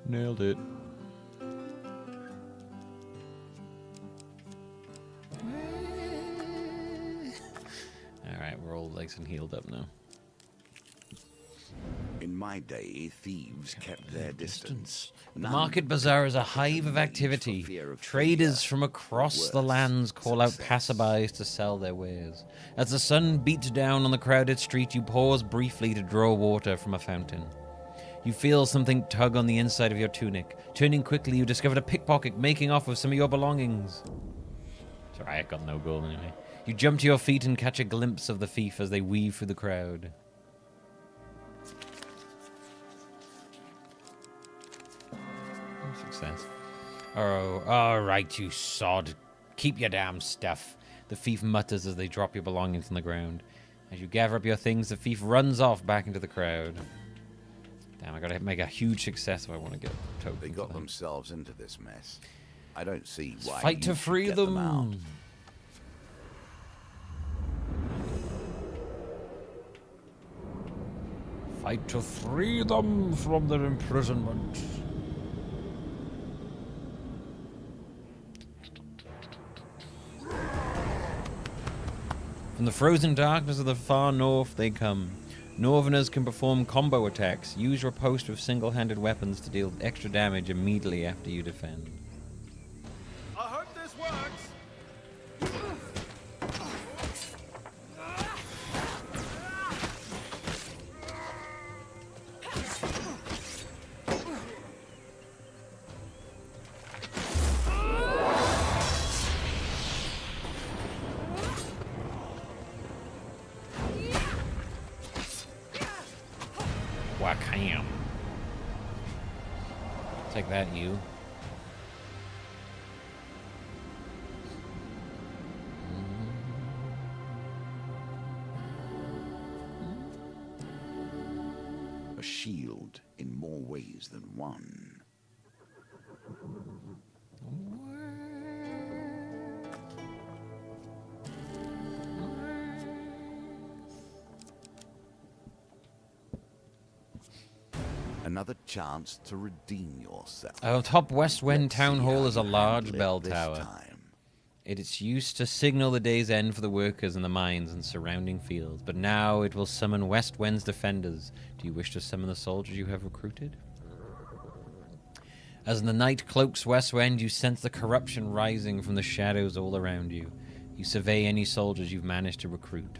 Nailed it. Alright, we're all nice and healed up now. In my day, thieves kept their distance. The market bazaar is a hive of activity. Traders from across the lands call out passerbys to sell their wares. As the sun beats down on the crowded street, you pause briefly to draw water from a fountain. You feel something tug on the inside of your tunic. Turning quickly, you discover a pickpocket making off with some of your belongings. Sorry, I got no gold anyway. You jump to your feet and catch a glimpse of the thief as they weave through the crowd. Success. Oh, all right, you sod. Keep your damn stuff. The thief mutters as they drop your belongings on the ground. As you gather up your things, the thief runs off back into the crowd. Damn, I gotta make a huge success if I want to get tokens. They got themselves into this mess. I don't see why. Fight you to should free get them. out. Fight to free them from their imprisonment. From the frozen darkness of the far north they come. Northerners can perform combo attacks. Use your post with single-handed weapons to deal extra damage immediately after you defend. I hope this works. Wham. Take that, you. A shield in more ways than one. Another chance to redeem yourself. Atop West Wen Let's Town see Hall how is a you large handle it bell this tower. time. It is used to signal the day's end for the workers in the mines and surrounding fields, but now it will summon West Wen's defenders. Do you wish to summon the soldiers you have recruited? As the night cloaks West Wen, you sense the corruption rising from the shadows all around you. You survey any soldiers you've managed to recruit.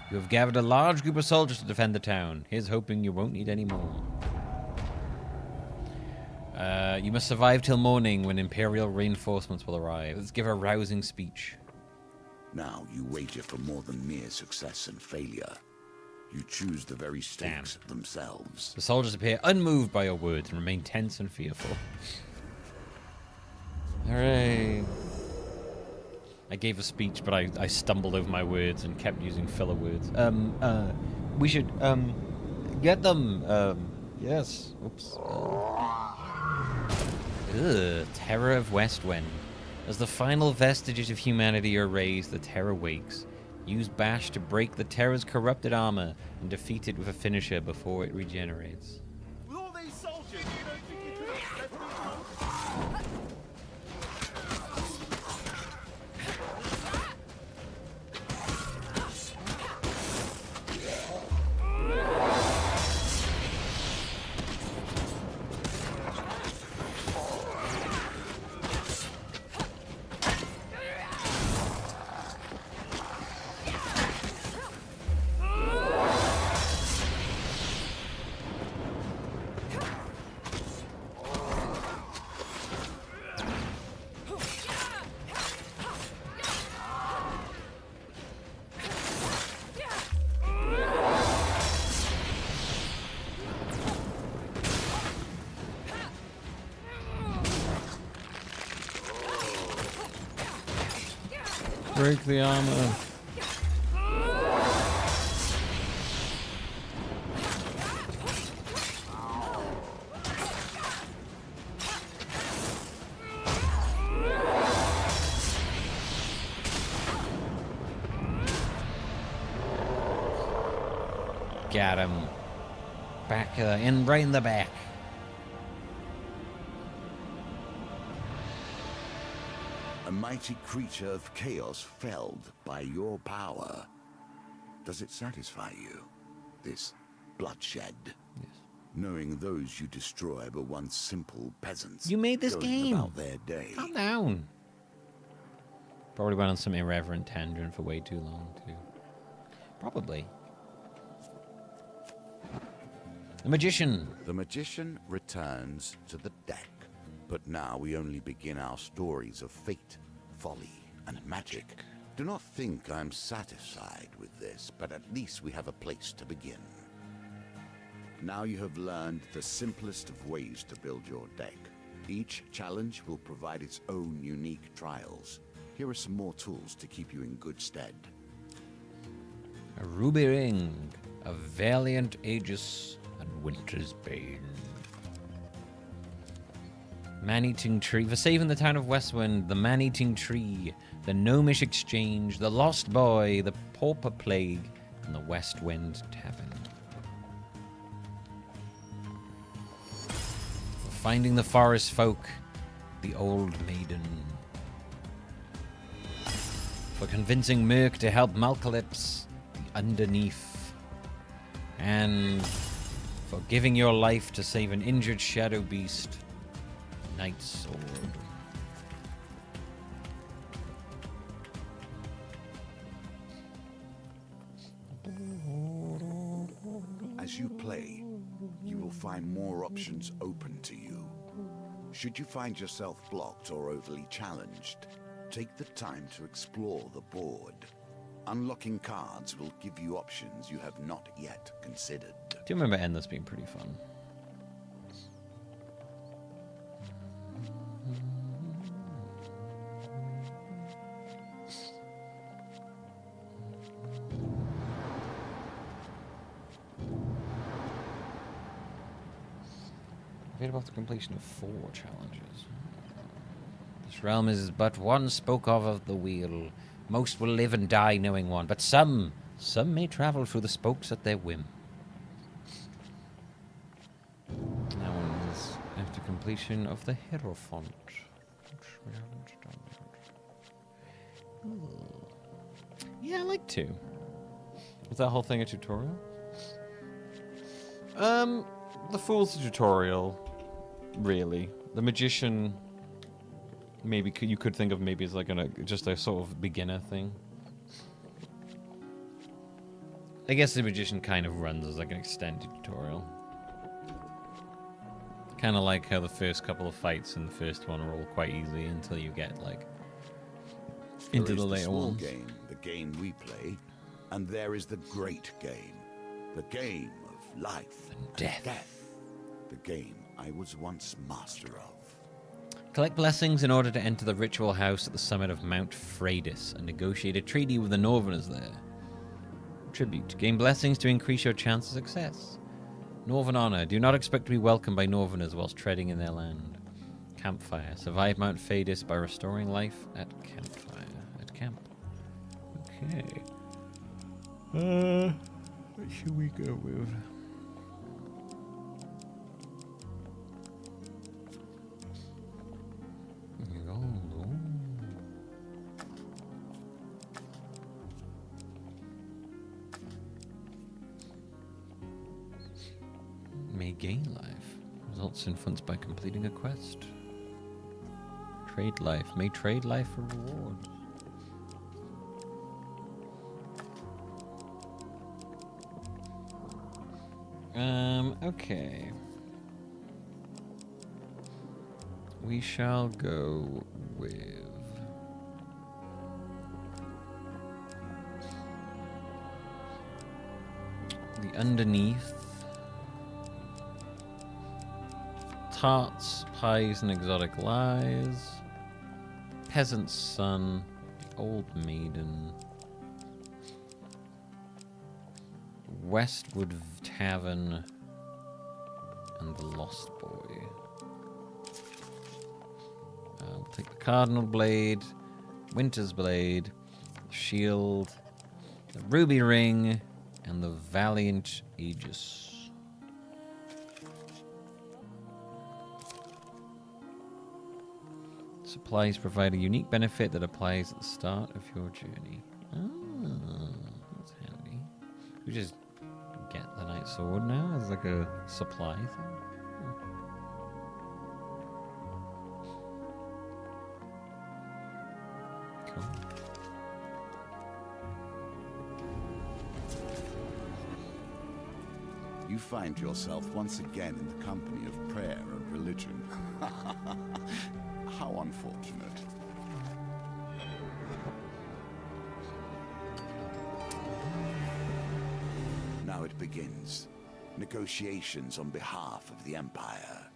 You have gathered a large group of soldiers to defend the town. Here's hoping you won't need any more. You must survive till morning when Imperial reinforcements will arrive. Let's give a rousing speech. Now you wager for more than mere success and failure. You choose the very stakes themselves. The soldiers appear unmoved by your words and remain tense and fearful. Hooray. I gave a speech, but I stumbled over my words and kept using filler words. We should, get them. Yes. Oops. Ugh, Terror of West Wen. As the final vestiges of humanity are raised, the Terror wakes. Use Bash to break the Terror's corrupted armor and defeat it with a finisher before it regenerates. With all these soldiers, you don't think you could have left me alone? Break the armor. Got him. Back, right in the back. mighty creature of chaos felled by your power. Does it satisfy you, this bloodshed? Yes. Knowing those you destroy were once simple peasants. You made this going game. about their day. Calm down. Probably went on some irreverent tangent for way too long, too. Probably. The magician. The magician returns to the deck. But now we only begin our stories of fate, folly, and magic. Do not think I'm satisfied with this, but at least we have a place to begin. Now you have learned the simplest of ways to build your deck. Each challenge will provide its own unique trials. Here are some more tools to keep you in good stead. A ruby ring. A valiant Aegis and winter's bane. Man-eating tree. For saving the town of Westwind, the man-eating tree, the gnomish exchange, the lost boy, the pauper plague, and the West Wind tavern. For finding the forest folk, the old maiden. For convincing Merc to help Malcalypse, the underneath. And for giving your life to save an injured shadow beast, Knight's Sword. As you play, you will find more options open to you. Should you find yourself blocked or overly challenged, take the time to explore the board. Unlocking cards will give you options you have not yet considered. Do you remember Endless being pretty fun? Read about the completion of 4 challenges. This realm is but one spoke of the wheel. Most will live and die knowing one, but some may travel through the spokes at their whim. That one is after completion of the Hierophant, which we haven't done yet. Yeah, I like to. Was that whole thing a tutorial? The Fool's tutorial, really. The Magician, maybe you could think of maybe as like just a sort of beginner thing. I guess the Magician kind of runs as like an extended tutorial. Kind of like how the first couple of fights in the first one are all quite easy until you get like into the later small ones. game, the game we play, and there is the great game, the game of life and death. The game I was once master of. Collect blessings in order to enter the ritual house at the summit of Mount Freydis and negotiate a treaty with the Northerners there. Tribute. Gain blessings to increase your chance of success. Northern honor. Do not expect to be welcomed by Northerners whilst treading in their land. Campfire. Survive Mount Freydis by restoring life at campfire. At camp. Okay. What should we go with? May gain life. Results in funds by completing a quest. Trade life. May trade life for rewards. Okay. We shall go with the underneath. Tarts, pies, and exotic lies. Peasant's son, the old maiden. Westwood Tavern, and the Lost Boy. We'll take the Cardinal Blade, Winter's Blade, Shield, the Ruby Ring, and the Valiant Aegis. Supplies provide a unique benefit that applies at the start of your journey. Oh, that's handy. We just get the Night Sword now as like a supply thing. Cool. You find yourself once again in the company of prayer and religion. How unfortunate. Now it begins. Negotiations on behalf of the Empire.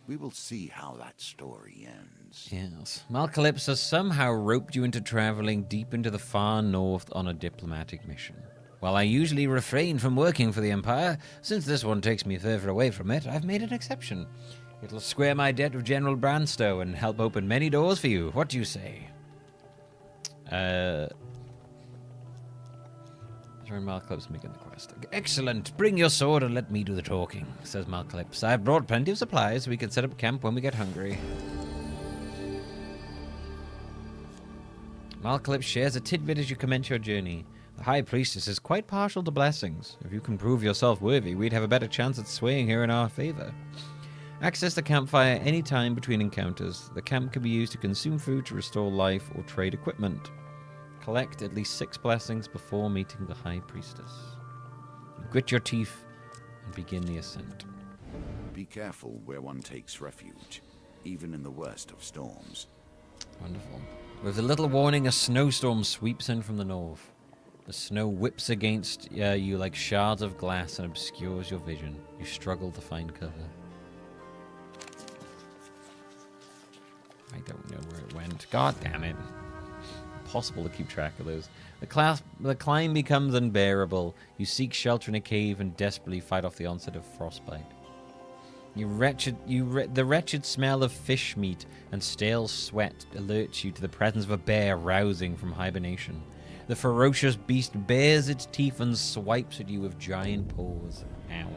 We will see how that story ends. Yes. Malcalypse has somehow roped you into traveling deep into the far north on a diplomatic mission. While I usually refrain from working for the Empire, since this one takes me further away from it, I've made an exception. It'll square my debt with General Branstow and help open many doors for you. What do you say? During Malcalypse making the quest. Excellent. Bring your sword and let me do the talking, says Malcalypse. I've brought plenty of supplies so we can set up camp when we get hungry. Malcalypse shares a tidbit as you commence your journey. The High Priestess is quite partial to blessings. If you can prove yourself worthy, we'd have a better chance at swaying her in our favor. Access the campfire any time between encounters. The camp can be used to consume food, to restore life, or trade equipment. Collect at least 6 blessings before meeting the High Priestess. Grit your teeth and begin the ascent. Be careful where one takes refuge, even in the worst of storms. Wonderful. With a little warning, a snowstorm sweeps in from the north. The snow whips against you like shards of glass and obscures your vision. You struggle to find cover. I don't know where it went. God damn it. Impossible to keep track of those. The climb becomes unbearable. You seek shelter in a cave and desperately fight off the onset of frostbite. The wretched smell of fish meat and stale sweat alerts you to the presence of a bear rousing from hibernation. The ferocious beast bares its teeth and swipes at you with giant paws. Ow.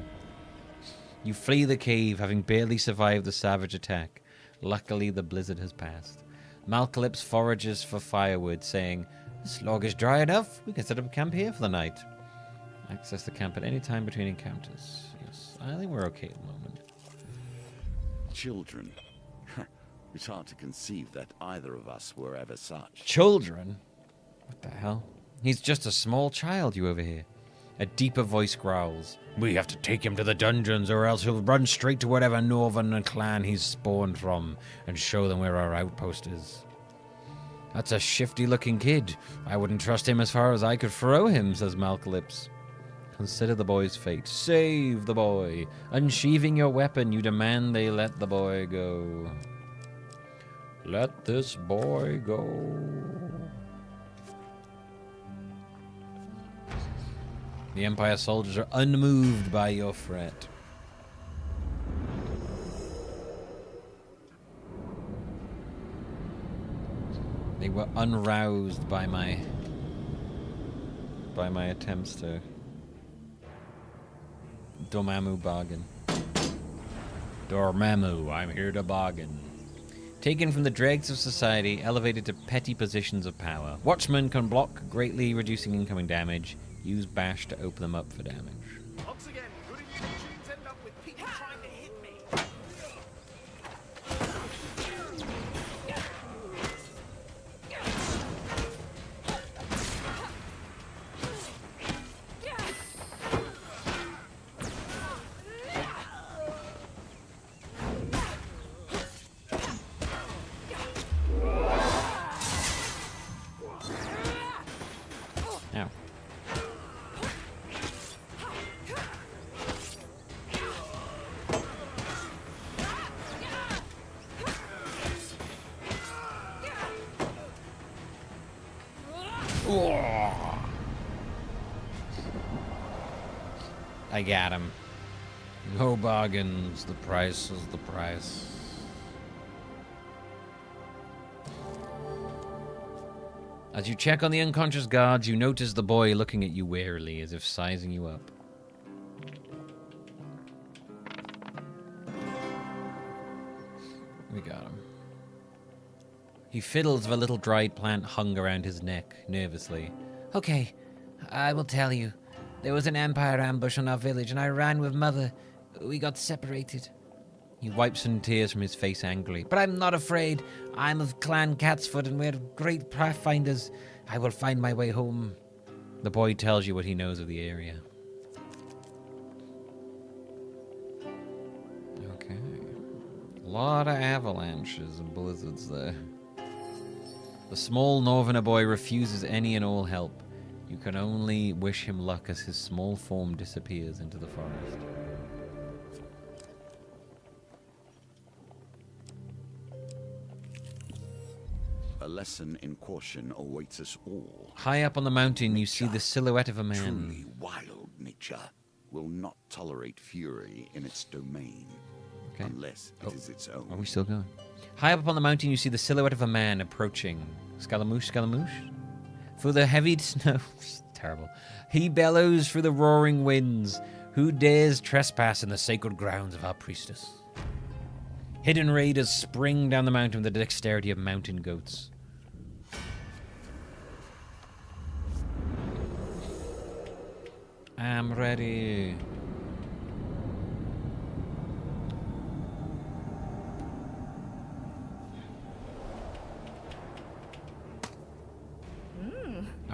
You flee the cave, having barely survived the savage attack. Luckily, the blizzard has passed. Malcalypse forages for firewood, saying, "This log is dry enough. We can set up camp here for the night." Access the camp at any time between encounters. Yes, I think we're okay at the moment. Children. It's hard to conceive that either of us were ever such. Children? What the hell? He's just a small child you overhear. A deeper voice growls. We have to take him to the dungeons, or else he'll run straight to whatever northern clan he's spawned from and show them where our outpost is. That's a shifty-looking kid. I wouldn't trust him as far as I could throw him, says Malcalypse. Consider the boy's fate. Save the boy. Unsheathing your weapon, you demand they let the boy go. Let this boy go. The Empire soldiers are unmoved by your threat. They were unroused by my attempts to Dormammu bargain. Dormammu, I'm here to bargain. Taken from the dregs of society, elevated to petty positions of power. Watchmen can block, greatly reducing incoming damage. Use bash to open them up for damage. Once again, good intentions end up with people trying to hit me. Ow. I got him. No bargains, the price is the price. As you check on the unconscious guards, you notice the boy looking at you warily, as if sizing you up. We got him. He fiddles with a little dried plant hung around his neck, nervously. Okay, I will tell you. There was an Empire ambush on our village, and I ran with Mother. We got separated. He wipes some tears from his face angrily. But I'm not afraid. I'm of Clan Catsfoot, and we're great pathfinders. I will find my way home. The boy tells you what he knows of the area. Okay. A lot of avalanches and blizzards there. The small northerner boy refuses any and all help. You can only wish him luck as his small form disappears into the forest. A lesson in caution awaits us all. High up on the mountain, you see the silhouette of a man. Truly wild nature will not tolerate fury in its domain, Okay. unless it is its own. Are we still going? High up upon the mountain, you see the silhouette of a man approaching. Scaramouche, Scaramouche? Through the heavy snow... Terrible. He bellows through the roaring winds. Who dares trespass in the sacred grounds of our priestess? Hidden raiders spring down the mountain with the dexterity of mountain goats. I'm ready.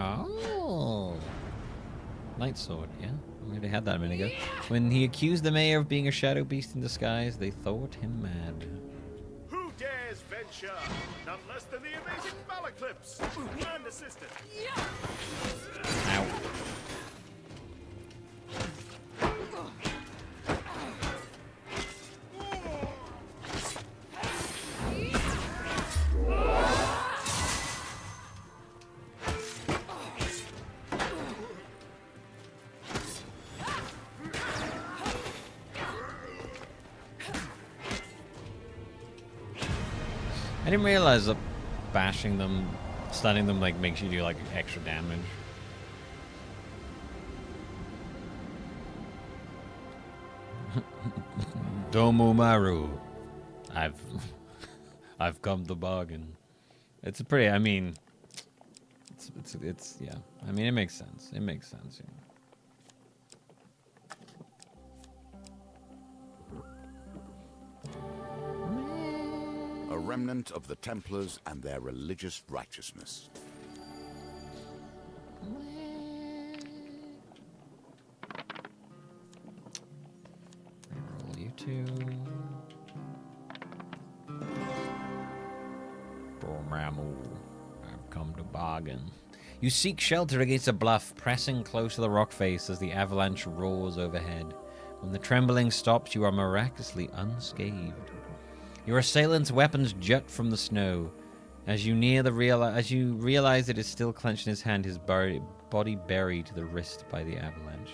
Oh. Light sword, yeah. We already had that a minute ago. When he accused the mayor of being a shadow beast in disguise, they thought him mad. Who dares venture? None less than the amazing Malaclips and assistant. Ow. I didn't realize that bashing them, stunning them, like, makes you do, like, extra damage. Domumaru. I've come to bargain. It's a pretty, I mean, it's yeah. I mean, it makes sense. It makes sense, you know. A remnant of the Templars and their religious righteousness. Roll you two. Dormammu, I've come to bargain. You seek shelter against a bluff, pressing close to the rock face as the avalanche roars overhead. When the trembling stops, you are miraculously unscathed. Your assailant's weapons jut from the snow. As you realize it is still clenched in his hand, his body buried to the wrist by the avalanche.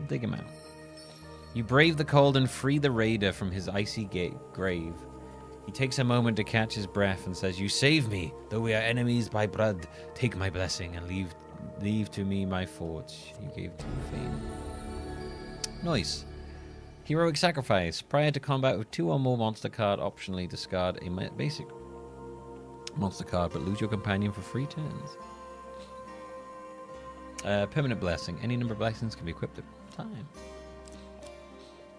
Dig him out. You brave the cold and free the raider from his icy grave. He takes a moment to catch his breath and says, "You save me, though we are enemies by blood. Take my blessing and leave to me my forts you gave to fame." Nice. Heroic sacrifice. Prior to combat with 2 or more monster card, optionally discard a basic monster card, but lose your companion for 3 turns. Permanent blessing. Any number of blessings can be equipped at a time.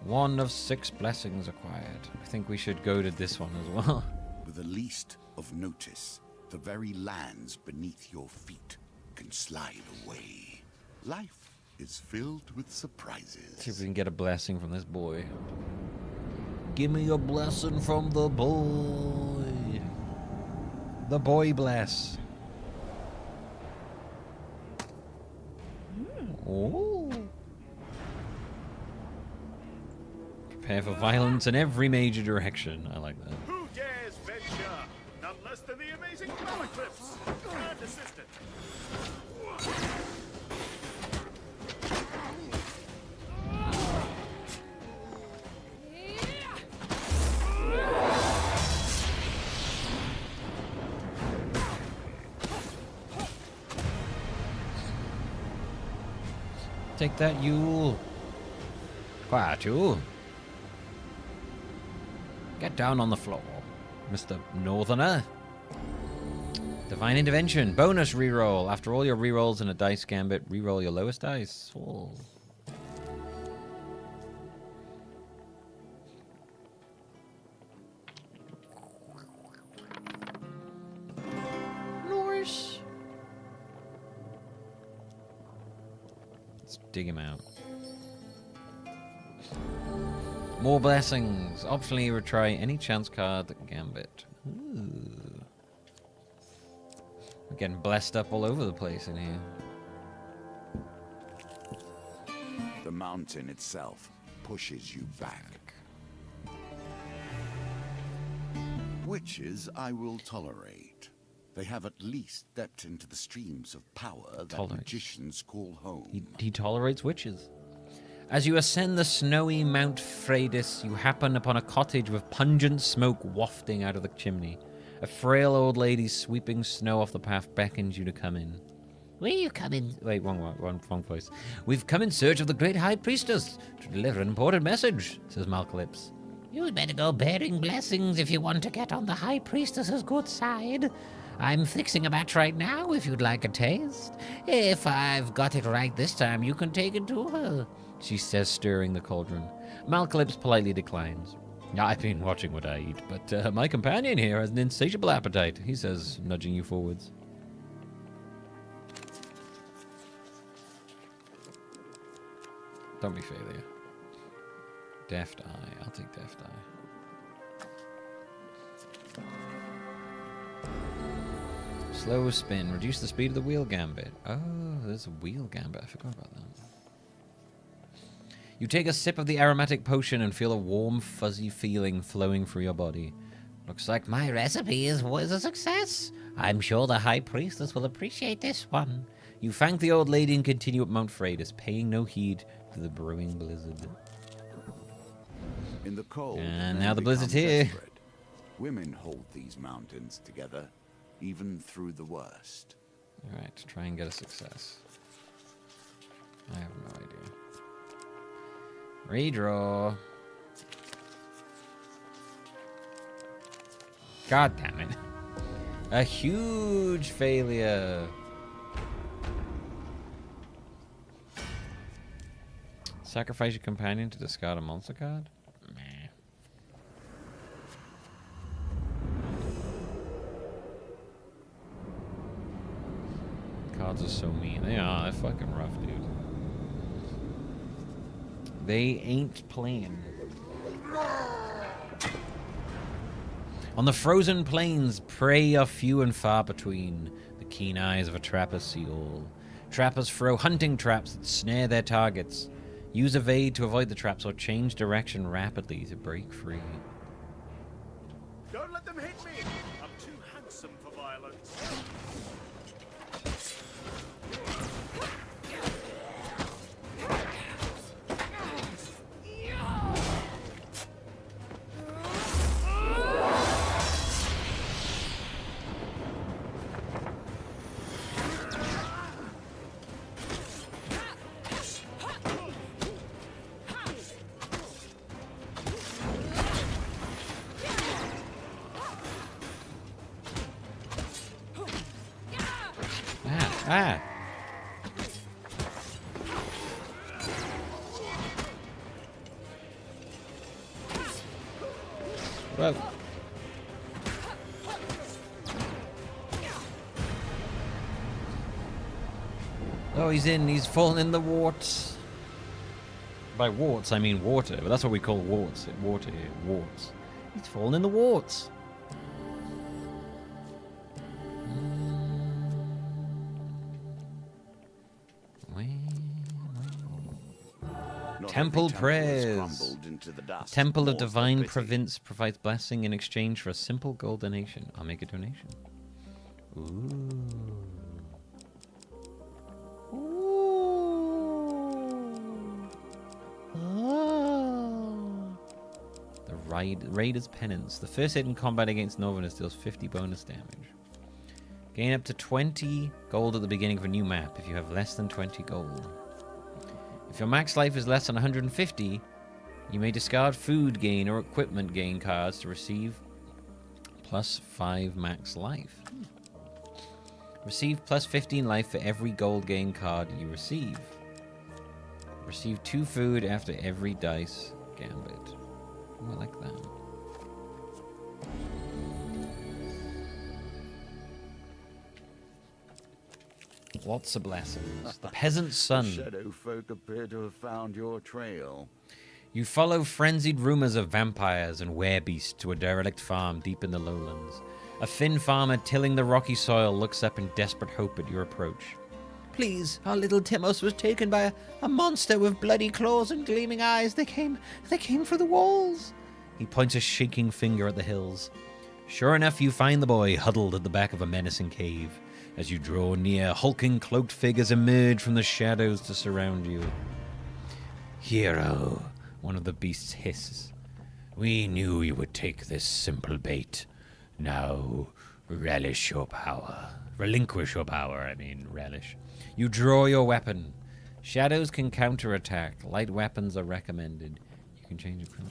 1 of 6 blessings acquired. I think we should go to this one as well. With the least of notice, the very lands beneath your feet can slide away. Life is filled with surprises. See if we can get a blessing from this boy. Give me a blessing from the boy. The boy bless. Oh. Prepare for violence in every major direction. I like that. Who dares venture? None less than the amazing Malaclips and assistant. Take that, Yule. Quiet, Yule. Get down on the floor, Mr. Northerner. Divine Intervention. Bonus reroll. After all your rerolls in a dice gambit, reroll your lowest dice. Oh. Nice. Let's dig him out. More blessings. Optionally, retry any chance card gambit. Ooh. We're getting blessed up all over the place in here. The mountain itself pushes you back. Witches I will tolerate. They have at least stepped into the streams of power that magicians call home. He tolerates witches. As you ascend the snowy Mount Freydis, you happen upon a cottage with pungent smoke wafting out of the chimney. A frail old lady sweeping snow off the path beckons you to come in. Where you coming? Wait, wrong voice. We've come in search of the great high priestess to deliver an important message, says Malcalypse. You'd better go bearing blessings if you want to get on the high priestess's good side. I'm fixing a batch right now if you'd like a taste. If I've got it right this time, you can take it to her, she says, stirring the cauldron. Malcalypse politely declines. I've been watching what I eat, but my companion here has an insatiable appetite, he says, nudging you forwards. Don't be failure. Deft Eye. I'll take Deft Eye. Slow spin. Reduce the speed of the wheel gambit. Oh, there's a wheel gambit. I forgot about that. You take a sip of the aromatic potion and feel a warm, fuzzy feeling flowing through your body. Looks like my recipe was a success. I'm sure the high priestess will appreciate this one. You thank the old lady and continue up Mount Freydis, paying no heed to the brewing blizzard. In the cold, and now the blizzard's here. Desperate. Women hold these mountains together, even through the worst. Alright, try and get a success. I have no idea. Redraw. God damn it. A huge failure. Sacrifice your companion to discard a monster card? Meh. Cards are so mean. They are. They're fucking rough, dude. They ain't playing. On the frozen plains, prey are few and far between. The keen eyes of a trapper see all. Trappers throw hunting traps that snare their targets. Use evade to avoid the traps or change direction rapidly to break free. Don't let them hit me! I'm too handsome for violence. Ah! Well. Oh, he's fallen in the warts. By warts, I mean water, but that's what we call warts. Water here, warts. He's fallen in the warts. Temple prayers. Temple of Divine Province provides blessing in exchange for a simple gold donation. I'll make a donation. Ooh. Oh. The Raider's Penance. The first hit in combat against Northerners deals 50 bonus damage. Gain up to 20 gold at the beginning of a new map if you have less than 20 gold. If your max life is less than 150, you may discard food gain or equipment gain cards to receive +5 max life. Receive plus 15 life for every gold gain card you receive. Receive 2 food after every dice gambit. Oh, I like that. Lots of blessings. The peasant's son. Shadow folk appear to have found your trail. You follow frenzied rumors of vampires and werebeasts to a derelict farm deep in the lowlands. A thin farmer tilling the rocky soil looks up in desperate hope at your approach. Please, our little Timos was taken by a monster with bloody claws and gleaming eyes. They came through the walls. He points a shaking finger at the hills. Sure enough, you find the boy huddled at the back of a menacing cave. As you draw near, hulking cloaked figures emerge from the shadows to surround you. Hero, One of the beasts hisses. we knew you would take this simple bait. Now, relish your power. Relinquish your power, relish. You draw your weapon. Shadows can counterattack. Light weapons are recommended. You can change it from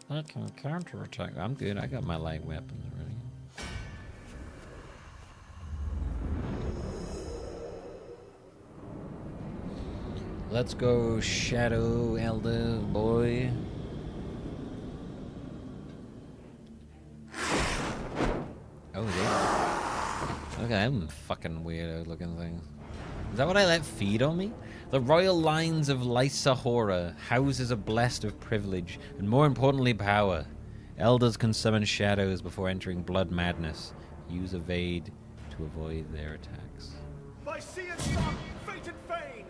I can counterattack. I'm good. I got my light weapons ready. Let's go, Shadow Elder boy. Oh, yeah. Look at them fucking weirdo looking things. Is that what I let feed on me? The royal lines of Lysa Hora, houses are blessed with privilege, and more importantly, power. Elders can summon shadows before entering blood madness. Use evade to avoid their attacks. By sea and sun, fate and fane!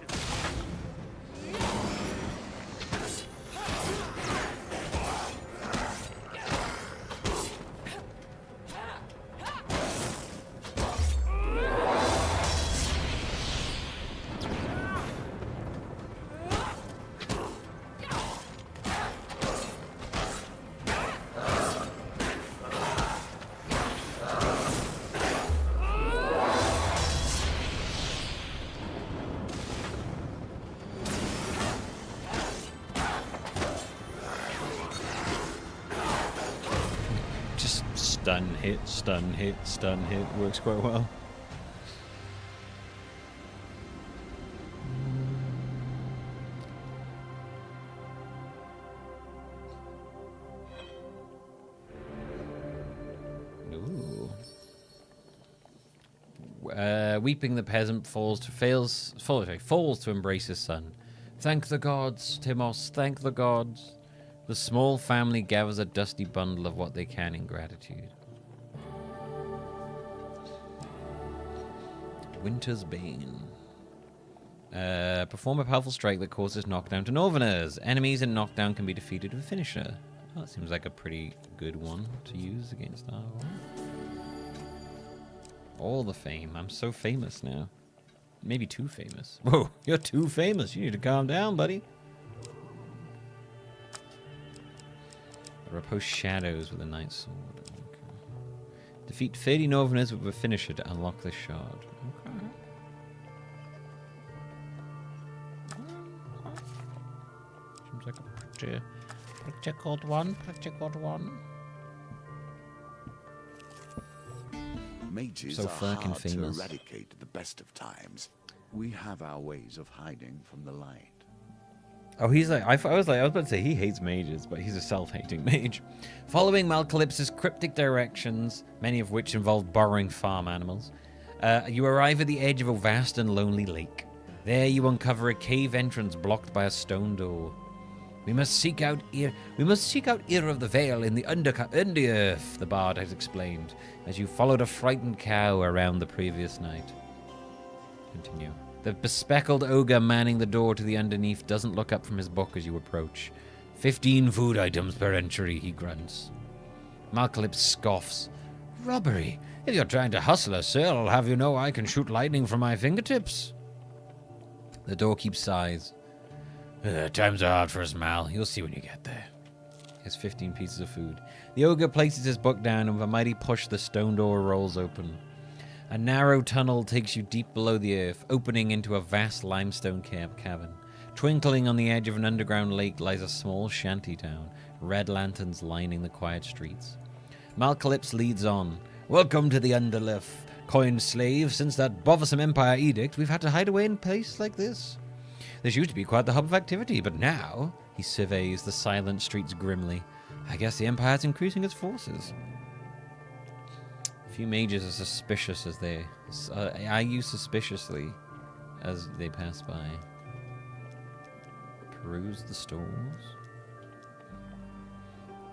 Stun, hit, stun, hit, stun, hit. Works quite well. Ooh. Weeping the peasant falls to embrace his son. Thank the gods, Timos, thank the gods. The small family gathers a dusty bundle of what they can in gratitude. Winter's Bane. Perform a powerful strike that causes knockdown to Northerners. Enemies in knockdown can be defeated with a finisher. Oh, that seems like a pretty good one to use against our one. All the fame. I'm so famous now. Maybe too famous. Whoa, you're too famous. You need to calm down, buddy. Repose shadows with a night sword. Okay. Defeat 30 Northerners with a finisher to unlock this shard. Okay. Seems like a pretty good one. Pretty good one. Mages So are fucking hard to famous. eradicate at the best of times. We have our ways of hiding from the light. Oh, he's like, I was about to say he hates mages, but he's a self-hating mage. Following Malcalypse's cryptic directions, many of which involve borrowing farm animals, you arrive at the edge of a vast and lonely lake. There you uncover a cave entrance blocked by a stone door. We must seek out Ear of the Vale in the Underearth, the bard has explained, as you followed a frightened cow around the previous night. Continue. The bespectacled ogre manning the door to the underneath doesn't look up from his book as you approach. 15 food items per entry, he grunts. Malcalypse scoffs. Robbery. If you're trying to hustle us, sir, I'll have you know I can shoot lightning from my fingertips. The doorkeep sighs. Times are hard for us, Mal. You'll see when you get there. Here's 15 pieces of food. The ogre places his book down, and with a mighty push, the stone door rolls open. A narrow tunnel takes you deep below the earth, opening into a vast limestone cavern. Twinkling on the edge of an underground lake lies a small shanty town, red lanterns lining the quiet streets. Malcalypse leads on. Welcome to the Underearth. Coined slave, since that bothersome Empire edict, we've had to hide away in places like this. This used to be quite the hub of activity, but now, he surveys the silent streets grimly, I guess the Empire's increasing its forces. A few mages are suspicious as they... I use suspiciously as they pass by. Peruse the stores.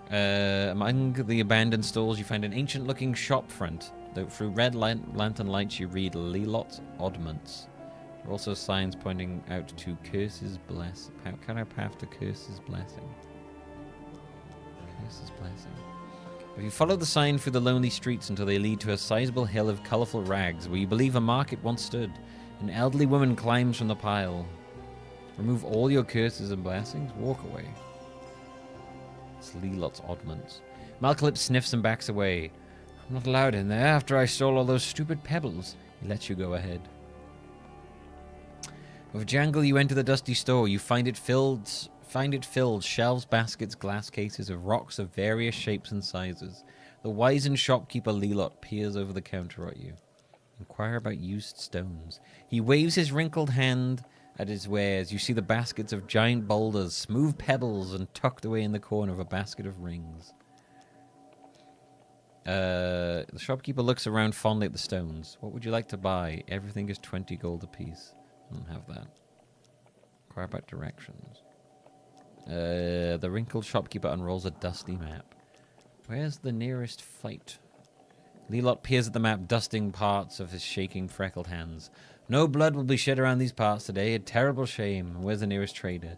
Among the abandoned stalls, you find an ancient-looking shop front. Though through red lantern lights, you read Lelot Oddments. There are also signs pointing out to Curse's Blessing. How can I path to Curse's Blessing? Curse's Blessing. If you follow the sign through the lonely streets until they lead to a sizable hill of colourful rags where you believe a market once stood, an elderly woman climbs from the pile. Remove all your curses and blessings. Walk away. It's Lelot's Oddments. Malcolm sniffs and backs away. I'm not allowed in there after I stole all those stupid pebbles. He lets you go ahead. With jangle, you enter the dusty store. You find it filled shelves, baskets, glass cases of rocks of various shapes and sizes. The wizened shopkeeper Lelot peers over the counter at you. Inquire about used stones. He waves his wrinkled hand at his wares. You see the baskets of giant boulders, smooth pebbles, and tucked away in the corner of a basket of rings. The shopkeeper looks around fondly at the stones. What would you like to buy? Everything is 20 gold apiece. I don't have that. Inquire about directions. The wrinkled shopkeeper unrolls a dusty map. Where's the nearest fight? Lelot peers at the map, dusting parts of his shaking, freckled hands. No blood will be shed around these parts today. A terrible shame. Where's the nearest trader?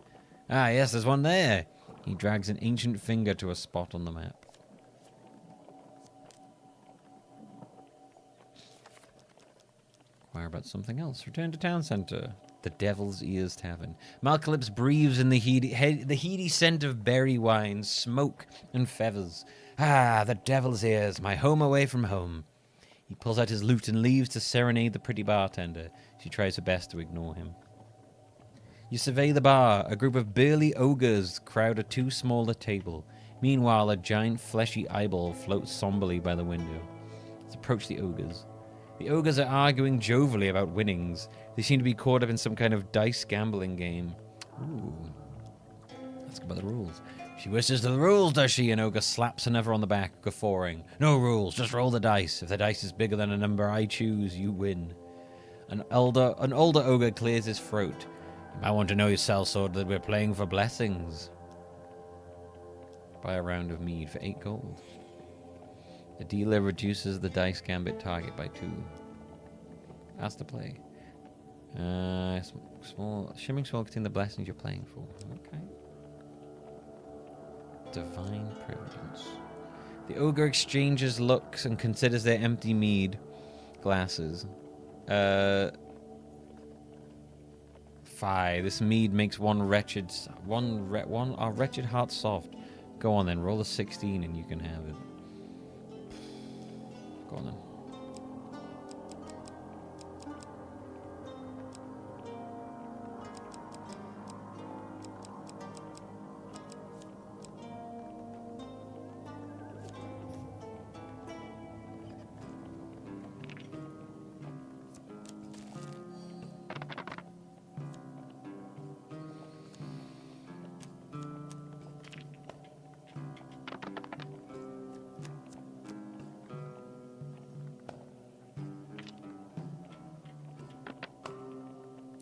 Ah, yes, there's one there. He drags an ancient finger to a spot on the map. Inquire about something else. Return to town center. The Devil's Ears Tavern. Malcalypse breathes in the heady scent of berry wine, smoke, and feathers. Ah, the Devil's Ears, my home away from home. He pulls out his lute and leaves to serenade the pretty bartender. She tries her best to ignore him. You survey the bar. A group of burly ogres crowd a too small a table. Meanwhile, a giant fleshy eyeball floats somberly by the window. Let's approach the ogres. The ogres are arguing jovially about winnings. They seem to be caught up in some kind of dice gambling game. Ooh. Let's go by the rules. She whistles to the rules, does she? An ogre slaps another on the back, guffawing. No rules, just roll the dice. If the dice is bigger than a number I choose, you win. An older ogre clears his throat. You might want to know yourself, sword, that we're playing for blessings. Buy a round of mead for 8 gold. The dealer reduces the dice gambit target by 2. Ask to play. Shimmering small contain the blessings you're playing for. Okay. Divine Providence. The ogre exchanges looks and considers their empty mead glasses. 5. This mead makes one wretched heart soft. Go on then, roll a 16 and you can have it. Go on then.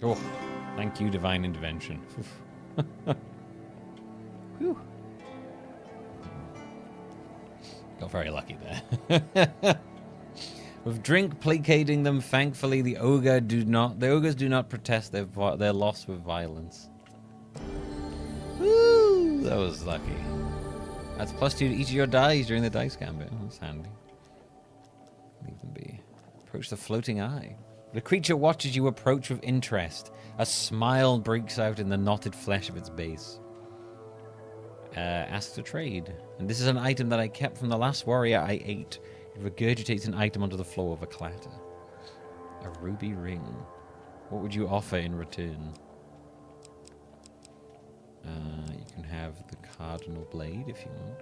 Oh, thank you, Divine Intervention. Whew. Got very lucky there. With drink placating them, thankfully, the ogres do not protest their loss with violence. Woo! That was lucky. That's +2 to each of your dice during the dice gambit. Oh, that's handy. Leave them be. Approach the floating eye. The creature watches you approach with interest. A smile breaks out in the knotted flesh of its base. Ask to trade. And this is an item that I kept from the last warrior I ate. It regurgitates an item onto the floor with a clatter. A ruby ring. What would you offer in return? You can have the cardinal blade if you want.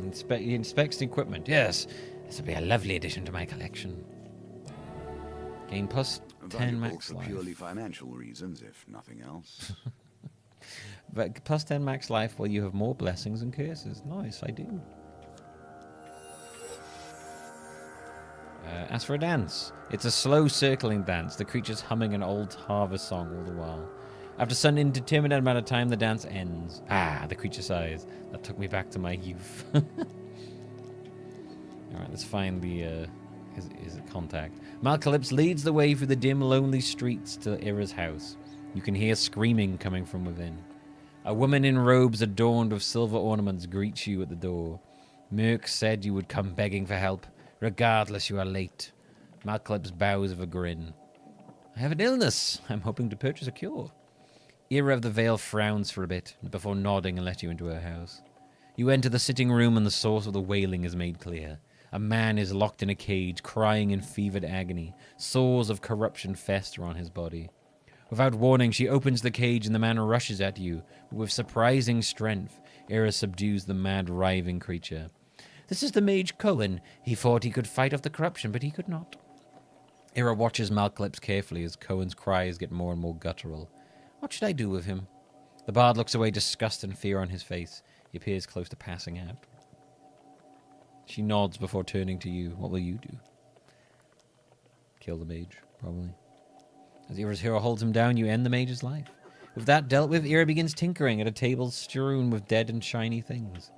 He inspects the equipment. Yes, this will be a lovely addition to my collection. Gain plus 10 Valuable max for life. purely financial reasons, if nothing else. But plus 10 max life while you have more blessings and curses. Nice, I do. As for a dance, it's a slow circling dance. The creature's humming an old harvest song all the while. After some indeterminate amount of time, the dance ends. Ah, the creature sighs. That took me back to my youth. Alright, let's find the his contact. Malcalypse leads the way through the dim, lonely streets to Ira's house. You can hear screaming coming from within. A woman in robes adorned with silver ornaments greets you at the door. Merc said you would come begging for help. Regardless, you are late. Malcalypse bows with a grin. I have an illness. I'm hoping to purchase a cure. Ira of the Veil frowns for a bit before nodding and let you into her house. You enter the sitting room and the source of the wailing is made clear. A man is locked in a cage, crying in fevered agony. Sores of corruption fester on his body. Without warning, she opens the cage and the man rushes at you. But with surprising strength, Ira subdues the mad, writhing creature. This is the mage Cohen. He thought he could fight off the corruption, but he could not. Ira watches Malcalypse carefully as Cohen's cries get more and more guttural. What should I do with him? The bard looks away, disgust and fear on his face. He appears close to passing out. She nods before turning to you. What will you do? Kill the mage, probably. As Ira's hero holds him down, you end the mage's life. With that dealt with, Ira begins tinkering at a table strewn with dead and shiny things.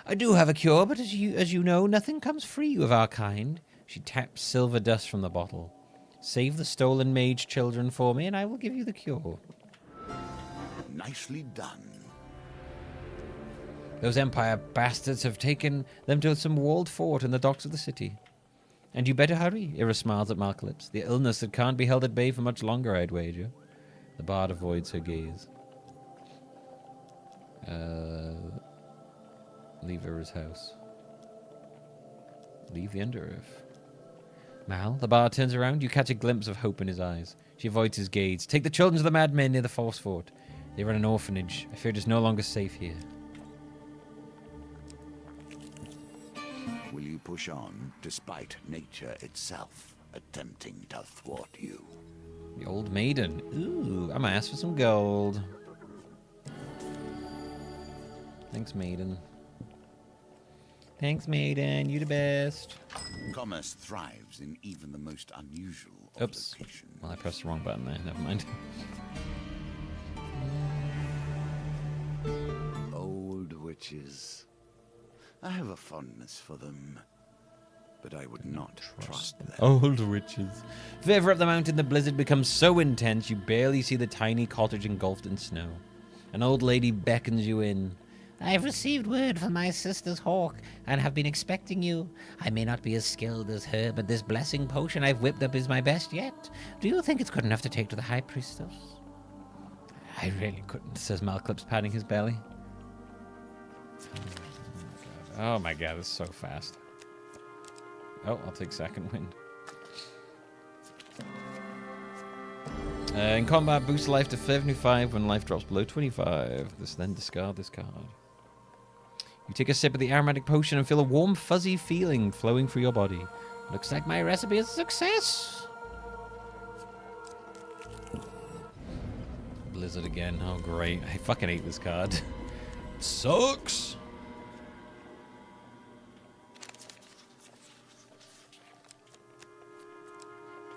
I do have a cure, but as you know, nothing comes free with our kind. She taps silver dust from the bottle. Save the stolen mage children for me, and I will give you the cure. Nicely done. Those Empire bastards have taken them to some walled fort in the docks of the city. And you better hurry, Ira smiles at Malcalypse. The illness that can't be held at bay for much longer, I'd wager. The bard avoids her gaze. Leave Ira's house. Leave the Underearth. Mal, the bard turns around. You catch a glimpse of hope in his eyes. She avoids his gaze. Take the children to the madmen near the Force Fort. They run an orphanage. I fear it is no longer safe here. Will you push on, despite nature itself attempting to thwart you? The old maiden. Ooh, I'm gonna ask for some gold. Thanks, maiden. Thanks, maiden. You the best. Commerce thrives in even the most unusual of Oops. locations. Well, I pressed the wrong button there. Never mind. Old witches. I have a fondness for them, but I would not trust them. Old witches. Further up the mountain, the blizzard becomes so intense you barely see the tiny cottage engulfed in snow. An old lady beckons you in. I've received word from my sister's hawk and have been expecting you. I may not be as skilled as her, but this blessing potion I've whipped up is my best yet. Do you think it's good enough to take to the High Priestess? I really couldn't, says Malcalypse, patting his belly. Oh my god, this is so fast. Oh, I'll take second wind. In combat, boost life to 75 when life drops below 25. Then discard this card. You take a sip of the aromatic potion and feel a warm, fuzzy feeling flowing through your body. Looks like my recipe is a success. Blizzard again. Oh, great. I fucking hate this card. Sucks.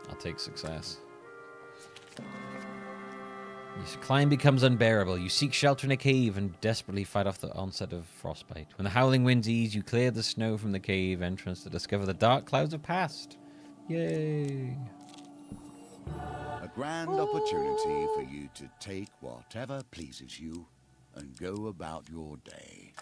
I'll take success. Your climb becomes unbearable. You seek shelter in a cave and desperately fight off the onset of frostbite. When the howling winds ease, you clear the snow from the cave entrance to discover the dark clouds have passed. Yay. A grand opportunity for you to take whatever pleases you and go about your day.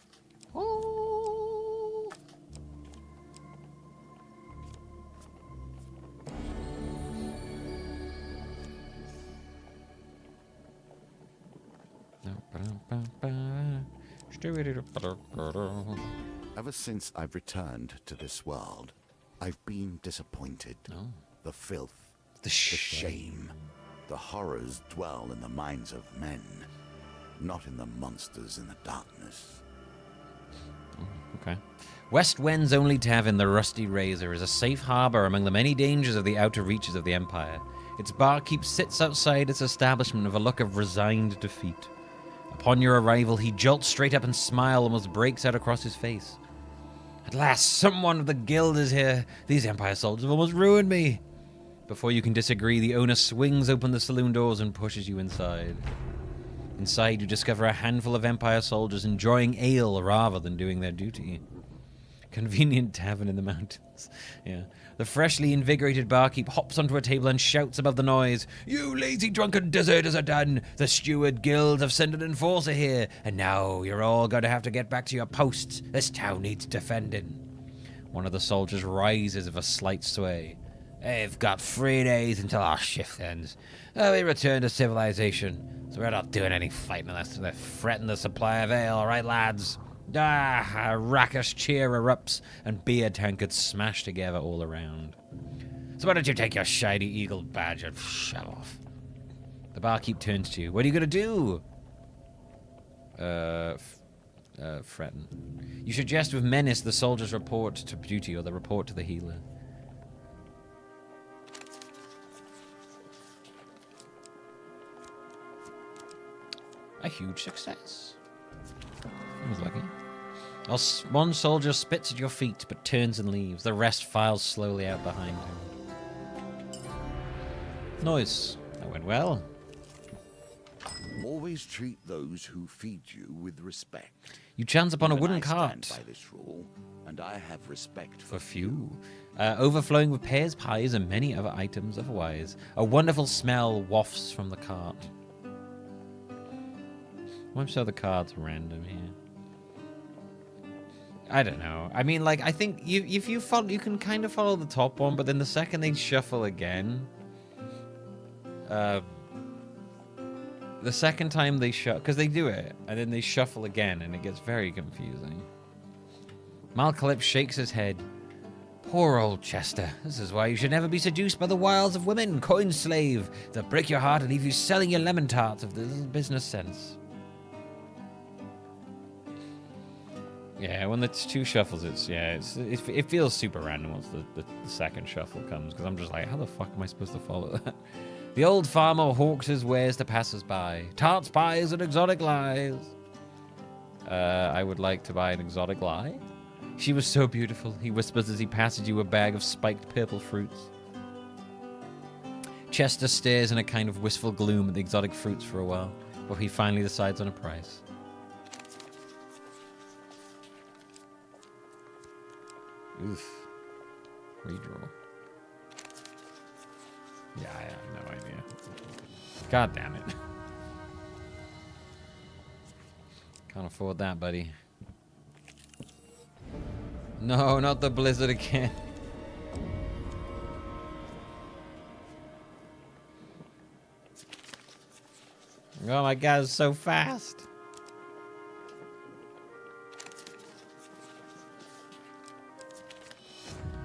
Ever since I've returned to this world, I've been disappointed. Oh. The filth, The the shame, the horrors dwell in the minds of men, not in the monsters in the darkness. What Okay. West Wend's only tavern, the Rusty Razor, is a safe harbor among the many dangers of the outer reaches of the Empire. Its barkeep sits outside its establishment with a look of resigned defeat. Upon your arrival, he jolts straight up and smile almost breaks out across his face. At last, someone of the guild is here. These Empire soldiers have almost ruined me. Before you can disagree, the owner swings open the saloon doors and pushes you inside. Inside, you discover a handful of Empire soldiers enjoying ale rather than doing their duty. Convenient tavern in the mountains. Yeah. The freshly invigorated barkeep hops onto a table and shouts above the noise, "You lazy drunken deserters are done! The steward guilds have sent an enforcer here, and now you're all going to have to get back to your posts. This town needs defending." One of the soldiers rises with a slight sway. "They've got 3 days until our shift ends. We return to civilization, so we're not doing any fighting unless they threaten the supply of ale, right, lads?" A raucous cheer erupts, and beer tankards smash together all around. "So why don't you take your shiny eagle badge and shut off?" The barkeep turns to you. "What are you going to do?" Threaten. You suggest with menace the soldiers report to duty or the report to the healer. A huge success. I was lucky. One soldier spits at your feet, but turns and leaves. The rest files slowly out behind him. Noise. That went well. Always treat those who feed you with respect. You chance upon a Even wooden I cart. stand by this rule, and I have respect For few. Overflowing with pears, pies, and many other items otherwise. A wonderful smell wafts from the cart. Why show the cards random here? I don't know. I mean, like, I think if you follow, you can kind of follow the top one, but then the second they shuffle again, the second time they because they do it, and then they shuffle again, and it gets very confusing. Malcolip shakes his head. Poor old Chester. This is why you should never be seduced by the wiles of women, coin slave. They'll break your heart and leave you selling your lemon tarts of little business sense. Yeah, when it's 2 shuffles, it feels super random once the second shuffle comes, because I'm just like, how the fuck am I supposed to follow that? The old farmer hawks his wares to passers-by. Tarts, pies, and exotic lies. I would like to buy an exotic lie. She was so beautiful, he whispers as he passes you a bag of spiked purple fruits. Chester stares in a kind of wistful gloom at the exotic fruits for a while, before he finally decides on a price. Oof. Redraw. Yeah, I have no idea. God damn it. Can't afford that, buddy. No, not the blizzard again. Oh my god, it's so fast.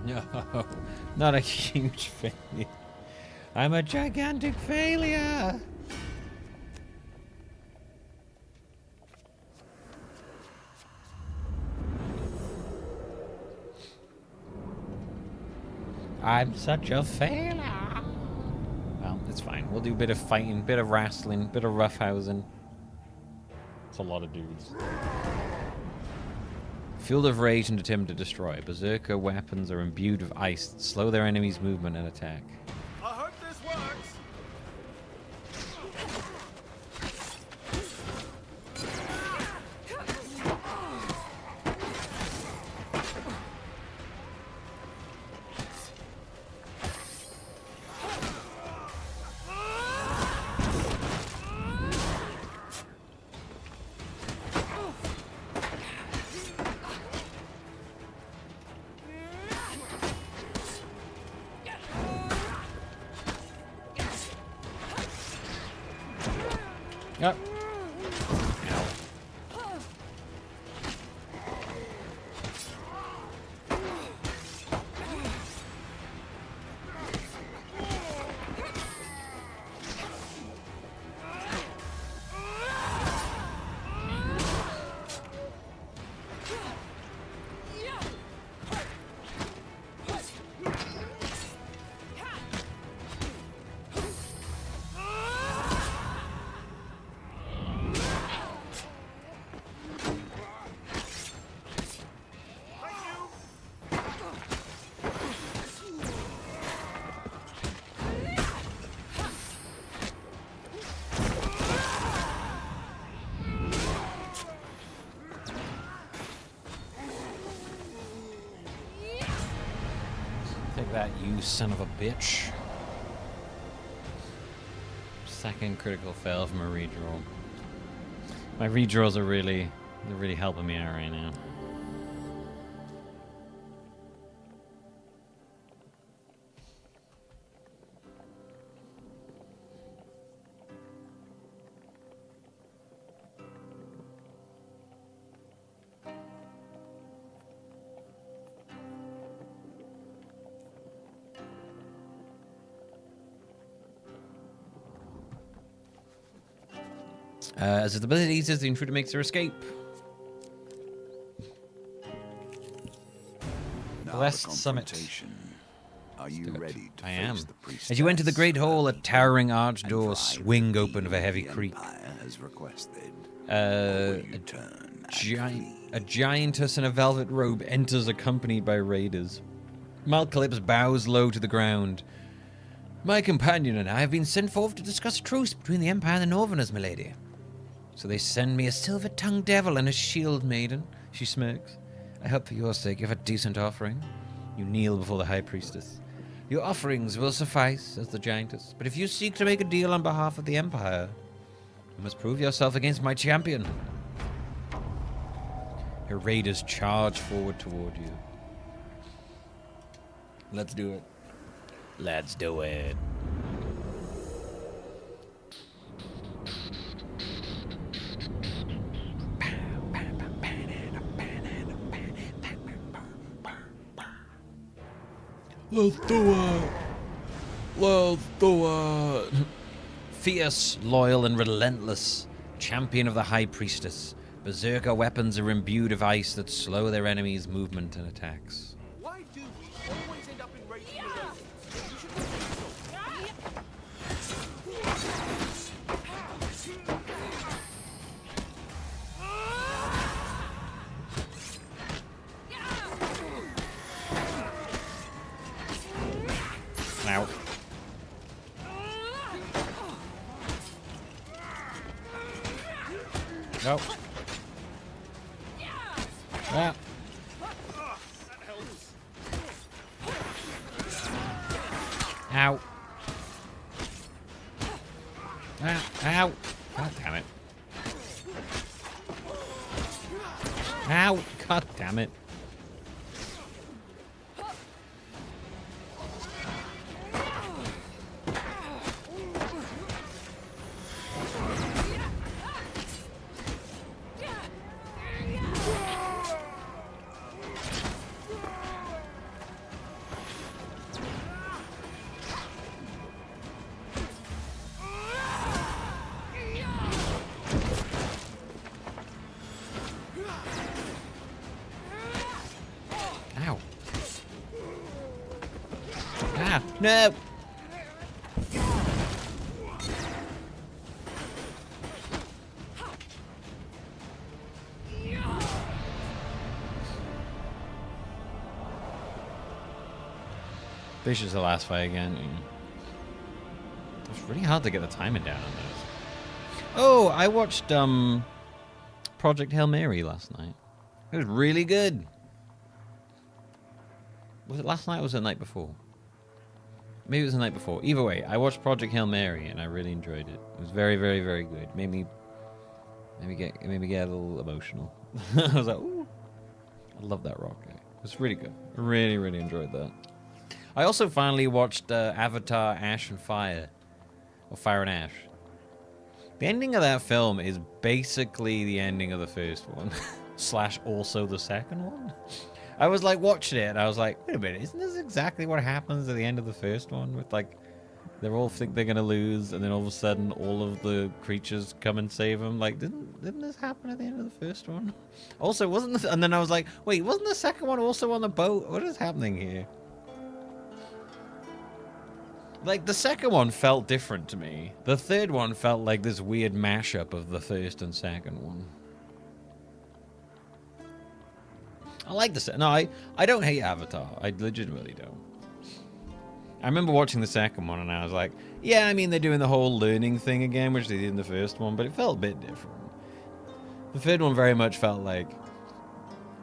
No, not a huge failure. I'm a gigantic failure. I'm such a failure. Well, it's fine. We'll do a bit of fighting, bit of wrestling, bit of roughhousing. It's a lot of dudes. Field of Rage and determined to destroy. Berserker weapons are imbued with ice that slow their enemies' movement and attack. I hope this works. Yep. Take that, you son of a bitch. Second critical fail from a redraw. My redraws are they're really helping me out right now. As its ability eases, the intruder makes their escape. Now Blessed the Summit. confrontation. Are you ready to I face am. the priestess? As you enter the great hall, a towering arch and door drive swing the open with a deed heavy the creak. Empire has requested. Or will you turn and flee? A giantess in a velvet robe enters accompanied by raiders. Malcalypse bows low to the ground. My companion and I have been sent forth to discuss a truce between the Empire and the Northerners, milady. So they send me a silver-tongued devil and a shield maiden. She smirks. I hope for your sake you have a decent offering. You kneel before the High Priestess. Your offerings will suffice, says the giantess, but if you seek to make a deal on behalf of the Empire, you must prove yourself against my champion. Her raiders charge forward toward you. Let's do it. Let's do it. Let's do it. Let's do it. Fierce, loyal, and relentless, champion of the High Priestess, berserker weapons are imbued of ice that slow their enemies' movement and attacks. Why do we always end up in raging relations? You should be Ow. Nope. Ah. Ow. Ah, ow. God damn it. Ow. God damn it. Ow. Ah, no. Fish is the last fight again. It's really hard to get the timing down on this. Oh, I watched Project Hail Mary last night. It was really good. Was it last night or was it the night before? Maybe it was the night before. Either way, I watched Project Hail Mary and I really enjoyed it. It was very, very, very good. Made me get a little emotional. I was like, ooh, I love that rock guy. It's really good. I really, really enjoyed that. I also finally watched Avatar: Ash and Fire, or Fire and Ash. The ending of that film is basically the ending of the first one, / also the second one. I was like watching it, and I was like, wait a minute, isn't this exactly what happens at the end of the first one? With like, they all think they're gonna lose, and then all of a sudden, all of the creatures come and save them. Like, didn't this happen at the end of the first one? Also, wasn't and then I was like, wait, wasn't the second one also on the boat? What is happening here? Like, the second one felt different to me. The third one felt like this weird mashup of the first and second one. I like the second. No, I don't hate Avatar. I legitimately don't. I remember watching the second one and I was like, yeah, I mean, they're doing the whole learning thing again, which they did in the first one, but it felt a bit different. The third one very much felt like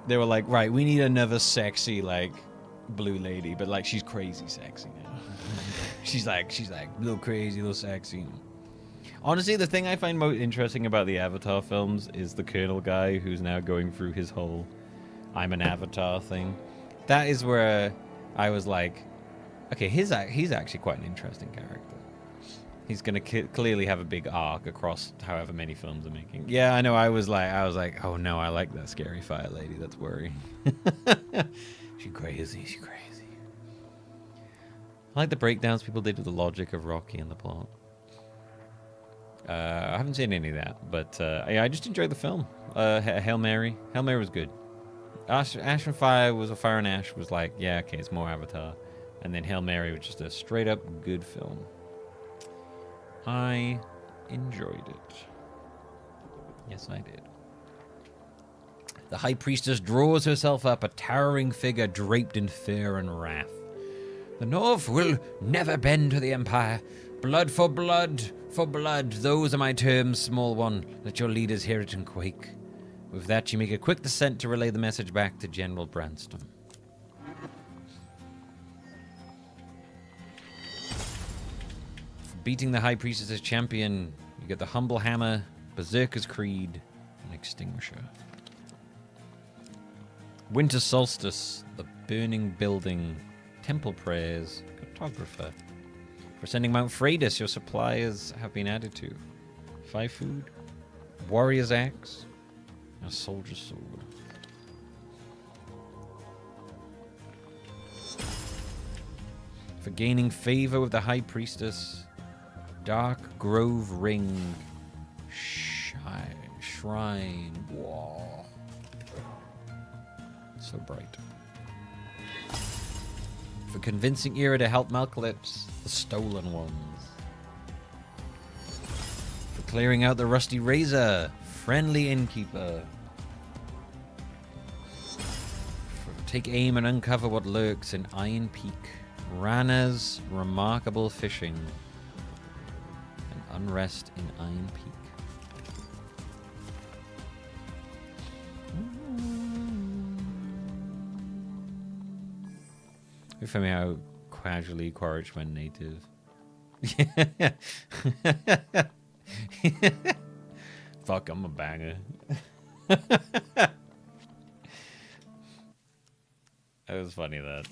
they were like, right, we need another sexy, like, blue lady, but like she's crazy sexy now. she's like a little crazy, a little sexy. Honestly, the thing I find most interesting about the Avatar films is the Colonel guy who's now going through his whole "I'm an Avatar" thing. That is where I was like, okay, he's actually quite an interesting character. He's gonna clearly have a big arc across however many films are making. Yeah, I know. I was like, oh no, I like that scary fire lady. That's worrying. She's crazy. She's crazy. I like the breakdowns people did with the logic of Rocky and the plot. I haven't seen any of that, but yeah, I just enjoyed the film. Hail Mary. Hail Mary was good. Ash and Fire was a Fire and Ash was like, yeah, okay, it's more Avatar. And then Hail Mary was just a straight up good film. I enjoyed it. Yes, I did. The High Priestess draws herself up, a towering figure draped in fear and wrath. The North will never bend to the Empire. Blood for blood, for blood. Those are my terms, small one. Let your leaders hear it and quake. With that, you make a quick descent to relay the message back to General Branston. For beating the High Priestess' champion, you get the Humble Hammer, Berserker's Creed, and Extinguisher. Winter Solstice, the Burning Building, Temple Prayers, Cartographer. For sending Mount Freydis, your supplies have been added to. 5 food, Warrior's Axe, and a Soldier's Sword. For gaining favor with the High Priestess, Dark Grove Ring, Shrine. Whoa. So bright. For convincing Era to help Malcalypse, the Stolen Ones. For clearing out the Rusty Razor, Friendly Innkeeper. For take aim and uncover what lurks in Iron Peak, Rana's Remarkable Fishing, and Unrest in Iron Peak. For me, how casually Quaritch went native. Fuck, I'm a banger. That was funny, that.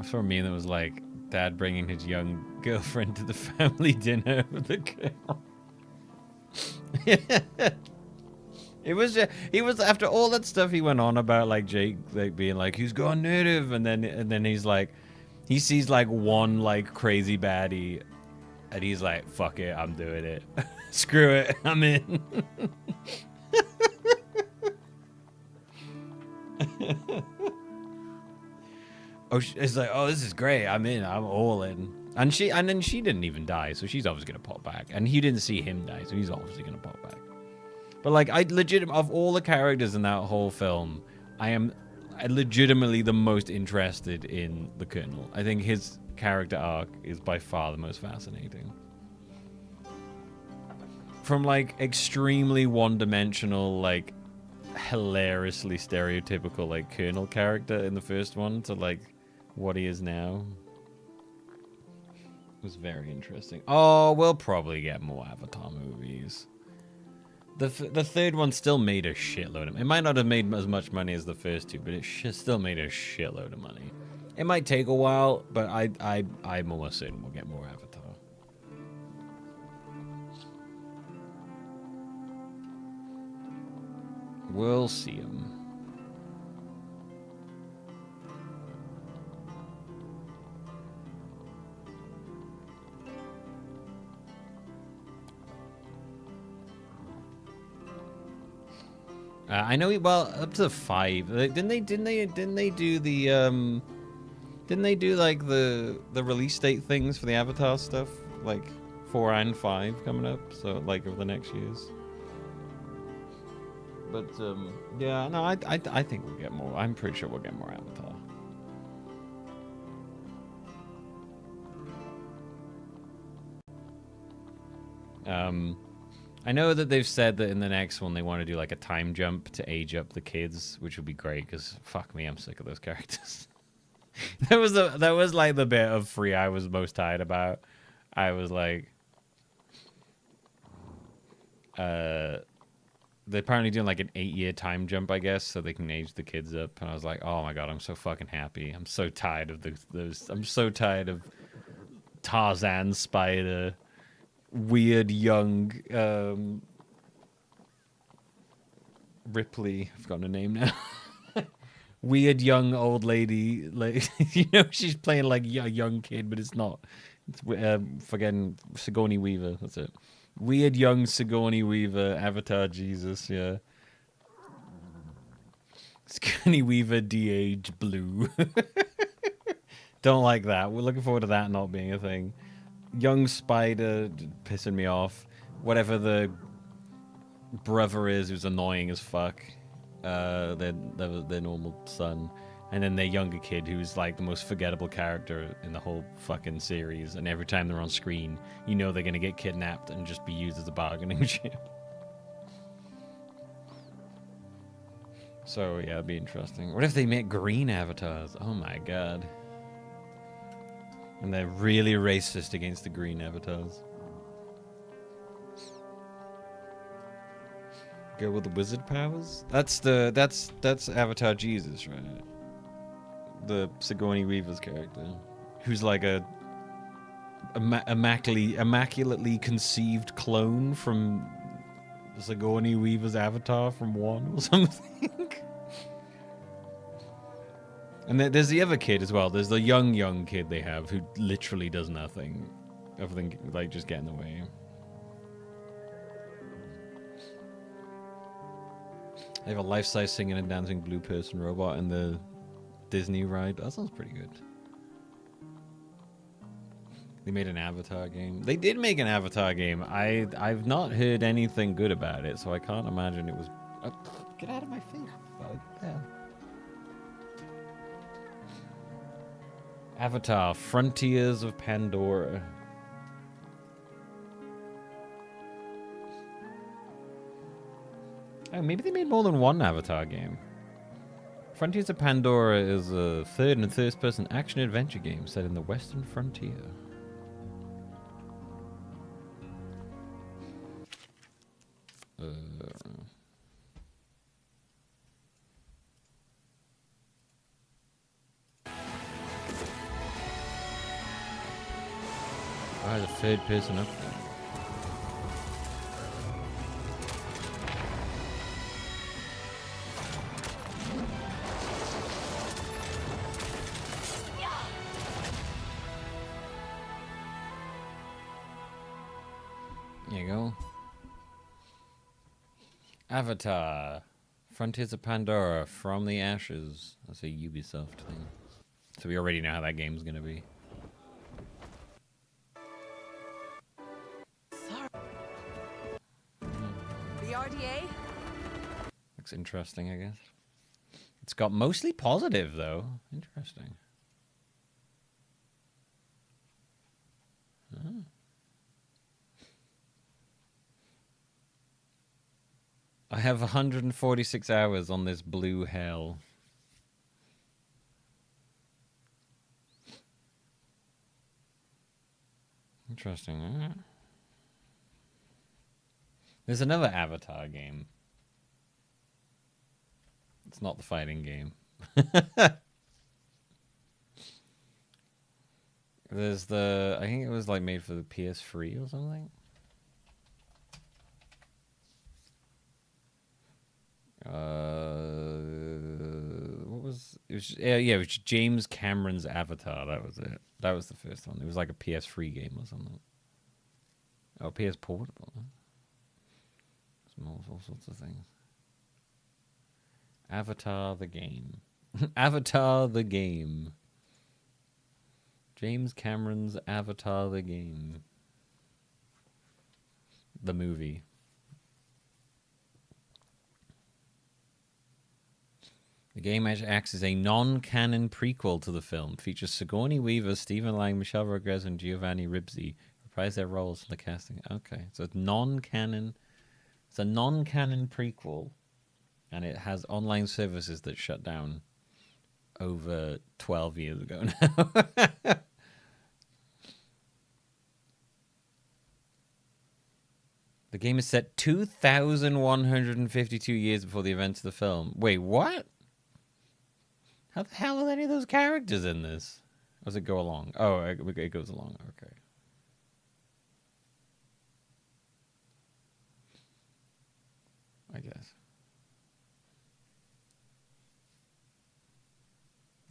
For me, that was like dad bringing his young girlfriend to the family dinner with the girl. It was after all that stuff he went on about, like Jake like being like he's gone native, and then he's like he sees like one like crazy baddie and he's like, fuck it, I'm doing it. Screw it, I'm in. It's like, oh, this is great, I'm in, I'm all in. And then she didn't even die, so she's obviously gonna pop back. And he didn't see him die, so he's obviously gonna pop back. But like, of all the characters in that whole film, I am legitimately the most interested in the Colonel. I think his character arc is by far the most fascinating. From like extremely one-dimensional, like hilariously stereotypical like Colonel character in the first one to like what he is now. Was very interesting. Oh, we'll probably get more Avatar movies. The third one still made a shitload of. It might not have made as much money as the first two, but it still made a shitload of money. It might take a while, but I'm almost certain we'll get more Avatar. We'll see them. I know. Well, up to 5. Didn't they do the Didn't they do like the release date things for the Avatar stuff, like 4 and 5 coming up? So like over the next years. But yeah, no, I think we'll get more. I'm pretty sure we'll get more Avatar. I know that they've said that in the next one they want to do like a time jump to age up the kids, which would be great because fuck me, I'm sick of those characters. that was like the bit of Free I was most tired about. I was like, they're apparently doing like an 8-year time jump, I guess, so they can age the kids up. And I was like, oh my god, I'm so fucking happy. I'm so tired of those. I'm so tired of Tarzan, Spider, weird young Ripley. I've forgotten her name now. Weird young old lady, like she's playing like a young kid, but it's not. It's forgetting Sigourney Weaver. That's it. Weird young Sigourney Weaver, Avatar Jesus, yeah. Sigourney Weaver, de-age blue. Don't like that. We're looking forward to that not being a thing. Young Spider, pissing me off. Whatever the brother is, who's annoying as fuck. Their normal son. And then their younger kid, who's like the most forgettable character in the whole fucking series. And every time they're on screen, you know they're gonna get kidnapped and just be used as a bargaining chip. So yeah, it'd be interesting. What if they make green avatars? Oh my god. And they're really racist against the green avatars. Go with the wizard powers? That's Avatar Jesus, right? The Sigourney Weaver's character, who's like a immaculately conceived clone from Sigourney Weaver's Avatar from 1 or something. And there's the other kid as well. There's the young kid they have who literally does nothing other than like just get in the way. They have a life-size singing and dancing blue person robot in the Disney ride. That sounds pretty good. They made an Avatar game. They did make an Avatar game. I've not heard anything good about it, so I can't imagine it was... get out of my face, bug. Yeah. Avatar, Frontiers of Pandora. Oh, maybe they made more than one Avatar game. Frontiers of Pandora is a third and first-person action-adventure game set in the Western Frontier. Why is a third person up there? There you go. Avatar. Frontiers of Pandora from the Ashes. That's a Ubisoft thing. So we already know how that game's gonna be. The RDA? Looks interesting, I guess. It's got mostly positive, though. Interesting. Huh. I have 146 hours on this blue hell. Interesting, huh? There's another Avatar game. It's not the fighting game. There's the... I think it was like made for the PS3 or something. What was... It was, yeah, it was James Cameron's Avatar. That was it. That was the first one. It was like a PS3 game or something. Oh, PS Portable. Huh? All sorts of things. Avatar the game. Avatar the game. James Cameron's Avatar the game. The movie. The game acts as a non-canon prequel to the film. Features Sigourney Weaver, Stephen Lang, Michelle Rodriguez, and Giovanni Ribisi Reprise their roles in the casting. Okay, so it's non-canon. It's a non-canon prequel, and it has online services that shut down over 12 years ago now. The game is set 2,152 years before the events of the film. Wait, what? How the hell are any of those characters in this? Or does it go along? Oh, it goes along. Okay. I guess.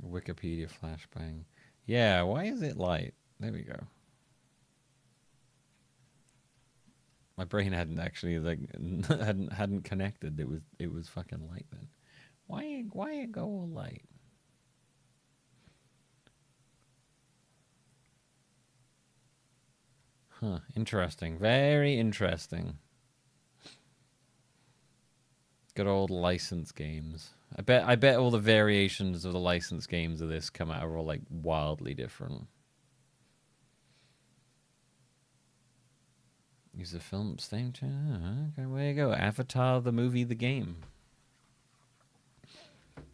Wikipedia flashbang. Yeah, why is it light? There we go. My brain hadn't actually hadn't connected. It was fucking light then. Why it go all light? Huh, interesting. Very interesting. Good old license games. I bet all the variations of the license games of this come out are all like wildly different. Use the film same channel. Okay, where you go? Avatar, the movie, the game.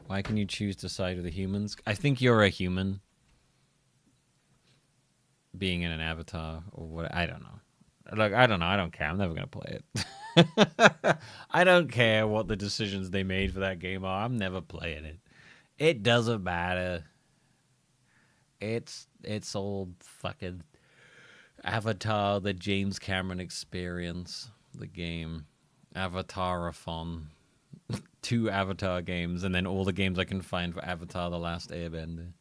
Why can you choose to side with the humans? I think you're a human being in an avatar or what. I don't know. Look, I don't know. I don't care. I'm never gonna play it. I don't care what the decisions they made for that game are. I'm never playing it. It doesn't matter. It's all fucking Avatar, the James Cameron experience, the game. Avatar-a-thon. 2 Avatar games, and then all the games I can find for Avatar, The Last Airbender.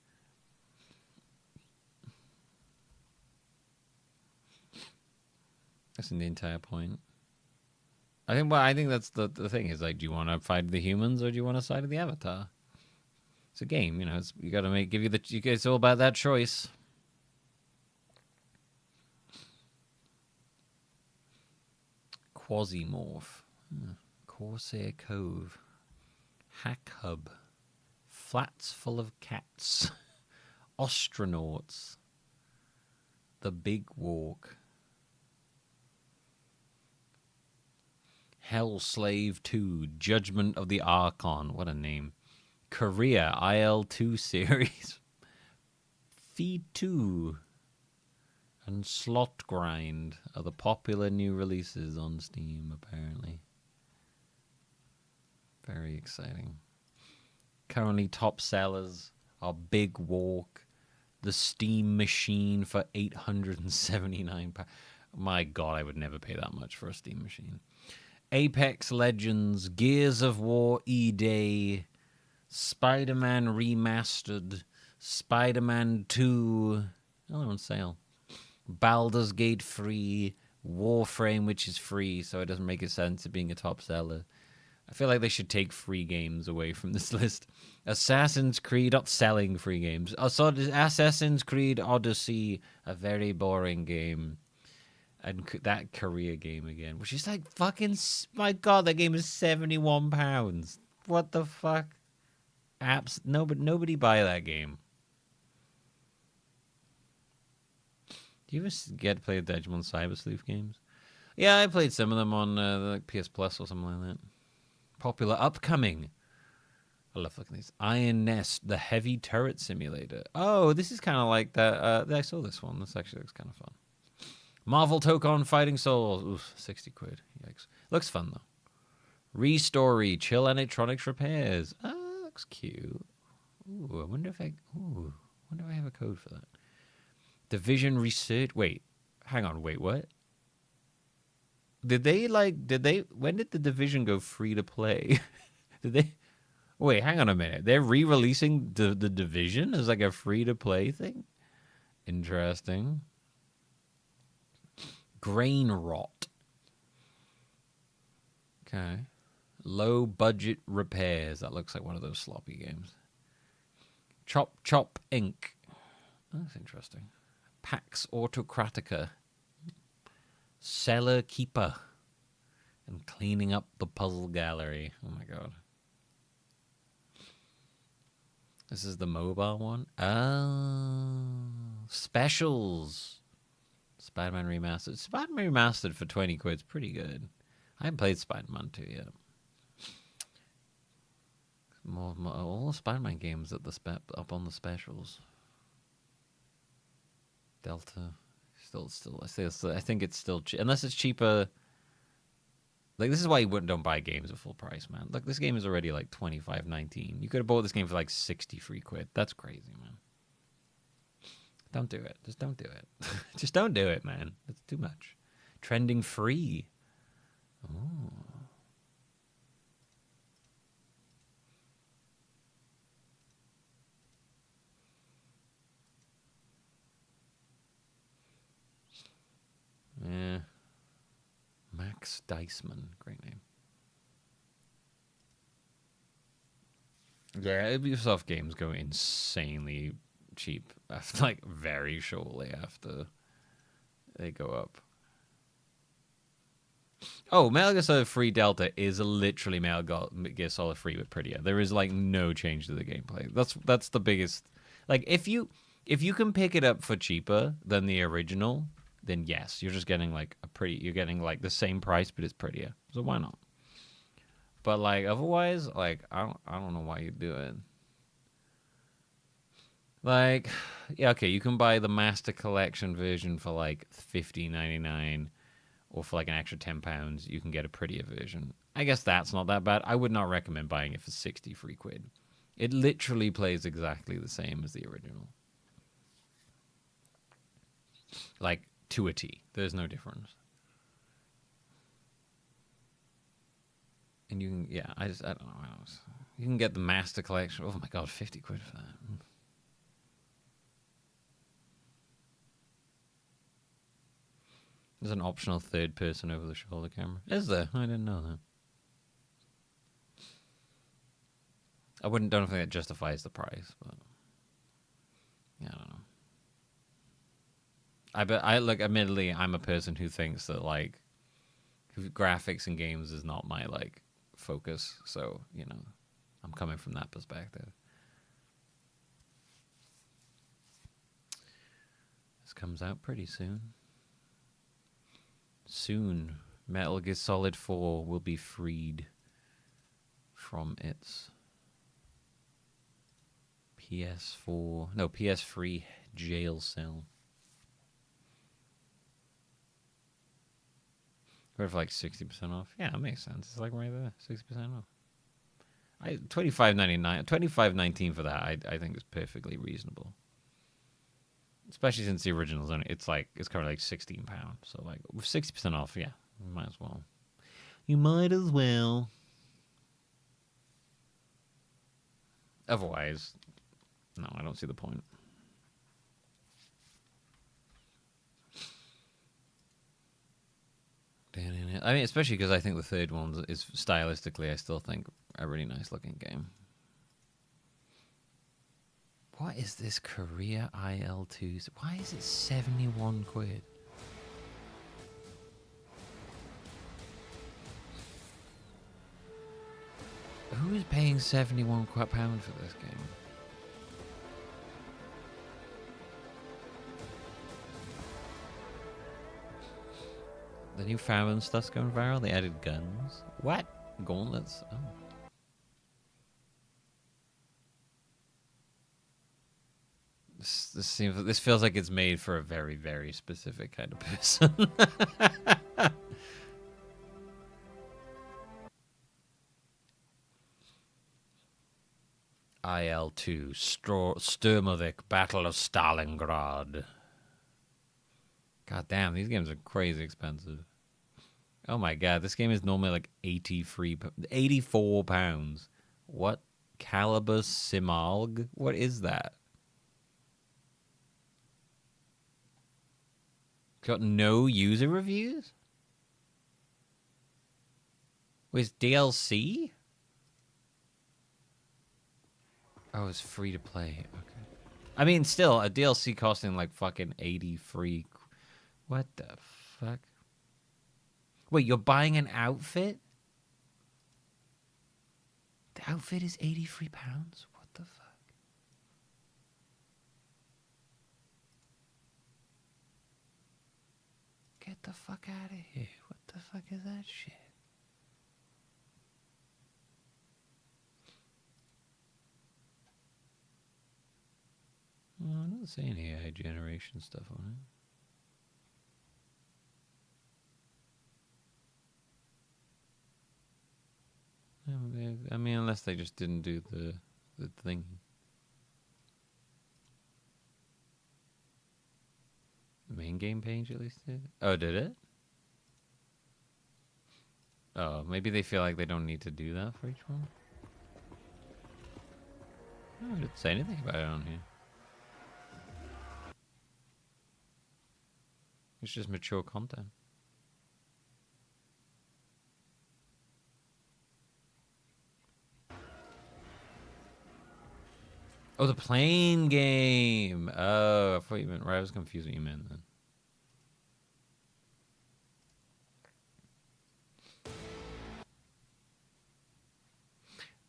That's the entire point. I think that's the thing is like, do you want to fight the humans or do you want to side with the Avatar? It's a game, you know. You got to it's all about that choice. Quasimorph, Corsair Cove, Hack Hub, Flats Full of Cats, Astronauts, The Big Walk, Hell Slave 2, Judgment of the Archon, what a name, Korea IL-2 series, Feed 2, and Slot Grind are the popular new releases on Steam, apparently. Very exciting. Currently top sellers are Big Walk, The Steam Machine for £879. My God, I would never pay that much for a Steam Machine. Apex Legends, Gears of War E-Day, Spider-Man Remastered, Spider-Man 2, oh, they're on sale. Baldur's Gate free, Warframe, which is free, so it doesn't make a sense of being a top seller. I feel like they should take free games away from this list. Assassin's Creed, not selling free games. Assassin's Creed Odyssey, a very boring game. And that Korea game again, which is like fucking... My God, that game is £71. What the fuck? Nobody buy that game. Do you ever get to play the Digimon Cyber Sleuth games? Yeah, I played some of them on like PS Plus or something like that. Popular upcoming. I love looking at these. Iron Nest, the heavy turret simulator. Oh, this is kind of like that. I saw this one. This actually looks kind of fun. Marvel Tokon Fighting Souls. Oof, 60 quid. Yikes. Looks fun, though. Restory, Chill Electronics Repairs. Oh, looks cute. Ooh, I wonder if I have a code for that. Division Research. Wait, hang on. Wait, what? When did the Division go free to play? Wait, hang on a minute. They're re-releasing the Division as like a free to play thing? Interesting. Grain Rot. Okay. Low Budget Repairs. That looks like one of those sloppy games. Chop Chop Inc. That's interesting. Pax Autocratica. Cellar Keeper. And Cleaning Up the Puzzle Gallery. Oh my God. This is the mobile one. Oh. Specials. Spider-Man Remastered. Spider-Man Remastered for 20 quid's pretty good. I haven't played Spider-Man 2 yet. All the Spider-Man games at up on the specials. Delta, still. I think it's still unless it's cheaper. Like, this is why you don't buy games at full price, man. Look, this game is already like $25.19. You could have bought this game for like 60 free quid. That's crazy, man. Don't do it. Just don't do it. Just don't do it, man. It's too much. Trending free. Oh. Yeah. Max Diceman. Great name. Yeah, Ubisoft games go insanely cheap after, like, very shortly after they go up. Oh, Metal Gear Solid 3 Delta is literally Metal Gear Solid 3 with prettier. There is, like, no change to the gameplay. That's the biggest. Like, if you can pick it up for cheaper than the original, then yes, you're just getting like you're getting like the same price, but it's prettier. So why not? But like otherwise, like I don't know why you do it. Like, yeah, okay, you can buy the Master Collection version for like $15.99, or for like an extra £10, you can get a prettier version. I guess that's not that bad. I would not recommend buying it for 60 free quid. It literally plays exactly the same as the original. Like, to a T. There's no difference. And you can, yeah, I don't know how else. You can get the Master Collection. Oh my god, 50 quid for that. There's an optional third person over the shoulder camera. Is there? I didn't know that. I don't think that justifies the price, but yeah, I don't know. Admittedly, I'm a person who thinks that, like, graphics in games is not my, like, focus. So, you know, I'm coming from that perspective. This comes out pretty soon. Soon, Metal Gear Solid 4 will be freed from its PS3 jail cell. Or for like 60% off. Yeah, that makes sense. It's like right there, 60% off. $25.19 for that. I think is perfectly reasonable. Especially since the original's only it's currently like £16. So like with 60% off, yeah, you might as well. You might as well. Otherwise, no, I don't see the point. I mean, especially because I think the third one is stylistically, I still think, a really nice looking game. What is this Korea IL2? Why is it 71 quid? Who is paying £71 for this game? The new Famine stuff's going viral. They added guns. What? Gauntlets? Oh. This feels like it's made for a very, very specific kind of person. IL2 Sturmovik Battle of Stalingrad. God damn, these games are crazy expensive. Oh my god, this game is normally like £84. What? Caliber Simalg? What is that? Got no user reviews? Was DLC? Oh, it's free to play. Okay. I mean, still, a DLC costing like fucking 80 free. What the fuck? Wait, you're buying an outfit? The outfit is £83? What the fuck? Get the fuck out of here. What the fuck is that shit? Well, I don't see any AI generation stuff on it. I mean, unless they just didn't do the thing. The main game page at least did. Oh, did it? Oh, maybe they feel like they don't need to do that for each one. No, I didn't say anything about it on here. It's just mature content. Oh, the plane game. Oh, I thought you meant. Right, I was confused what you meant then.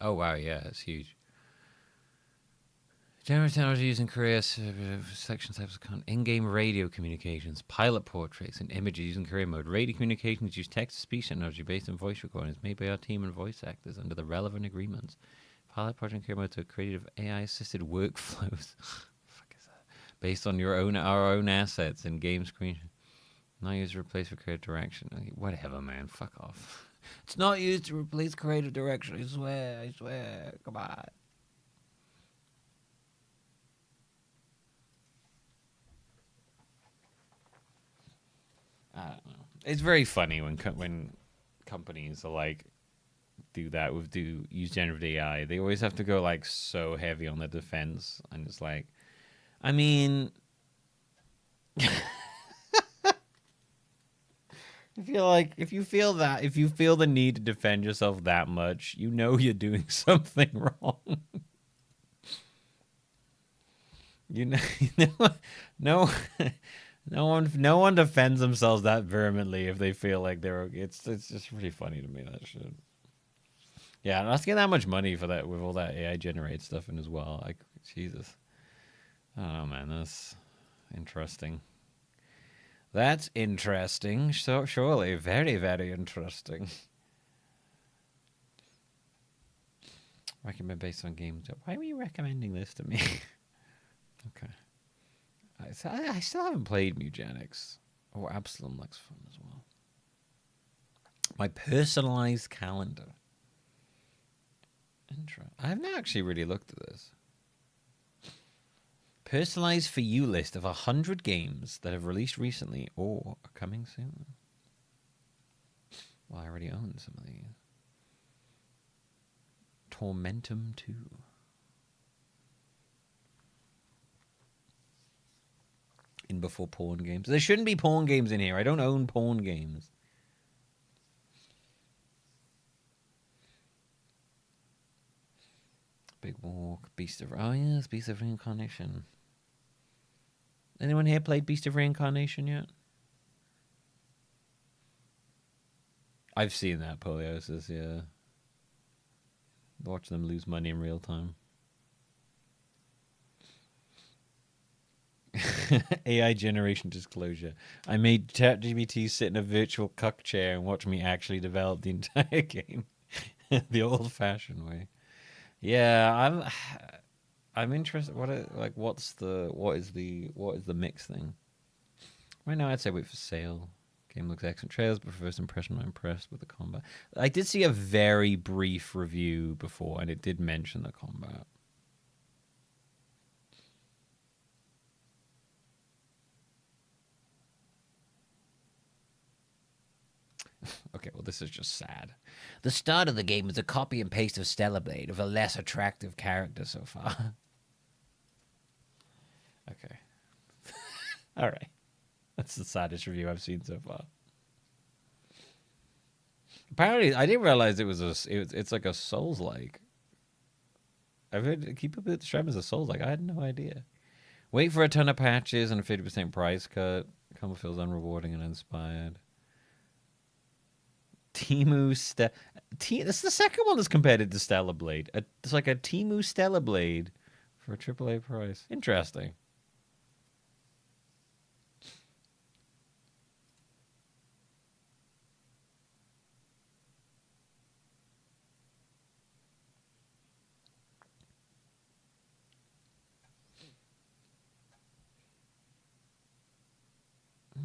Oh wow, yeah, it's huge. General technology used in Korea, selection types of content, in-game radio communications, pilot portraits, and images used in Korea mode. Radio communications use text-to-speech technology based on voice recordings made by our team and voice actors under the relevant agreements. Pilot project in Korea mode to creative AI-assisted workflows. Fuck is that? Based on our own assets in game screen. Not used to replace for creative direction. Whatever, man. Fuck off. It's not used to replace creative direction. I swear. Come on. I don't know. It's very funny when companies are like do that use generative AI. They always have to go like so heavy on the defense, and it's like, I mean, if you feel the need to defend yourself that much, you know you're doing something wrong. No one defends themselves that vehemently if they feel like they're. It's just really funny to me, that shit. Yeah, not getting that much money for that with all that AI generated stuff in as well. Like, Jesus. I don't know, man. That's interesting. That's interesting. So surely, very, very interesting. Recommend based on games. Why were you recommending this to me? Okay. I still haven't played Mugenics. Oh, Absalom looks fun as well. My personalized calendar. I haven't actually really looked at this. Personalized for you list of 100 games that have released recently or are coming soon. Well, I already own some of these. Tormentum 2. In before porn games. There shouldn't be porn games in here. I don't own porn games. Big Walk, Beast of... Oh, yes, Beast of Reincarnation. Anyone here played Beast of Reincarnation yet? I've seen that, Poliosis, yeah. Watch them lose money in real time. AI generation disclosure. I made ChatGPT sit in a virtual cuck chair and watch me actually develop the entire game the old-fashioned way. Yeah, I'm interested. What is the mix thing? Right now, I'd say wait for sale. Game looks excellent. Trailers, but for first impression, I'm impressed with the combat. I did see a very brief review before, and it did mention the combat. Okay, well, this is just sad. The start of the game is a copy and paste of Stellar Blade of a less attractive character so far. Okay. All right. That's the saddest review I've seen so far. Apparently, I didn't realize it's like a Souls-like. I've heard people describe it as a Souls-like. I had no idea. Wait for a ton of patches and a 50% price cut. Combo feels unrewarding and uninspired. This is the second one that's compared it to Stellar Blade. It's like a Temu Stellar Blade for a AAA price. Interesting.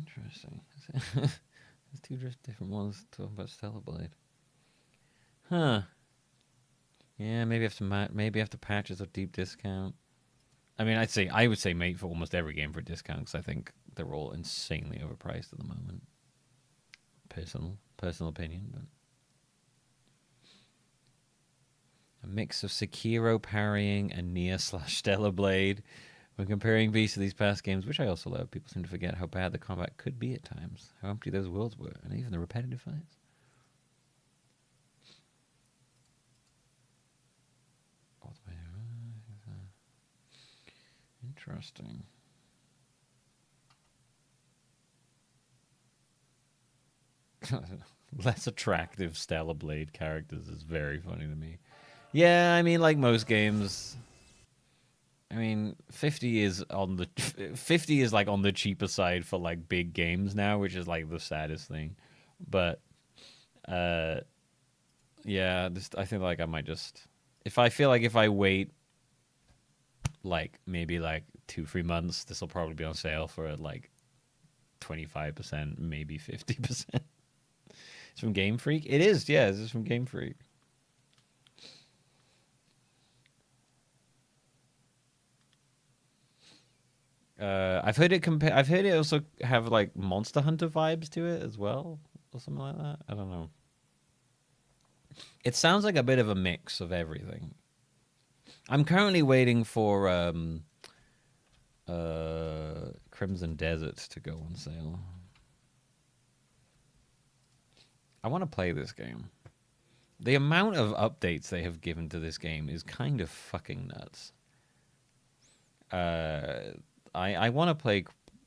Interesting. There's two different ones talking about Stellar Blade. Huh. Yeah, maybe after patches or deep discount. I mean, I would say mate for almost every game for discount because I think they're all insanely overpriced at the moment. Personal opinion, but a mix of Sekiro parrying and Nier/Stellar Blade. When comparing these to these past games, which I also love, people seem to forget how bad the combat could be at times, how empty those worlds were, and even the repetitive fights. Interesting. Less attractive Stellar Blade characters is very funny to me. Yeah, I mean, like most games. I mean, 50 is like on the cheaper side for like big games now, which is like the saddest thing. But yeah, I think like I might just if I wait like maybe like 2-3 months, this will probably be on sale for like 25%, maybe 50%. It's from Game Freak. It is, yeah. This is from Game Freak. I've heard it also have like Monster Hunter vibes to it as well, or something like that. I don't know. It sounds like a bit of a mix of everything. I'm currently waiting for Crimson Desert to go on sale. I want to play this game. The amount of updates they have given to this game is kind of fucking nuts. I want to play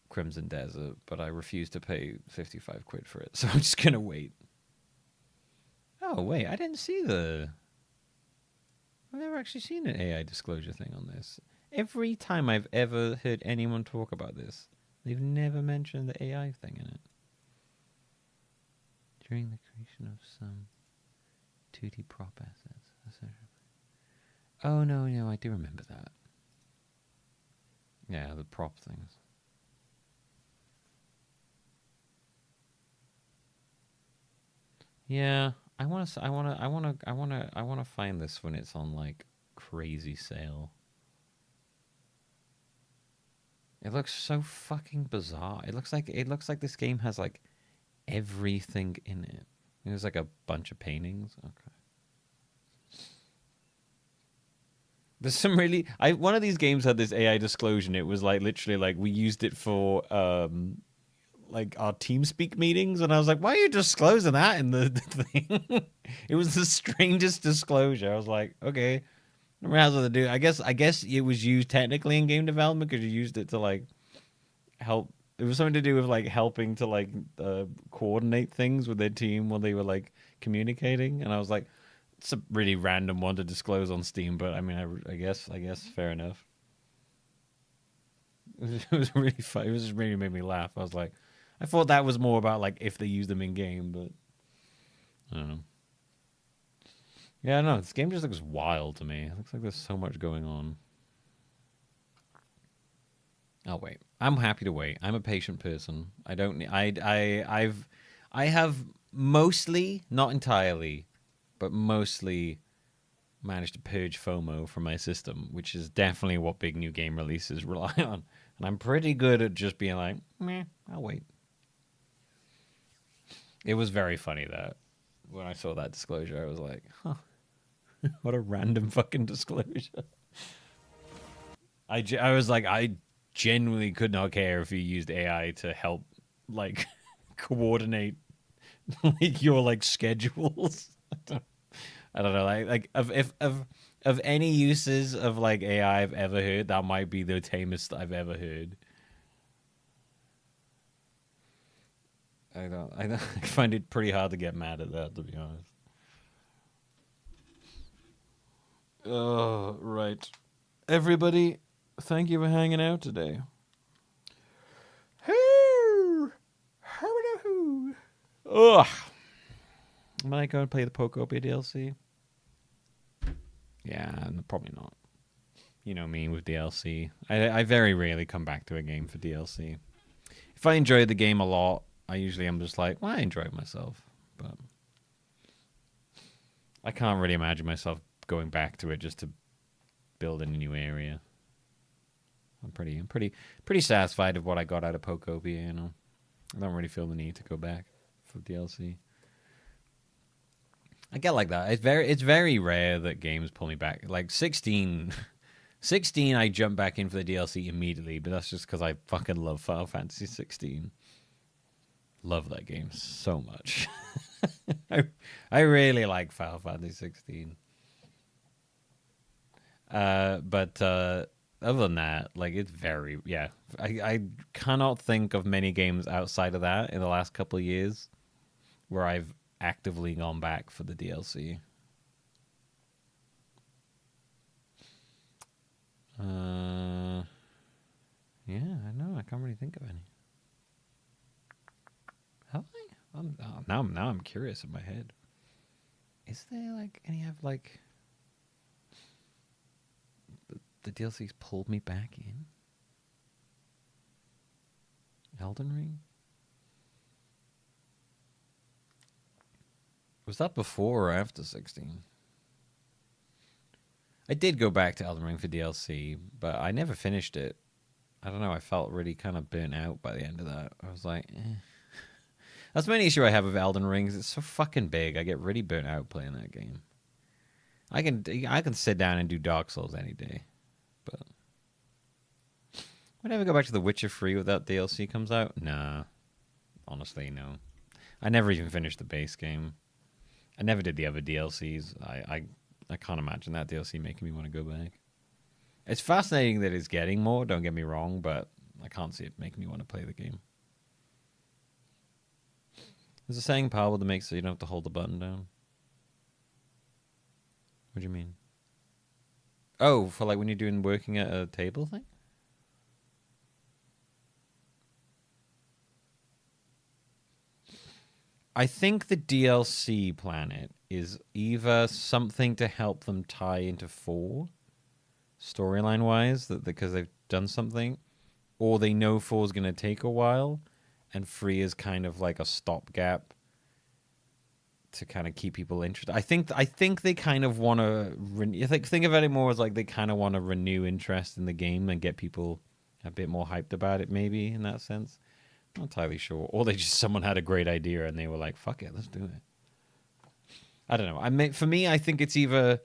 Crimson Desert, but I refuse to pay 55 quid for it, so I'm just going to wait. Oh, wait, I didn't see I've never actually seen an AI disclosure thing on this. Every time I've ever heard anyone talk about this, they've never mentioned the AI thing in it. During the creation of some 2D prop assets. Oh, no, I do remember that. Yeah, the prop things. Yeah, I want to find this when it's on like crazy sale. It looks so fucking bizarre. It looks like this game has like everything in it. There's like a bunch of paintings. Okay. There's some really one of these games had this AI disclosure and it was like literally like we used it for like our TeamSpeak meetings and I was like, why are you disclosing that in the thing? It was the strangest disclosure. I was like, okay. I don't know how to do. I guess it was used technically in game development because you used it to like help. It was something to do with like helping to like coordinate things with their team while they were like communicating. And I was like, it's a really random one to disclose on Steam, but I mean, I guess fair enough. It was really fun. It was just really made me laugh. I was like, I thought that was more about like if they use them in game, but I don't know. Yeah, no, this game just looks wild to me. It looks like there's so much going on. I'll wait. I'm happy to wait. I'm a patient person. I don't need. I have mostly, not entirely, but mostly managed to purge FOMO from my system, which is definitely what big new game releases rely on. And I'm pretty good at just being like, meh, I'll wait. It was very funny that when I saw that disclosure, I was like, huh, what a random fucking disclosure. I was like, I genuinely could not care if you used AI to help, like, coordinate like your like schedules. I don't know, like of any uses of like AI I've ever heard, that might be the tamest I've ever heard. I find it pretty hard to get mad at that, to be honest. Oh, right. Everybody, thank you for hanging out today. Ugh. Am I going to play the Pokopia DLC? Yeah, probably not. You know me with DLC. I very rarely come back to a game for DLC. if I enjoy the game a lot, I usually am just like, well, I enjoy myself, but I can't really imagine myself going back to it just to build in a new area. I'm pretty satisfied with what I got out of Pokopia. You know, I don't really feel the need to go back for DLC. I get like that. It's very rare that games pull me back. Like 16, I jump back in for the DLC immediately, but that's just because I fucking love Final Fantasy 16. Love that game so much. I really like Final Fantasy 16. But other than that, like, it's very, yeah. I cannot think of many games outside of that in the last couple of years where I've actively gone back for the DLC. Yeah, I know. I can't really think of any. Have I? Now I'm curious in my head. Is there like any have like the DLCs pulled me back in? Elden Ring? Was that before or after 16? I did go back to Elden Ring for DLC, but I never finished it. I don't know, I felt really kind of burnt out by the end of that. I was like, eh. That's the main issue I have with Elden Ring. It's so fucking big. I get really burnt out playing that game. I can sit down and do Dark Souls any day, but would I ever go back to The Witcher 3 without DLC comes out? Nah, honestly, no. I never even finished the base game. I never did the other DLCs. I can't imagine that DLC making me want to go back. It's fascinating that it's getting more, don't get me wrong, but I can't see it making me want to play the game. There's a saying power that makes so you don't have to hold the button down. What do you mean? Oh, for like when you're doing working at a table thing? I think the DLC planet is either something to help them tie into 4, storyline wise, that because they've done something, or they know 4 is going to take a while, and 3 is kind of like a stopgap to kind of keep people interested. I think they kind of want to think of it more as like they kind of want to renew interest in the game and get people a bit more hyped about it, maybe in that sense. Not entirely sure. Or someone had a great idea and they were like, fuck it, let's do it. I don't know. For me, I think it's either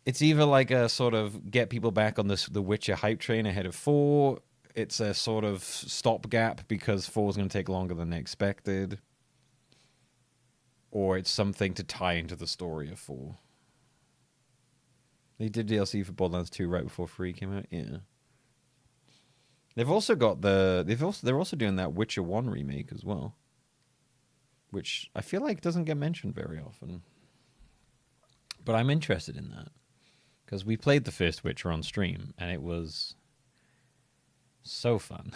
like a sort of get people back on the Witcher hype train ahead of 4. It's a sort of stopgap because 4 is going to take longer than they expected. Or it's something to tie into the story of 4. They did DLC for Borderlands 2 right before 3 came out. Yeah. They've also got they're also doing that Witcher 1 remake as well, which I feel like doesn't get mentioned very often. But I'm interested in that because we played the first Witcher on stream and it was so fun.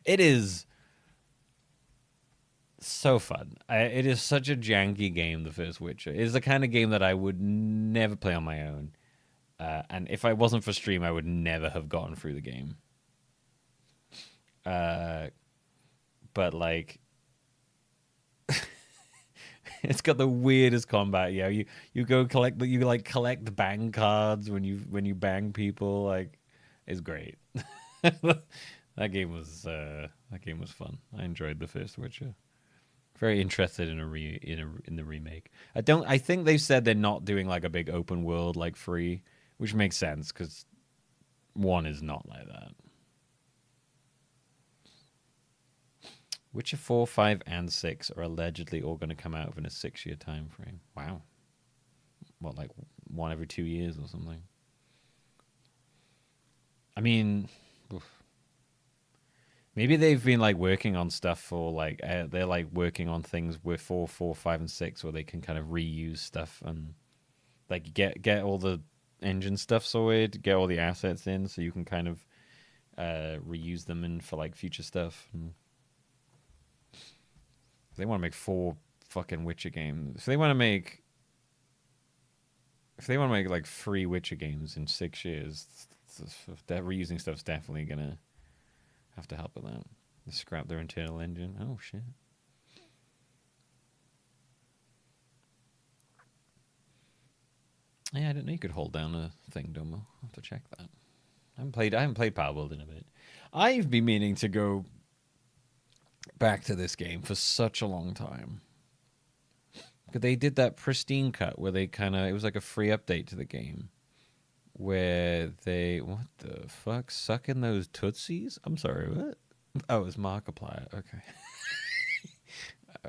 It is so fun. It is such a janky game, the first Witcher. It is the kind of game that I would never play on my own. And if I wasn't for stream, I would never have gotten through the game. But like, it's got the weirdest combat. Yeah, you go collect collect bang cards when you bang people. Like, it's great. That game was fun. I enjoyed the first Witcher. Very interested in in the remake. I think they've said they're not doing like a big open world like 3, which makes sense because 1 is not like that. Witcher 4, 5, and 6 are allegedly all going to come out within a 6-year time frame. Wow. What, like 1 every 2 years or something? I mean, oof. Maybe they've been like working on stuff for like they're like working on things with 4, 5, and 6 where they can kind of reuse stuff and like get all the engine stuff sorted, get all the assets in, so you can kind of reuse them in for like future stuff. They want to make 4 fucking Witcher games. If they want to make like 3 Witcher games in 6 years, that reusing stuff's definitely gonna have to help with that. They scrap their internal engine. Oh, shit. Yeah, I didn't know you could hold down a thing, Domo. I'll have to check that. I haven't played Power World in a bit. I've been meaning to go back to this game for such a long time. Because they did that pristine cut where they it was like a free update to the game. Where they, what the fuck? Sucking those Tootsies? I'm sorry, what? Oh, it's Markiplier. Okay.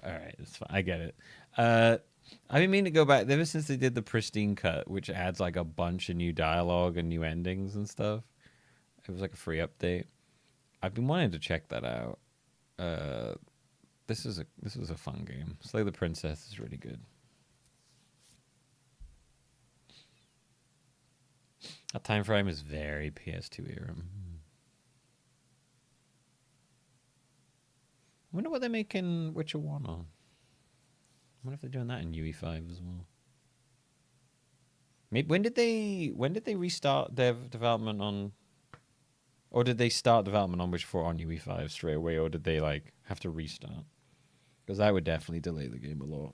Alright, it's fine. I get it. I've been meaning to go back ever since they did the pristine cut, which adds like a bunch of new dialogue and new endings and stuff. It was like a free update. I've been wanting to check that out. This was a fun game. Slay the Princess is really good. That time frame is very PS2 era. I wonder what they're making Witcher 1 on. I wonder if they're doing that in UE5 as well. Maybe, when did they restart their development on, or did they start development on Witcher 4 on UE5 straight away, or did they like have to restart? Because that would definitely delay the game a lot.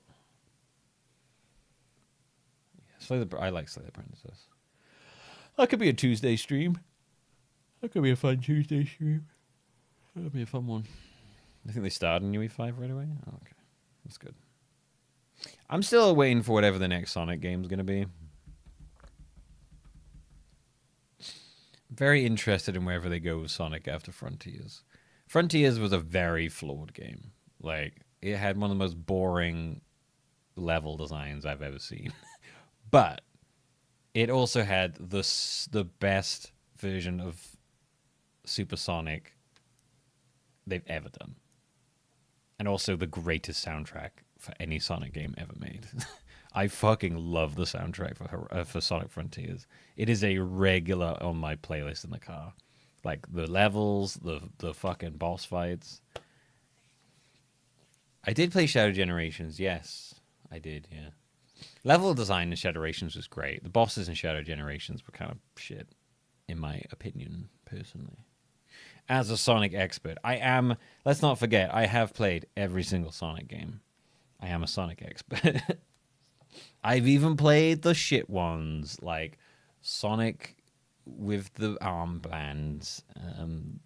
Yeah, I like Slay the Princess. That could be a Tuesday stream. That could be a fun Tuesday stream. That'll be a fun one. I think they started in UE5 right away. Oh, okay, that's good. I'm still waiting for whatever the next Sonic game is going to be. Very interested in wherever they go with Sonic after Frontiers. Frontiers was a very flawed game. Like, it had one of the most boring level designs I've ever seen. But it also had the best version of Supersonic they've ever done. And also the greatest soundtrack for any Sonic game ever made. I fucking love the soundtrack for Sonic Frontiers. It is a regular on my playlist in the car. Like the levels, the fucking boss fights. I did play Shadow Generations, yes. I did, yeah. Level design in Shadow Generations was great. The bosses in Shadow Generations were kind of shit, in my opinion, personally. As a Sonic expert, let's not forget, I have played every single Sonic game. I am a Sonic expert. I've even played the shit ones, like Sonic with the armbands, and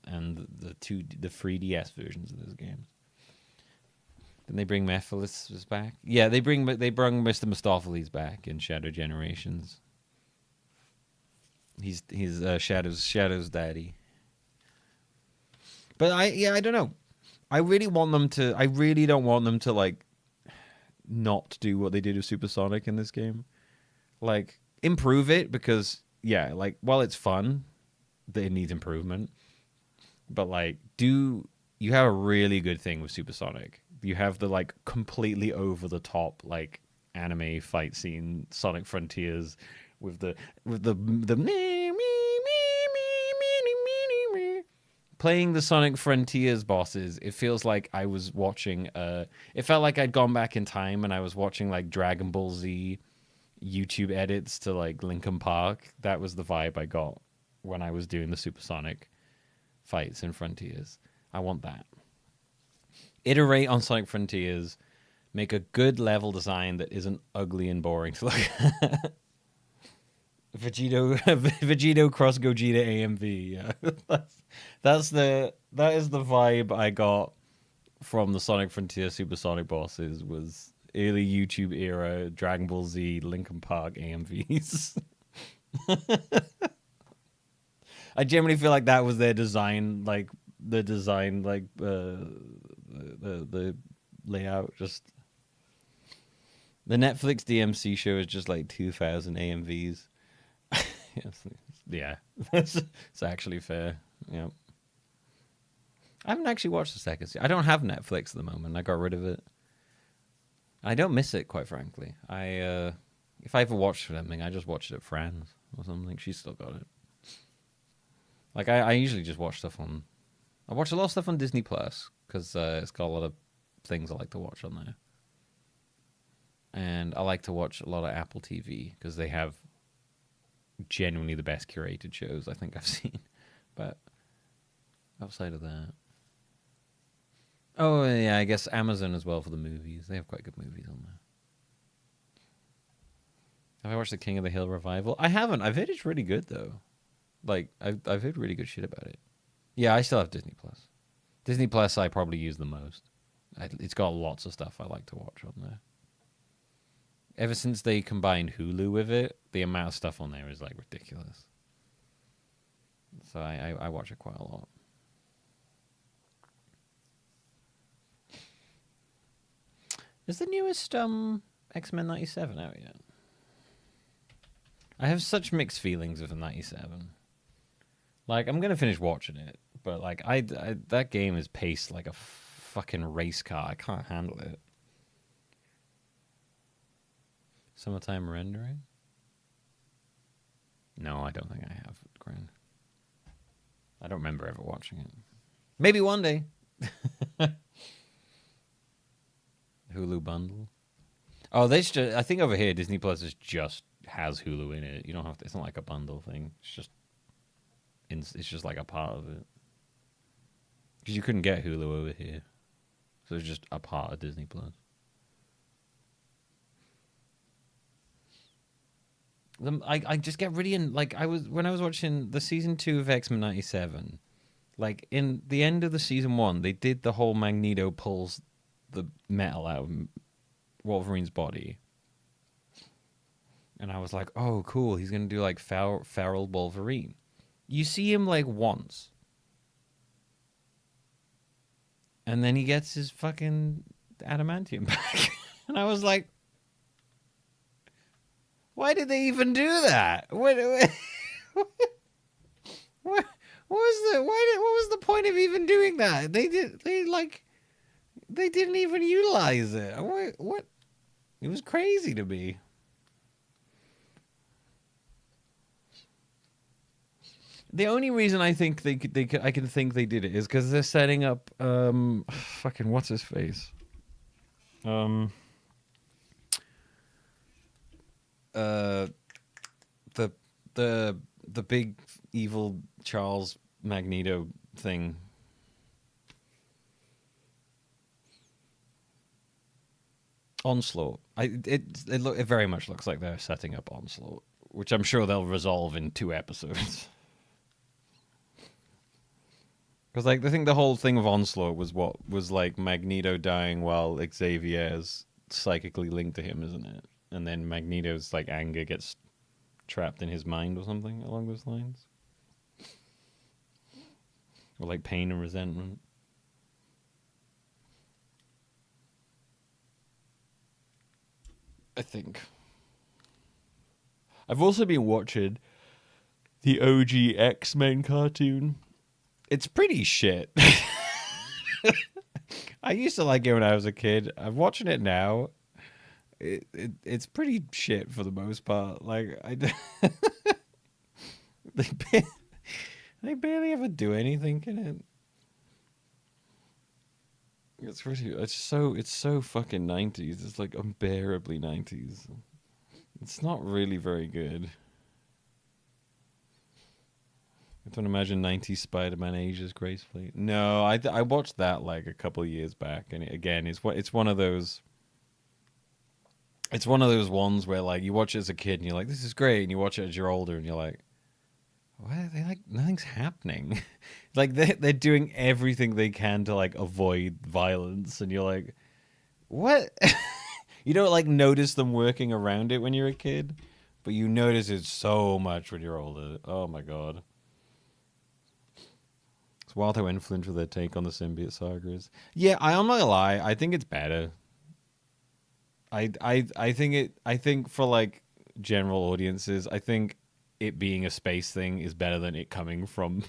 the 3DS versions of those games. Didn't they bring Mephiles back? Yeah, they brought Mr. Mistopheles back in Shadow Generations. He's Shadow's daddy. But I don't know. I really don't want them to like not do what they did with Supersonic in this game. Like, improve it, because yeah, like, while it's fun, it needs improvement. But like, you have a really good thing with Supersonic. You have the like completely over the top like anime fight scene Sonic Frontiers with the playing the Sonic Frontiers bosses. It feels like I was watching it felt like I'd gone back in time and I was watching like Dragon Ball Z YouTube edits to like Linkin Park. That was the vibe I got when I was doing the Supersonic fights in Frontiers. I want that. Iterate on Sonic Frontiers. Make a good level design that isn't ugly and boring to look at. Vegito Cross Gogeta AMV. Yeah. that is the vibe I got from the Sonic Frontier Supersonic bosses, was early YouTube era Dragon Ball Z Linkin Park AMVs. I generally feel like that was their design, like the layout. Just the Netflix DMC show is just like 2,000 AMVs. Yeah, it's actually fair. Yeah, I haven't actually watched the second season. I don't have Netflix at the moment. I got rid of it. I don't miss it, quite frankly. If I ever watched something, I just watched it at Fran's or something. She's still got it. Like, I usually just watch stuff on... I watch a lot of stuff on Disney Plus, because it's got a lot of things I like to watch on there. And I like to watch a lot of Apple TV, because they have genuinely the best curated shows I think I've seen. But outside of that. Oh, yeah, I guess Amazon as well for the movies. They have quite good movies on there. Have I watched the King of the Hill revival? I haven't. I've heard it's really good, though. Like, I've heard really good shit about it. Yeah, I still have Disney Plus. Disney Plus I probably use the most. It's got lots of stuff I like to watch on there. Ever since they combined Hulu with it, the amount of stuff on there is, like, ridiculous. So I watch it quite a lot. Is the newest X-Men 97 out yet? I have such mixed feelings of the 97. Like, I'm gonna finish watching it, but like, I that game is paced like a fucking race car. I can't handle it. Summertime rendering? No, I don't think I have, Grin. I don't remember ever watching it. Maybe one day. Hulu bundle. Oh, they just, I think over here Disney Plus is just has Hulu in it. You don't have to. It's not like a bundle thing. It's just like a part of it. Because you couldn't get Hulu over here, so it's just a part of Disney Plus. I just get really in. Like when I was watching the season 2 of X-Men 97. Like in the end of the season 1, they did the whole Magneto pulls the metal out of Wolverine's body. And I was like, oh, cool. He's going to do like feral Wolverine. You see him like once. And then he gets his fucking adamantium back. And I was like, why did they even do that? What was the point of even doing that? They didn't even utilize it. What? It was crazy to me. The only reason I think I can think they did it is because they're setting up fucking what's his face, the big evil Charles Magneto thing. Onslaught. It very much looks like they're setting up Onslaught, which I'm sure they'll resolve in 2 episodes. Because like I think the whole thing of Onslaught was like Magneto dying while Xavier's psychically linked to him, isn't it? And then Magneto's like anger gets trapped in his mind or something along those lines, or like pain and resentment. I think. I've also been watching the OG X-Men cartoon. It's pretty shit. I used to like it when I was a kid. I'm watching it now. It's pretty shit for the most part. Like they barely ever do anything in it. It's so fucking 90s. It's like unbearably 90s. It's not really very good. I don't imagine 90s Spider-Man ages gracefully. No, I watched that like a couple of years back, and it's one of those. It's one of those ones where like you watch it as a kid and you're like, this is great, and you watch it as you're older and you're like, what are they like? Nothing's happening. Like they're doing everything they can to like avoid violence, and you're like, what? You don't like notice them working around it when you're a kid, but you notice it so much when you're older. Oh my god. It's wild how influential their take on the symbiote saga is. Yeah, I'm not gonna lie. I think it's better. I think for like general audiences, I think it being a space thing is better than it coming from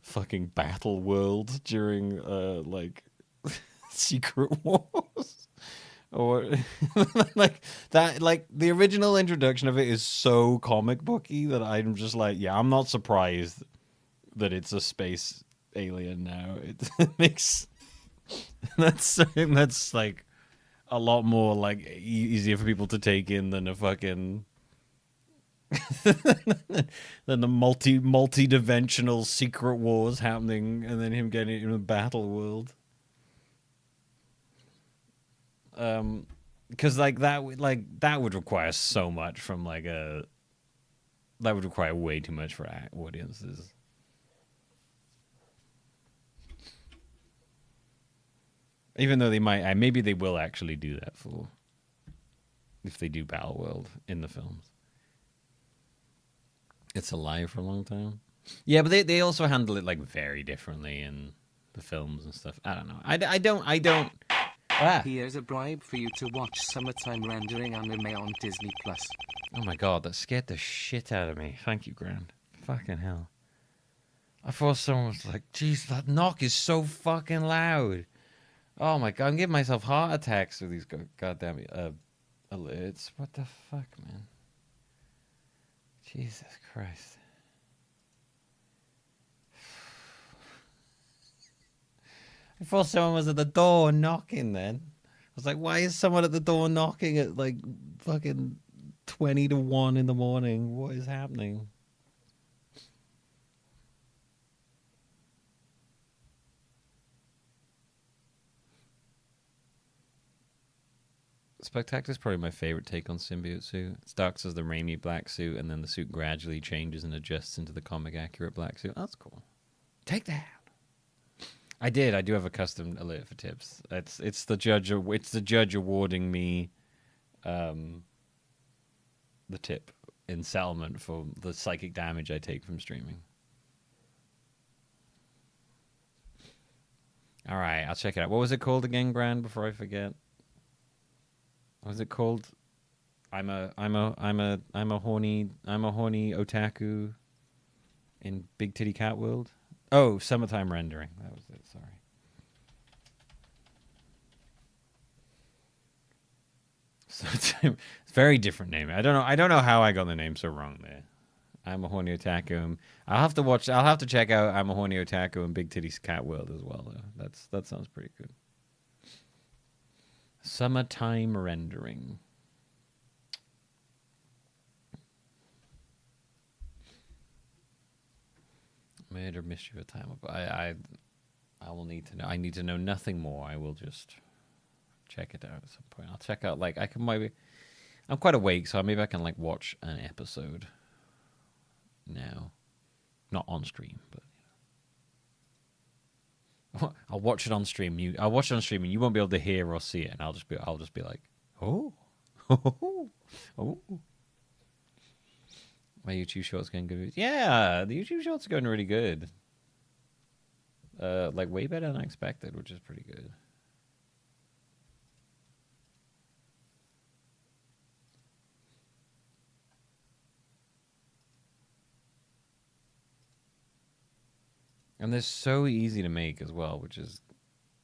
fucking Battle World during like Secret Wars. Or like that, like the original introduction of it is so comic booky that I'm just like, yeah, I'm not surprised that it's a space alien now. It makes that's like a lot more like easier for people to take in than a fucking Then the multi-dimensional secret wars happening, and then him getting in a battle world. Because that would require so much from that would require way too much for audiences. Even though they might, maybe they will actually do that if they do Battle World in the films. It's alive for a long time. Yeah, but they also handle it like very differently in the films and stuff. I don't know. I don't. Here's a bribe for you to watch summertime rendering anime on Disney Plus. Oh my god, that scared the shit out of me. Thank you, Grand. Fucking hell. I thought someone was like, "Jeez, that knock is so fucking loud." Oh my god, I'm giving myself heart attacks with these goddamn alerts. What the fuck, man? Jesus Christ. I thought someone was at the door knocking then. I was like, why is someone at the door knocking at like fucking 20 to 1 in the morning? What is happening? Spectacular is probably my favorite take on symbiote suit. It starts as the Raimi black suit, and then the suit gradually changes and adjusts into the comic accurate black suit. That's cool. Take that. I do have a custom alert for tips. It's the judge awarding me the tip in settlement for the psychic damage I take from streaming. All right, I'll check it out. What was it called again, Grand? Before I forget. What was it called? I'm a horny otaku in Big Titty Cat World. Oh, summertime rendering. That was it. Sorry. Summertime. It's a very different name. I don't know how I got the name so wrong there. I'm a horny otaku. I'll have to check out I'm a horny otaku in Big Titty Cat World as well. Though that sounds pretty good. Summertime rendering. Murder, mystery, or time. I will need to know. I need to know nothing more. I will just check it out at some point. I'll check out I'm quite awake, so maybe I can watch an episode now, not on stream, but. I'll watch it on stream. I'll watch it on stream, and you won't be able to hear or see it. And I'll just be like, oh, oh. My YouTube shorts going good. Yeah, the YouTube shorts are going really good. Way better than I expected, which is pretty good. And they're so easy to make as well, which is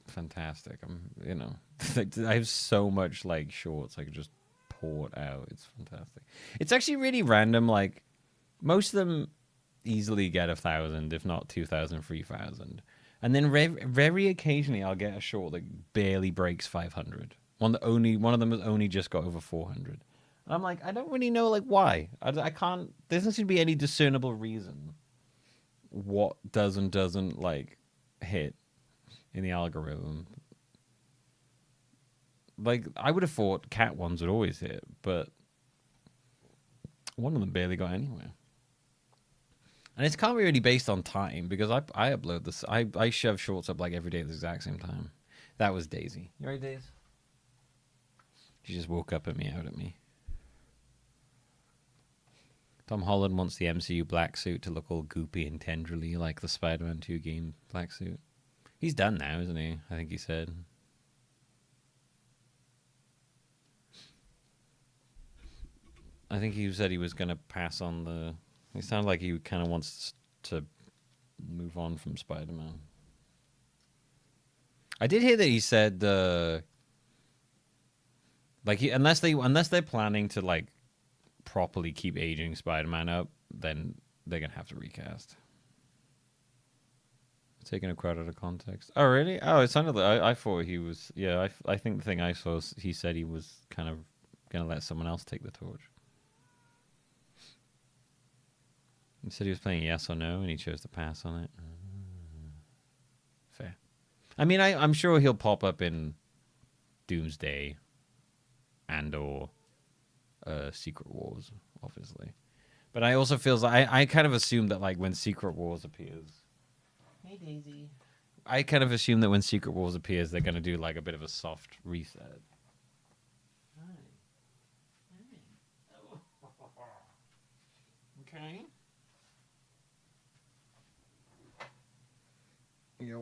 fantastic. I have so much shorts I could just port out. It's fantastic. It's actually really random. Most of them easily get 1,000, if not 2,000, 3,000. And then very occasionally I'll get a short that barely breaks 500. One of them has only just got over 400. And I'm like, I don't really know why. I can't. There doesn't seem to be any discernible reason what does and doesn't hit in the algorithm. I would have thought cat ones would always hit, but one of them barely got anywhere. And it's can't be really based on time, because I upload this. I shove shorts up every day at the exact same time. That was Daisy. You right, Daisy? She just woke up at me, out at me. Tom Holland wants the MCU black suit to look all goopy and tenderly like the Spider-Man 2 game black suit. He's done now, isn't he? I think he said. I think he said he was going to pass on the... He sounded like he kind of wants to move on from Spider-Man. I did hear that he said... unless they're planning to properly keep aging Spider-Man up, then they're gonna have to recast. Taking a quote out of context. Oh really? Oh, it sounded like I thought he was. Yeah, I think the thing I saw was he said he was kind of gonna let someone else take the torch. said he was playing yes or no, and he chose to pass on it. Fair. I mean, I'm sure he'll pop up in Doomsday and or Secret Wars, obviously. But I also feels like I kind of assume that like when Secret Wars appears. Hey Daisy. I kind of assume that when Secret Wars appears, they're going to do like a bit of a soft reset. Okay. Yeah.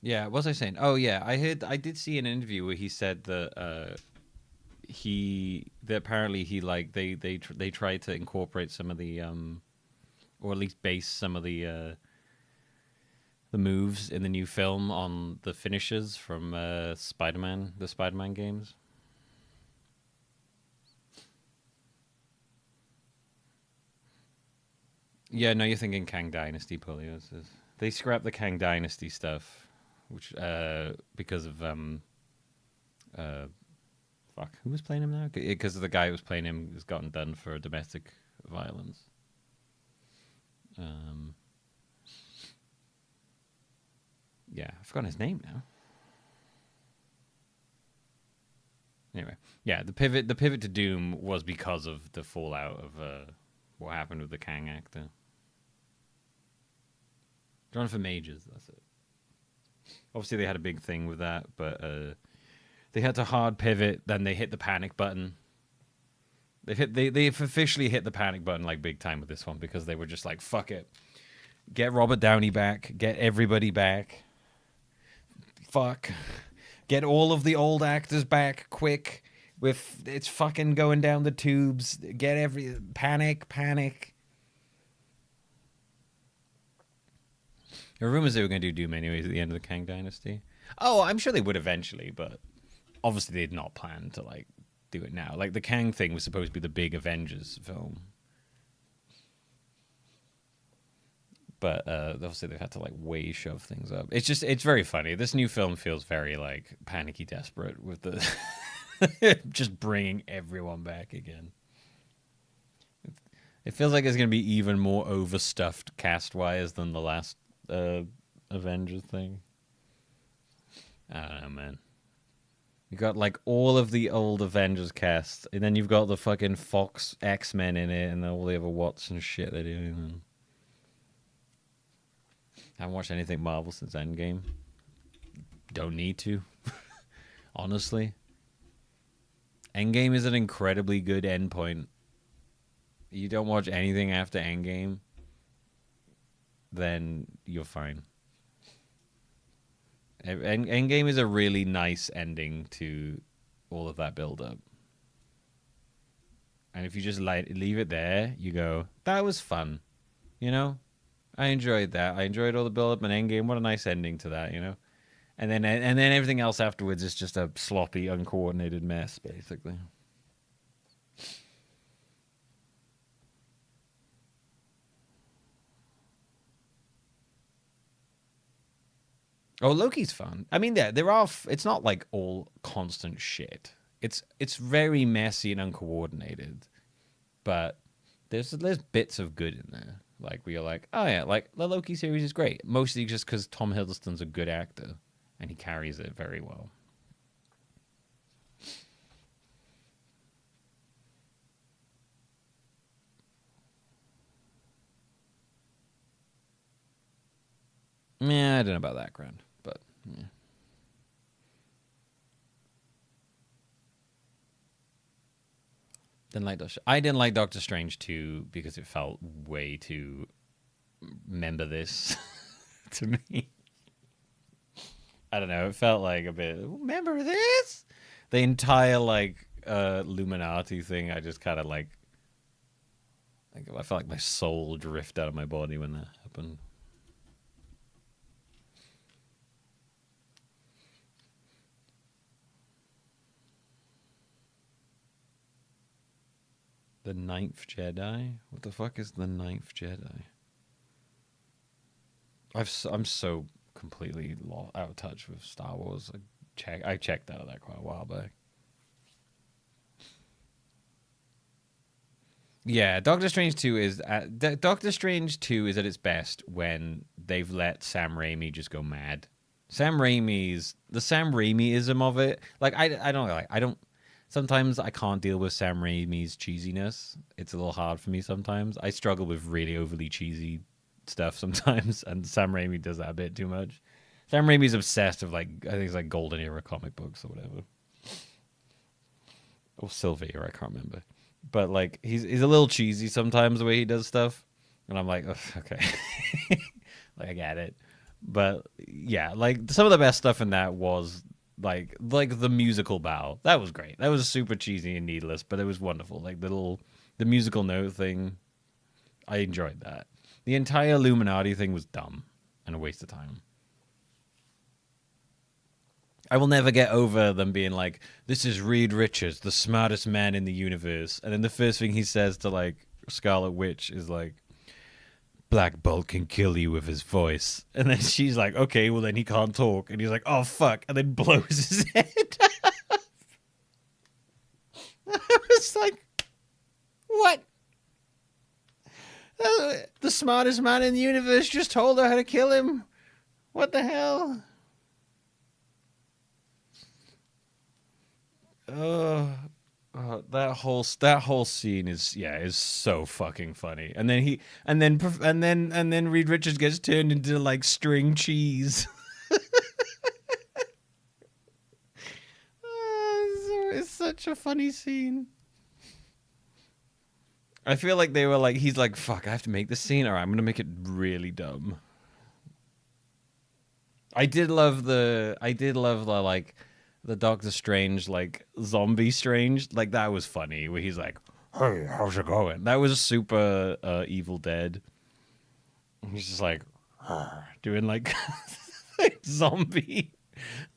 Yeah, what was I saying? Oh yeah, I did see an interview where he said that apparently he like they tried to incorporate some of the or at least base some of the moves in the new film on the finishes from the Spider-Man games. Yeah, no, you're thinking Kang Dynasty, Polios. They scrapped the Kang Dynasty stuff, which because of fuck, who was playing him now? Because the guy who was playing him has gotten done for domestic violence. Yeah, I've forgotten his name now. Anyway, yeah, the pivot to Doom was because of the fallout of what happened with the Kang actor. Jonathan Majors, that's it. Obviously, they had a big thing with that, but they had to hard pivot. Then they hit the panic button. They've officially hit the panic button like big time with this one because they were just like, fuck it, get Robert Downey back, get everybody back. Fuck, get all of the old actors back quick. With it's fucking going down the tubes. Get every panic. There were rumors they were going to do Doom anyways at the end of the Kang Dynasty. Oh, I'm sure they would eventually, but obviously they did not plan to like do it now. Like the Kang thing was supposed to be the big Avengers film, but obviously they've had to like way shove things up. It's very funny. This new film feels very like panicky desperate with the just bringing everyone back again. It feels like it's going to be even more overstuffed cast-wise than the last Avengers thing. I don't know, man. You got like all of the old Avengers cast, and then you've got the fucking Fox X-Men in it, and all the other Watson shit they're doing. I haven't watched anything Marvel since Endgame. Don't need to. Honestly. Endgame is an incredibly good endpoint. You don't watch anything after Endgame, then you're fine. Endgame is a really nice ending to all of that build-up. And if you just leave it there, you go, that was fun. You know? I enjoyed that. I enjoyed all the build-up and Endgame. What a nice ending to that, you know? And then everything else afterwards is just a sloppy, uncoordinated mess, basically. Oh, Loki's fun. I mean, there are. It's not like all constant shit. It's very messy and uncoordinated, but there's bits of good in there. Like where you're like, oh yeah, like the Loki series is great. Mostly just because Tom Hiddleston's a good actor and he carries it very well. Yeah, I don't know about that, Grand, but yeah. I didn't like Doctor Strange 2 because it felt way too remember this to me. I don't know, it felt like a bit remember this? The entire like Illuminati thing, I just kind of like I felt like my soul drift out of my body when that happened. The Ninth Jedi? What the fuck is the Ninth Jedi? I'm so completely out of touch with Star Wars. I checked out of that quite a while back. Yeah, Doctor Strange 2 is Doctor Strange 2 is at its best when they've let Sam Raimi just go mad. The Sam Raimi-ism of it. Like I don't sometimes I can't deal with Sam Raimi's cheesiness. It's a little hard for me sometimes. I struggle with really overly cheesy stuff sometimes, and Sam Raimi does that a bit too much. Sam Raimi's obsessed with, like, I think it's like Golden Era comic books or whatever. Or Silver Era, I can't remember. But, like, he's a little cheesy sometimes the way he does stuff. And I'm like, okay. Like, I get it. But, yeah, like, some of the best stuff in that was, like the musical bow. That was great. That was super cheesy and needless, but it was wonderful. Like, the musical note thing, I enjoyed that. The entire Illuminati thing was dumb and a waste of time. I will never get over them being like, this is Reed Richards, the smartest man in the universe. And then the first thing he says to, like, Scarlet Witch is like, Black Bolt can kill you with his voice. And then she's like, okay, well then he can't talk. And he's like, oh fuck. And then blows his head off. I was like, what? The smartest man in the universe just told her how to kill him. What the hell? That whole scene is so fucking funny. And then Reed Richards gets turned into, like, string cheese. It's such a funny scene. I feel like they were like, he's like, fuck, I have to make this scene. All right, I'm gonna make it really dumb. I did love the like, the Doctor Strange, like, zombie Strange. Like, that was funny, where he's like, hey, how's it going? That was super Evil Dead. He's just like, doing, like, like zombie,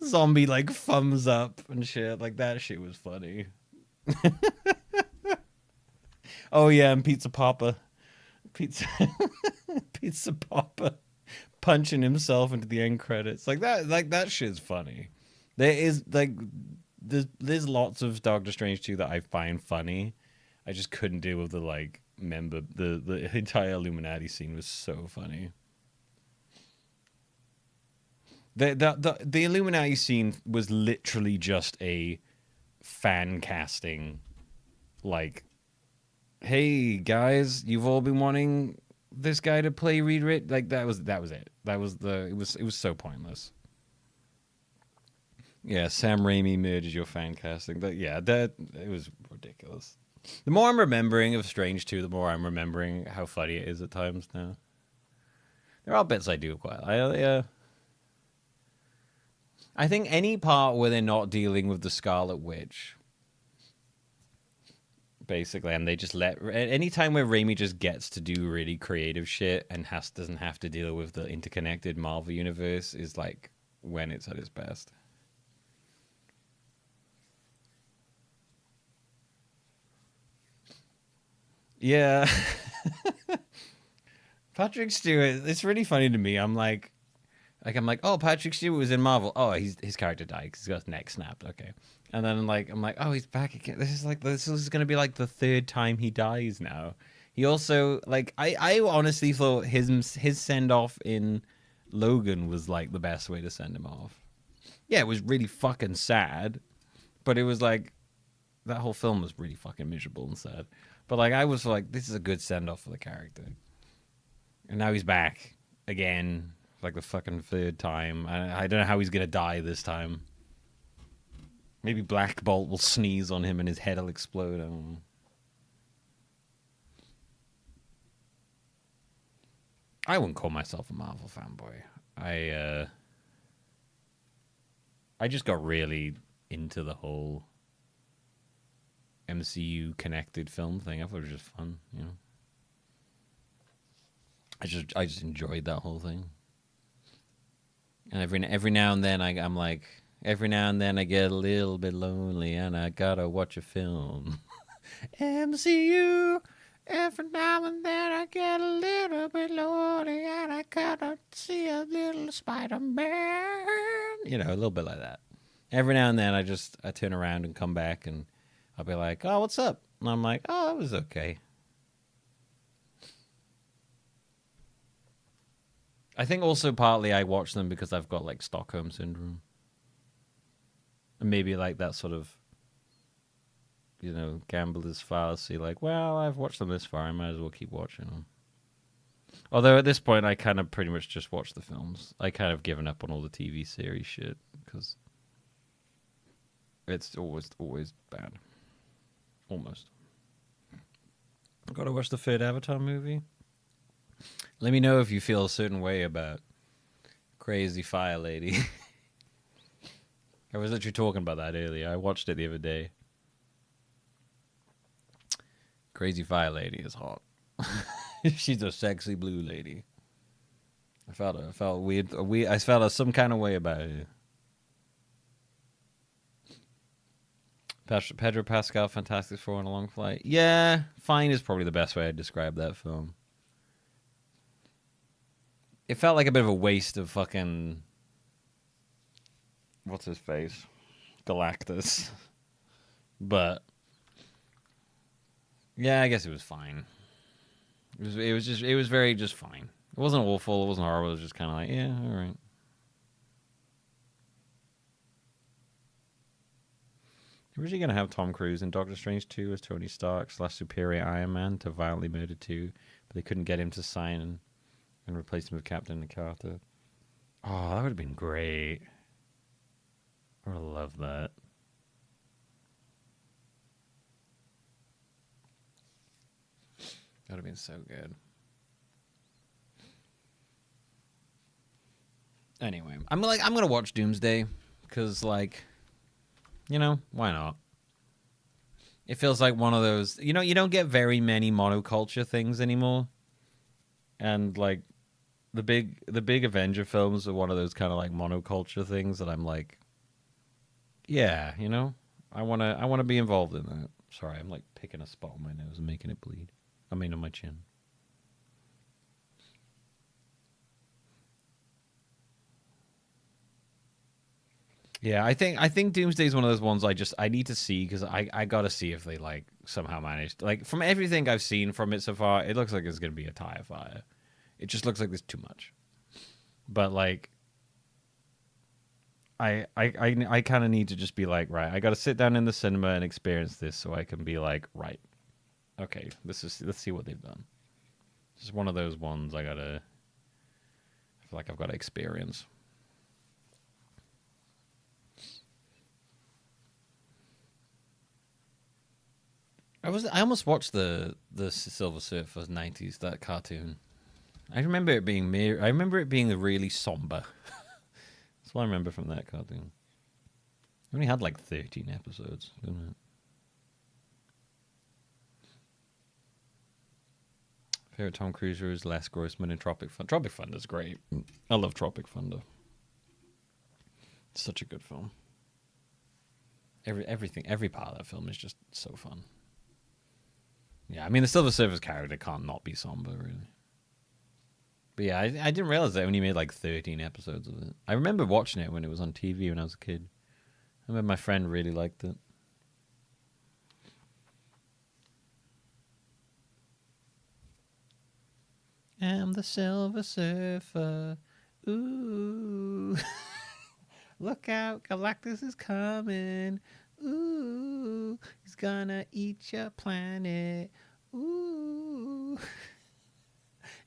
like, thumbs up and shit. Like, that shit was funny. Oh, yeah, and Pizza Papa punching himself into the end credits. Like, that shit's funny. There is, like, there's lots of Doctor Strange 2 that I find funny. I just couldn't deal with the, like, the entire Illuminati scene was so funny. The Illuminati scene was literally just a fan casting, like, hey guys, you've all been wanting this guy to play Reed Richards. Like, that was it. It was so pointless. Yeah, Sam Raimi murdered your fan casting. But yeah, it was ridiculous. The more I'm remembering of Strange 2, the more I'm remembering how funny it is at times now. There are bits I do quite. I think any part where they're not dealing with the Scarlet Witch, basically, and they just any time where Raimi just gets to do really creative shit and doesn't have to deal with the interconnected Marvel universe is, like, when it's at its best. Yeah. Patrick Stewart, it's really funny to me. I'm like, oh, Patrick Stewart was in Marvel. Oh, his character died because he's got his neck snapped. Okay. And then I'm like, oh, he's back again. This is going to be like the third time he dies now. He also, like, I honestly thought his send off in Logan was, like, the best way to send him off. Yeah, it was really fucking sad, but it was like, that whole film was really fucking miserable and sad. But, like, I was like, this is a good send off for the character. And now he's back again, like the fucking third time. I don't know how he's gonna die this time. Maybe Black Bolt will sneeze on him and his head will explode. I don't know. I wouldn't call myself a Marvel fanboy. I just got really into the whole MCU connected film thing. I thought it was just fun, you know. I just enjoyed that whole thing. And every now and then I'm like, every now and then I get a little bit lonely and I gotta watch a film. MCU. Every now and then I get a little bit lonely and I gotta see a little Spider-Man. You know, a little bit like that. Every now and then I turn around and come back and I'll be like, oh, what's up? And I'm like, oh, that was okay. I think also partly I watch them because I've got like Stockholm syndrome. And maybe like that sort of, you know, gambler's fallacy. Like, well, I've watched them this far. I might as well keep watching them. Although at this point, I kind of pretty much just watch the films. I kind of given up on all the TV series shit because it's always bad. Almost. Got to watch the third Avatar movie. Let me know if you feel a certain way about Crazy Fire Lady. I was literally talking about that earlier. I watched it the other day. Crazy Fire Lady is hot. She's a sexy blue lady. I felt weird. I felt some kind of way about it. Pedro Pascal, Fantastic Four on a Long Flight. Yeah, fine is probably the best way to describe that film. It felt like a bit of a waste of fucking... What's his face? Galactus. But... yeah, I guess it was fine. It was very just fine. It wasn't awful, it wasn't horrible, it was just kind of like, yeah, alright. Originally going to have Tom Cruise in Doctor Strange 2 as Tony Stark / Superior Iron Man to violently murder 2, but they couldn't get him to sign and replace him with Captain Carter. Oh, that would have been great. I would have loved that. That would have been so good. Anyway, I'm gonna watch Doomsday because, like, you know, why not? It feels like one of those, you know, you don't get very many monoculture things anymore, and like the big Avenger films are one of those kind of like monoculture things that I'm like, yeah, you know, I wanna be involved in that. Sorry, I'm like picking a spot on my nose and making it bleed. I mean, on my chin. Yeah, I think Doomsday is one of those ones I need to see because I gotta see if they like somehow managed, like, from everything I've seen from it so far, it looks like it's gonna be a tire fire. It just looks like there's too much. But like, I kind of need to just be like, right, I gotta sit down in the cinema and experience this so I can be like, right, okay, let's see what they've done. It's just one of those ones I feel like I've got to experience. I almost watched the Silver Surfer 90s, that cartoon. I remember it being really somber. That's what I remember from that cartoon. It only had like 13 episodes, didn't it? Favorite Tom Cruise is Les Grossman in Tropic Thunder. Tropic Thunder's great. I love Tropic Thunder. It's such a good film. Every part of that film is just so fun. Yeah, I mean, the Silver Surfer's character can't not be somber, really. But yeah, I didn't realize they only made like 13 episodes of it. I remember watching it when it was on TV when I was a kid. I remember my friend really liked it. I'm the Silver Surfer. Ooh. Look out, Galactus is coming. Ooh. He's gonna eat your planet. Ooh.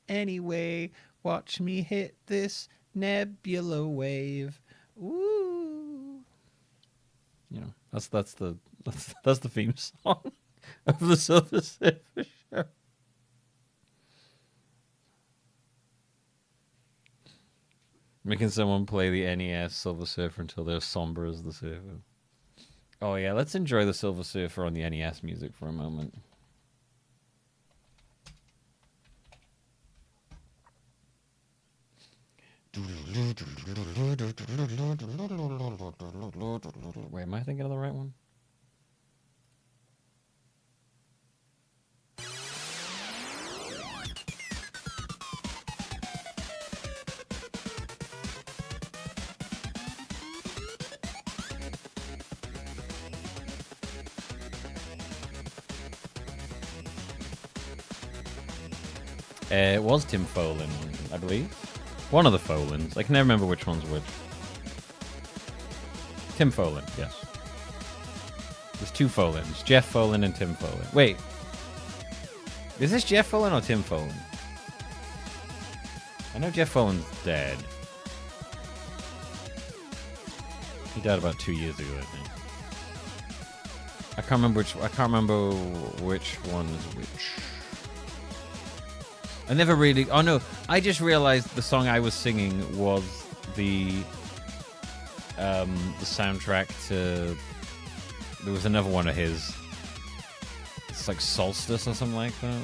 Anyway, watch me hit this nebula wave. Ooh. You know, that's the theme song of the Silver Surfer show. Making someone play the NES Silver Surfer until they're somber as the Surfer. Oh yeah, let's enjoy the Silver Surfer on the NES music for a moment. Wait, am I thinking of the right one? It was Tim Follin, I believe. One of the Follins. I can never remember which one's which. Tim Follin, yes. There's two Follins. Jeff Follin and Tim Follin. Wait. Is this Jeff Follin or Tim Follin? I know Jeff Follin's dead. He died about 2 years ago, I think. I can't remember which one is which. I never really... Oh, no. I just realized the song I was singing was the soundtrack to... There was another one of his. It's like Solstice or something like that.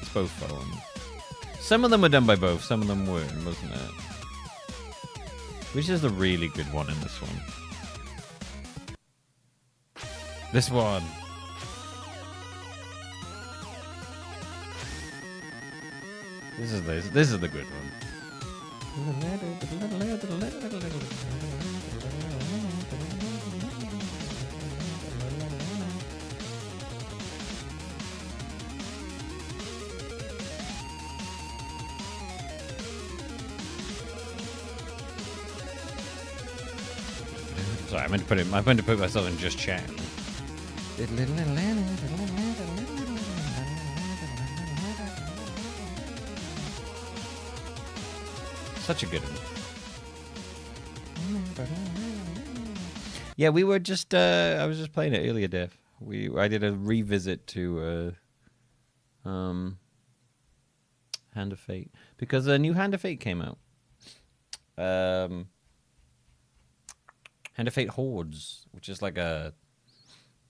It's both Follins. Some of them were done by both. Some of them weren't, wasn't it? Which is the really good one in this one? This one. This is the good one. Sorry, I meant to put myself in just chat. Such a good one. Yeah, we were just I was just playing it earlier, Dev. I did a revisit to Hand of Fate because a new Hand of Fate came out. Hand of Fate Hordes, which is like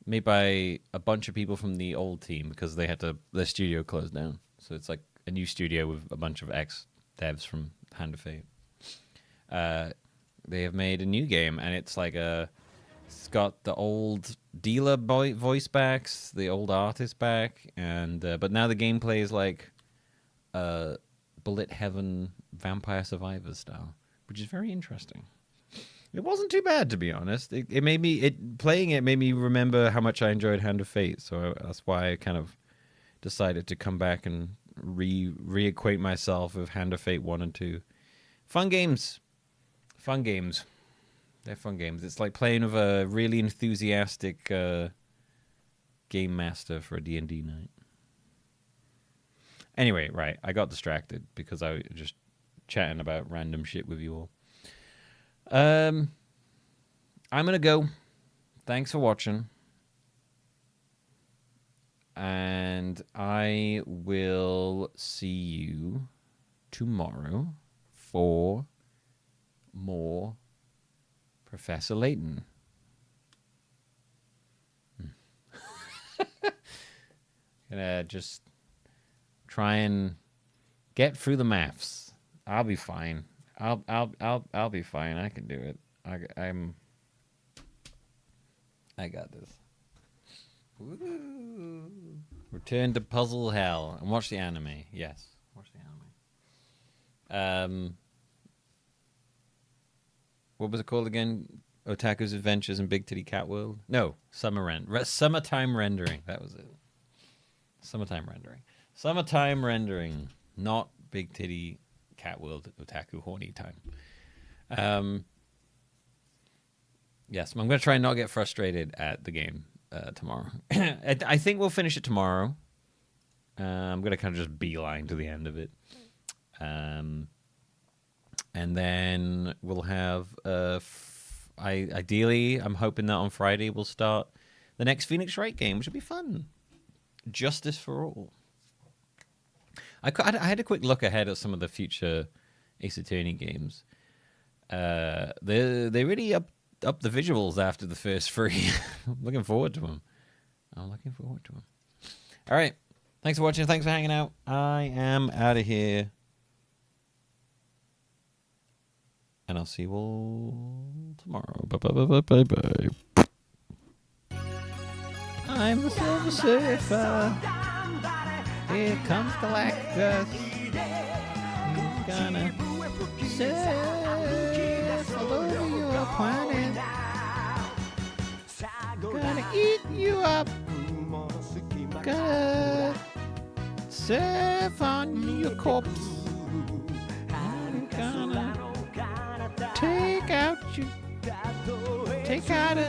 made by a bunch of people from the old team because their studio closed down. So it's like a new studio with a bunch of ex-devs from Hand of Fate. They have made a new game, and it's like it's got the old dealer voice backs, the old artist back, and but now the gameplay is like Bullet Heaven Vampire Survivor style, which is very interesting. It wasn't too bad, to be honest. Playing it made me remember how much I enjoyed Hand of Fate, so that's why I kind of decided to come back and reacquaint myself with Hand of Fate 1 and 2. Fun games. Fun games. They're fun games. It's like playing with a really enthusiastic game master for a D&D night. Anyway, right, I got distracted because I was just chatting about random shit with you all. I'm gonna go. Thanks for watching. And I will see you tomorrow for more Professor Layton. Gonna just try and get through the maths. I'll be fine. I'll be fine. I can do it. I got this. Woo. Return to puzzle hell and watch the anime. Yes, watch the anime. What was it called again? Otaku's Adventures in Big Titty Cat World? No, Summertime Rendering. That was it. Summertime Rendering, not Big Titty Cat World Otaku Horny Time. Yes, I'm going to try and not get frustrated at the game tomorrow. I think we'll finish it tomorrow. I'm going to kind of just beeline to the end of it. And then we'll have... ideally, I'm hoping that on Friday we'll start the next Phoenix Wright game, which will be fun. Justice for All. I had a quick look ahead at some of the future Ace Attorney games. They really up the visuals after the first three. I'm looking forward to them. All right. Thanks for watching. Thanks for hanging out. I am out of here. And I'll see you all tomorrow. Bye. I'm the Silver Surfer. Here comes Galactus. He's gonna surf all over your planet. Gonna eat you up. Gonna surf on your corpse. I'm gonna take out a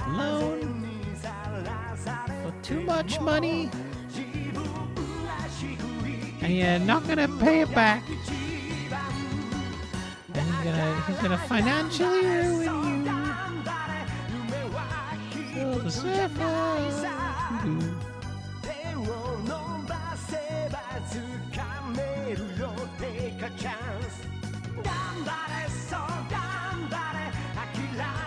loan for too much money, and you're not gonna pay it back. And he's gonna financially ruin you. So the surfer. Chance 頑張れそう頑張れ諦